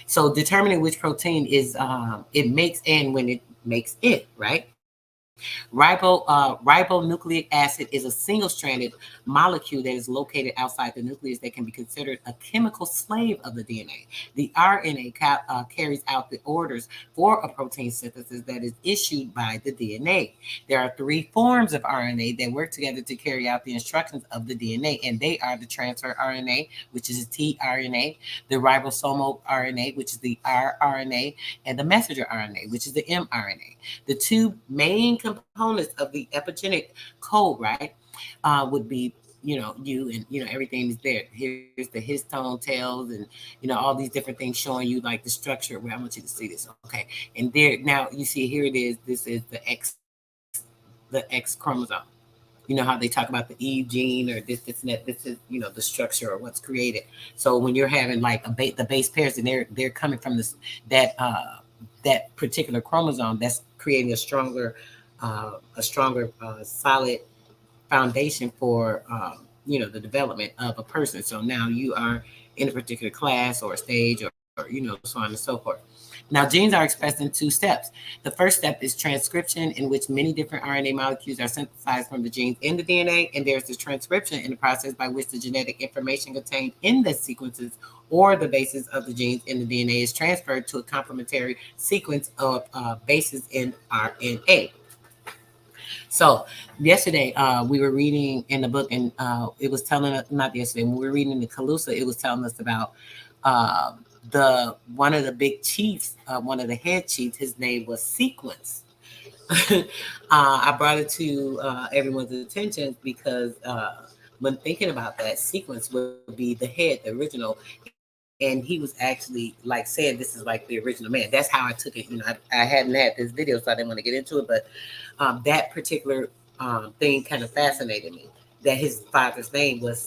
So determining which protein is it makes and when it makes it, right? Ribonucleic acid is a single-stranded molecule that is located outside the nucleus that can be considered a chemical slave of the DNA. The RNA carries out the orders for a protein synthesis that is issued by the DNA. There are 3 forms of RNA that work together to carry out the instructions of the DNA, and they are the transfer RNA, which is the tRNA, the ribosomal RNA, which is the rRNA, and the messenger RNA, which is the mRNA. The 2 main components of the epigenetic code, right, would be, you and, everything is there. Here's the histone tails and, all these different things showing you like the structure. Well, I want you to see this. Okay. And there, now you see here it is. This is the X chromosome. You know how they talk about the Eve gene or this and that. This is, the structure or what's created. So when you're having like the base pairs, and they're coming from this, that particular chromosome, that's creating a stronger solid foundation for the development of a person. So now you are in a particular class or a stage or so on and so forth. Now, genes are expressed in two steps. The first step is transcription, in which many different RNA molecules are synthesized from the genes in the DNA, and there's the transcription in the process by which the genetic information contained in the sequences or the bases of the genes in the DNA is transferred to a complementary sequence of bases in RNA. So yesterday, we were reading in the book, and it was telling us, not yesterday, when we were reading the Calusa, it was telling us about one of the big chiefs, one of the head chiefs, his name was Sequence. I brought it to everyone's attention because when thinking about that, Sequence would be the head, the original, and he was actually like saying this is like the original man. That's how I took it. You know, I hadn't had this video, so I didn't want to get into it, but that particular thing kind of fascinated me. That his father's name was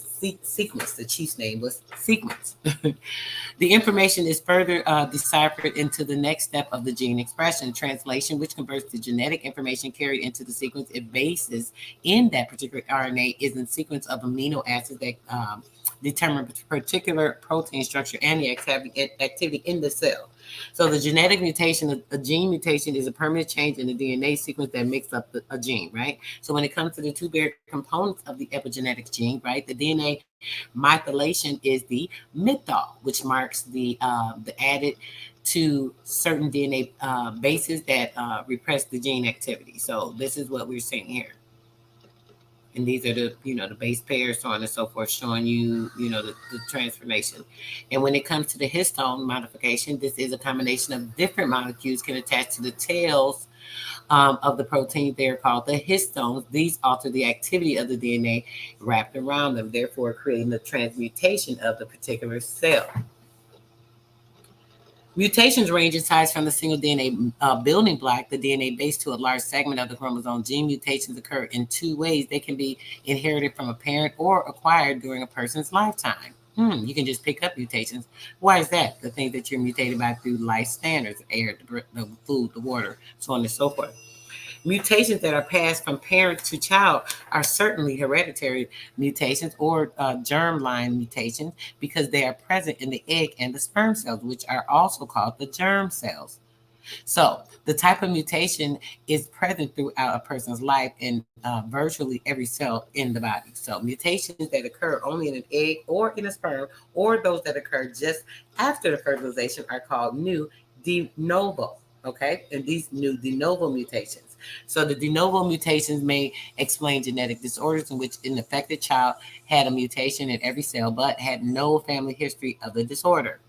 Sequence. The chief's name was Sequence. The information is further deciphered into the next step of the gene expression, translation, which converts the genetic information carried into the sequence. It bases in that particular RNA is in sequence of amino acids that determine particular protein structure and the activity in the cell. So the genetic mutation, a gene mutation, is a permanent change in the DNA sequence that makes up a gene, right? So when it comes to the two basic components of the epigenetic gene, right, the DNA methylation is the methol, which marks the added to certain DNA bases that repress the gene activity. So this is what we're seeing here. And these are the, the base pairs, so on and so forth, showing you, the transformation. And when it comes to the histone modification, this is a combination of different molecules can attach to the tails of the protein. They're called the histones. These alter the activity of the DNA wrapped around them, therefore creating the transmutation of the particular cell. Mutations range in size from the single DNA building block, the DNA base, to a large segment of the chromosome. Gene mutations occur in two ways. They can be inherited from a parent or acquired during a person's lifetime. You can just pick up mutations. Why is that? The things that you're mutated by through life standards, air, the food, the water, so on and so forth. Mutations that are passed from parent to child are certainly hereditary mutations or germline mutations because they are present in the egg and the sperm cells, which are also called the germ cells. So the type of mutation is present throughout a person's life in virtually every cell in the body. So mutations that occur only in an egg or in a sperm, or those that occur just after the fertilization, are called new de novo. Okay, and these new de novo mutations. So the de novo mutations may explain genetic disorders in which an affected child had a mutation in every cell but had no family history of the disorder.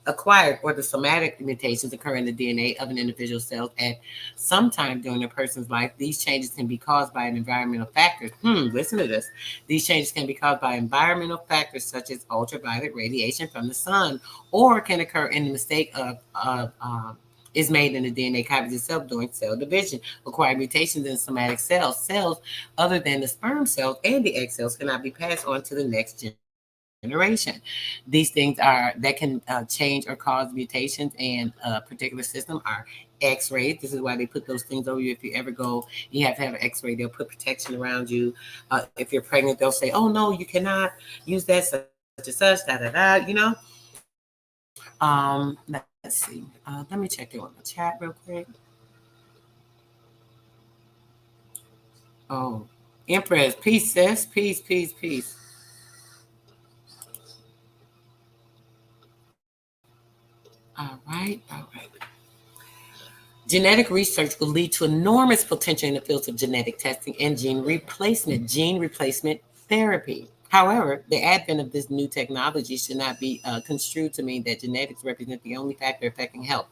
Acquired or the somatic mutations occur in the DNA of an individual cell at some time during a person's life. These changes can be caused by environmental factors. Listen to this. These changes can be caused by environmental factors such as ultraviolet radiation from the sun, or can occur in the mistake is made in the DNA copies itself during cell division. Acquired mutations in somatic cells other than the sperm cells and the egg cells cannot be passed on to the next generation. These things that can change or cause mutations in a particular system are X-rays. This is why they put those things over you. If you ever go, you have to have an X-ray. They'll put protection around you. If you're pregnant, they'll say, "Oh no, you cannot use that such and such." Let's see. Let me check it on the chat real quick. Oh, Empress, peace, sis. Peace, peace, peace. All right. Genetic research will lead to enormous potential in the fields of genetic testing and gene replacement therapy. However, the advent of this new technology should not be construed to mean that genetics represent the only factor affecting health.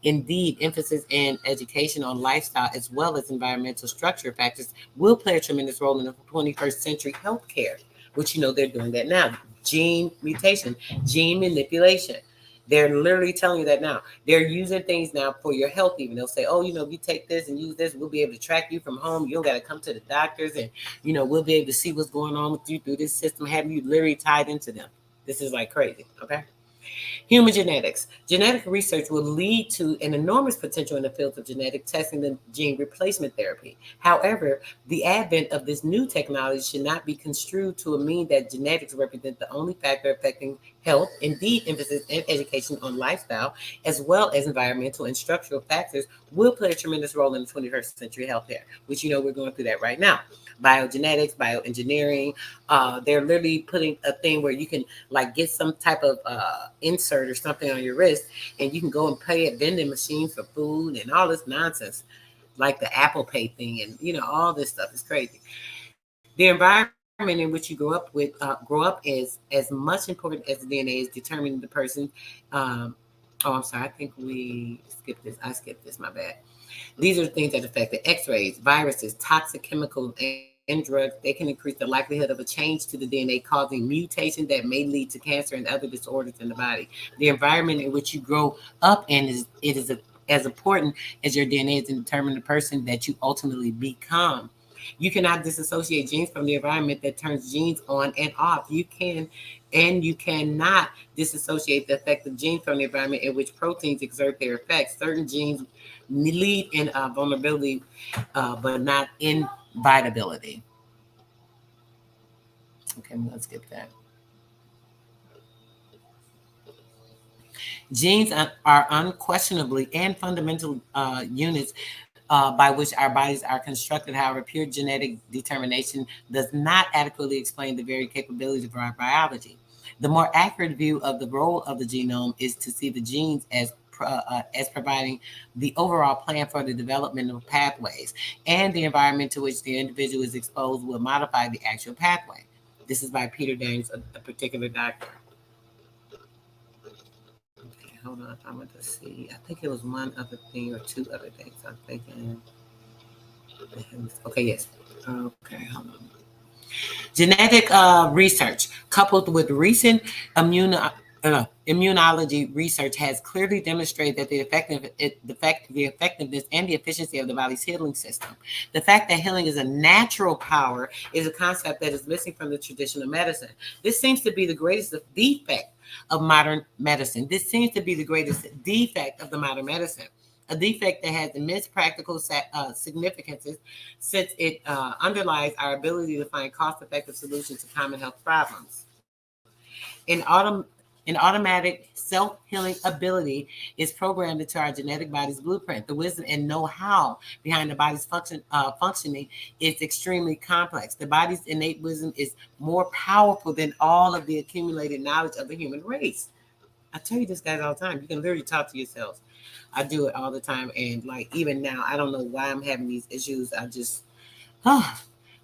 Indeed, emphasis in education on lifestyle as well as environmental structure factors will play a tremendous role in the 21st century healthcare, which they're doing that now. Gene mutation, gene manipulation. They're literally telling you that now. They're using things now for your health even. They'll say, "Oh, if you take this and use this, we'll be able to track you from home. You don't got to come to the doctors, and, we'll be able to see what's going on with you through this system," having you literally tied into them. This is like crazy, okay? Human genetics. Genetic research will lead to an enormous potential in the field of genetic testing and gene replacement therapy. However, the advent of this new technology should not be construed to mean that genetics represent the only factor affecting health. Indeed, emphasis and education on lifestyle, as well as environmental and structural factors, will play a tremendous role in the 21st century healthcare, which we're going through that right now. Biogenetics, bioengineering, they're literally putting a thing where you can like get some type of insert or something on your wrist, and you can go and pay at vending machines for food and all this nonsense, like the Apple Pay thing, and all this stuff is crazy. The environment in which you grow up is as much important as the DNA is determining the person. I'm sorry, I think we skipped this. I skipped this. My bad. These are the things that affect the X-rays, viruses, toxic chemicals, and drugs. They can increase the likelihood of a change to the DNA, causing mutations that may lead to cancer and other disorders in the body. The environment in which you grow up in is as important as your DNA is in determining the person that you ultimately become. You cannot disassociate genes from the environment that turns genes on and off. You cannot disassociate the effect of genes from the environment in which proteins exert their effects. Certain genes lead in vulnerability, but not inevitability. Okay, let's skip that. Genes are unquestionably and fundamental units by which our bodies are constructed. However, pure genetic determination does not adequately explain the very capabilities of our biology. The more accurate view of the role of the genome is to see the genes as providing the overall plan for the developmental pathways, and the environment to which the individual is exposed will modify the actual pathway. This is by Peter Dames, a particular doctor. Okay, hold on. I'm going to see. I think it was one other thing or two other things I'm thinking. Okay, yes. Okay, hold on. Genetic research coupled with recent immunology research has clearly demonstrated that the effectiveness and the efficiency of the body's healing system. The fact that healing is a natural power is a concept that is missing from the traditional medicine. This seems to be the greatest defect of modern medicine. This seems to be the greatest defect of the modern medicine. A defect that has immense practical significances since it underlies our ability to find cost-effective solutions to common health problems. An automatic self-healing ability is programmed into our genetic body's blueprint. The wisdom and know-how behind the body's functioning is extremely complex. The body's innate wisdom is more powerful than all of the accumulated knowledge of the human race. I tell you this, guys, all the time. You can literally talk to yourselves. I do it all the time. And like, even now, I don't know why I'm having these issues. I'm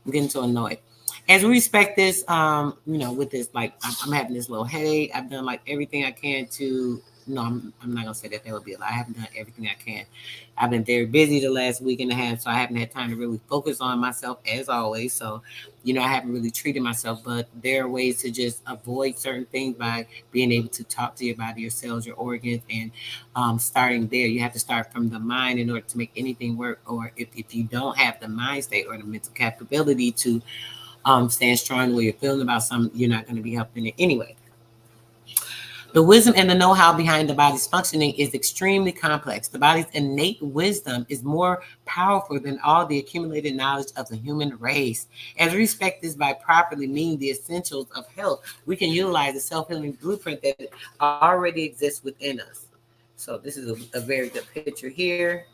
getting so annoyed. As we respect this, with this, like, I'm having this little headache. I've done like everything I can to, no, I'm not going to say that would be a lie. I haven't done everything I can. I've been very busy the last week and a half, so I haven't had time to really focus on myself as always. So, I haven't really treated myself, but there are ways to just avoid certain things by being able to talk to your body, your cells, your organs, and starting there. You have to start from the mind in order to make anything work. Or if you don't have the mind state or the mental capability to stand strong where you're feeling about something, you're not going to be helping it anyway. The wisdom and the know-how behind the body's functioning is extremely complex. The body's innate wisdom is more powerful than all the accumulated knowledge of the human race. As we respect this by properly meaning the essentials of health, we can utilize the self-healing blueprint that already exists within us. So this is a very good picture here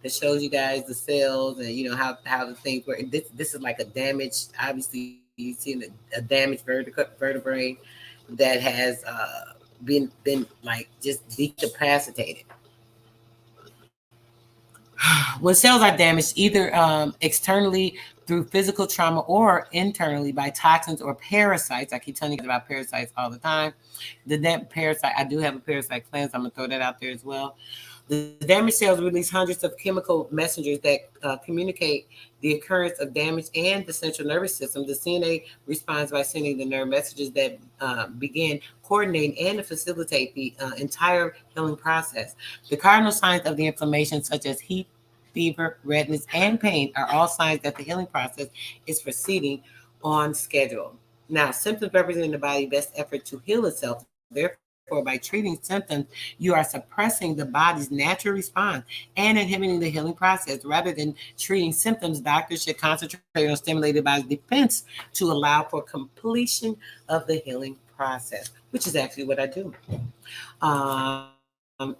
that shows you guys the cells and how the things work. This is like a damaged, obviously you see a damaged vertebrae that has been like just decapacitated. When cells are damaged, either externally through physical trauma or internally by toxins or parasites. I keep telling you guys about parasites all the time. Parasite, I do have a parasite cleanse. I'm gonna throw that out there as well. The damaged cells release hundreds of chemical messengers that communicate the occurrence of damage and the central nervous system. The CNA responds by sending the nerve messages that begin coordinating and to facilitate the entire healing process. The cardinal signs of the inflammation, such as heat, fever, redness, and pain, are all signs that the healing process is proceeding on schedule. Now, symptoms represent the body's best effort to heal itself. Therefore, by treating symptoms, you are suppressing the body's natural response and inhibiting the healing process. Rather than treating symptoms, doctors should concentrate on stimulating the body's defense to allow for completion of the healing process. which is actually what I do.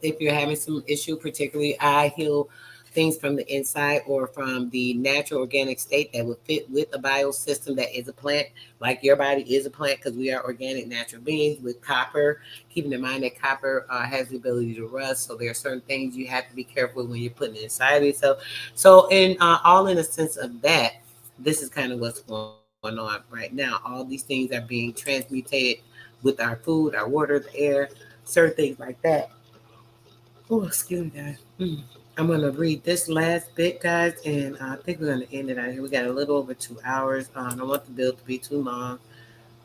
If you're having some issue, particularly I heal things from the inside or from the natural organic state that would fit with a biosystem that is a plant, like your body is a plant because we are organic natural beings with copper. Keeping in mind that copper has the ability to rust, so there are certain things you have to be careful when you're putting it inside of yourself. So, in all in a sense of that, this is kind of what's going on right now. All these things are being transmutated with our food, our water, the air, certain things like that. Oh, excuse me, guys. I'm going to read this last bit, guys, and I think we're going to end it out here. We got a little over 2 hours. I don't want the bill to be too long,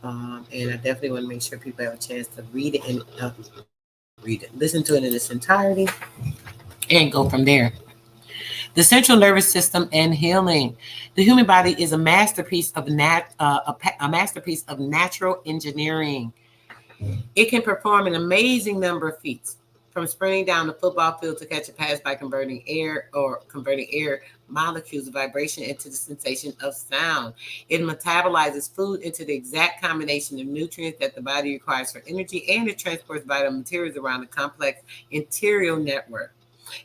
and I definitely want to make sure people have a chance to read it and listen to it in its entirety, and go from there. The central nervous system and healing. The human body is a masterpiece of a masterpiece of natural engineering. It can perform an amazing number of feats, from sprinting down the football field to catch a pass by converting air molecules of vibration into the sensation of sound. It metabolizes food into the exact combination of nutrients that the body requires for energy, and it transports vital materials around the complex interior network.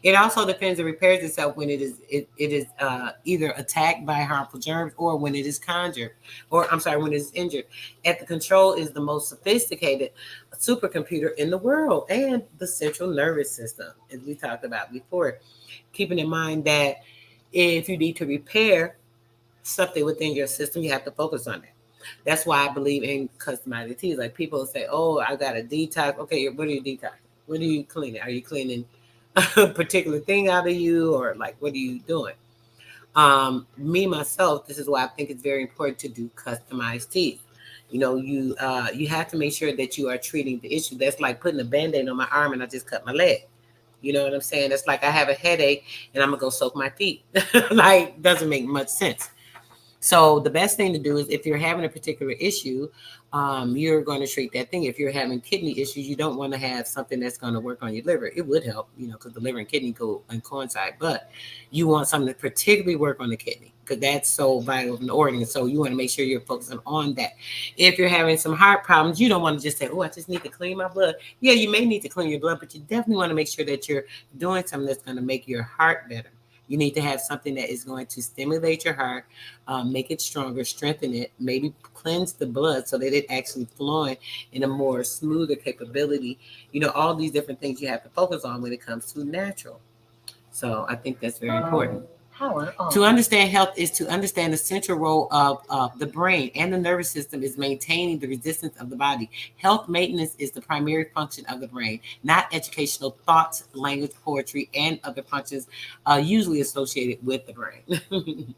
It also defends and repairs itself when it is either attacked by harmful germs or when it is conjured, or I'm sorry, when it is injured. At the control is the most sophisticated supercomputer in the world, and the central nervous system, as we talked about before. Keeping in mind that if you need to repair something within your system, you have to focus on it. That's why I believe in customized teas. Like people say, "Oh, I got a detox." Okay, what are you detoxing? What are you cleaning? Are you cleaning a particular thing out of you, or like what are you doing? Me myself, this is why I think it's very important to do customized teas. You have to make sure that you are treating the issue. That's like putting a band-aid on my arm and I just cut my leg. You know what I'm saying? It's like I have a headache and I'm gonna go soak my feet. Like, doesn't make much sense. So the best thing to do is, if you're having a particular issue, you're going to treat that thing. If you're having kidney issues, you don't want to have something that's going to work on your liver. It would help, because the liver and kidney go and coincide. But you want something to particularly work on the kidney because that's so vital of an organ. So you want to make sure you're focusing on that. If you're having some heart problems, you don't want to just say, "Oh, I just need to clean my blood." Yeah, you may need to clean your blood, but you definitely want to make sure that you're doing something that's going to make your heart better. You need to have something that is going to stimulate your heart, make it stronger, strengthen it, maybe cleanse the blood so that it actually flowing in a more smoother capability. All these different things you have to focus on when it comes to natural. So I think that's very important. To understand health is to understand the central role of the brain and the nervous system is maintaining the resistance of the body. Health maintenance is the primary function of the brain, not educational thoughts, language, poetry, and other functions usually associated with the brain.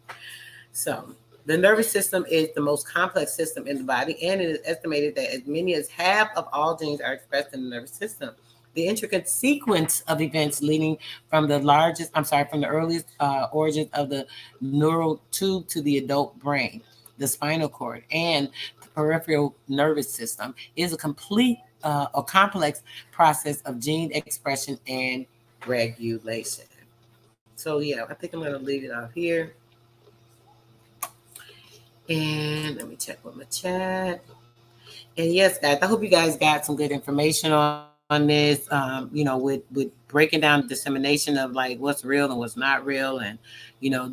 So the nervous system is the most complex system in the body, and it is estimated that as many as half of all genes are expressed in the nervous system. The intricate sequence of events leading from from the earliest origins of the neural tube to the adult brain, the spinal cord, and the peripheral nervous system is a complete or complex process of gene expression and regulation. So yeah, I think I'm going to leave it out here. And let me check with my chat. And yes, guys, I hope you guys got some good information on this. With breaking down the dissemination of like what's real and what's not real, and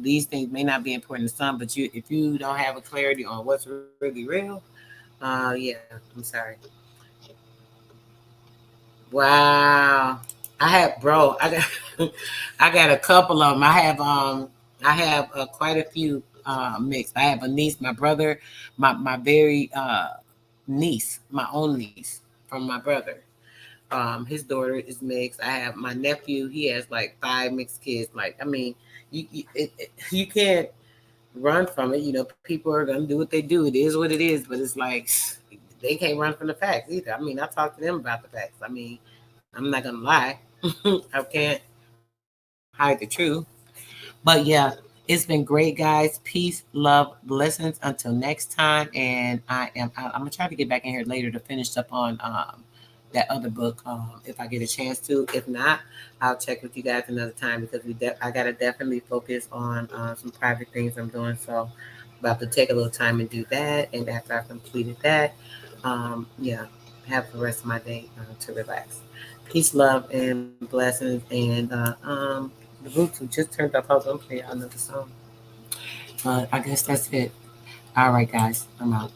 these things may not be important to some, but if you don't have a clarity on what's really real, yeah, I'm sorry. Wow, I have, bro. I got, I got a couple of them. I have quite a few mixed. I have a niece, my brother, my very niece, my own niece from my brother. His daughter is mixed. I have my nephew. He has like 5 mixed kids. Like, I mean, you can't run from it. People are gonna do what they do. It is what it is. But it's like they can't run from the facts either. I mean, I talk to them about the facts. I mean, I'm not gonna lie. I can't hide the truth. But yeah, it's been great, guys. Peace, love, blessings. Until next time. And I'm gonna try to get back in here later to finish up on that other book if I get a chance to. If not, I'll check with you guys another time because I gotta definitely focus on some private things I'm doing. So about to take a little time and do that. And after I've completed that, yeah. have the rest of my day to relax. Peace, love, and blessings. And the Bluetooth just turned up. I was gonna play another song, but I guess that's it. All right, guys, I'm out.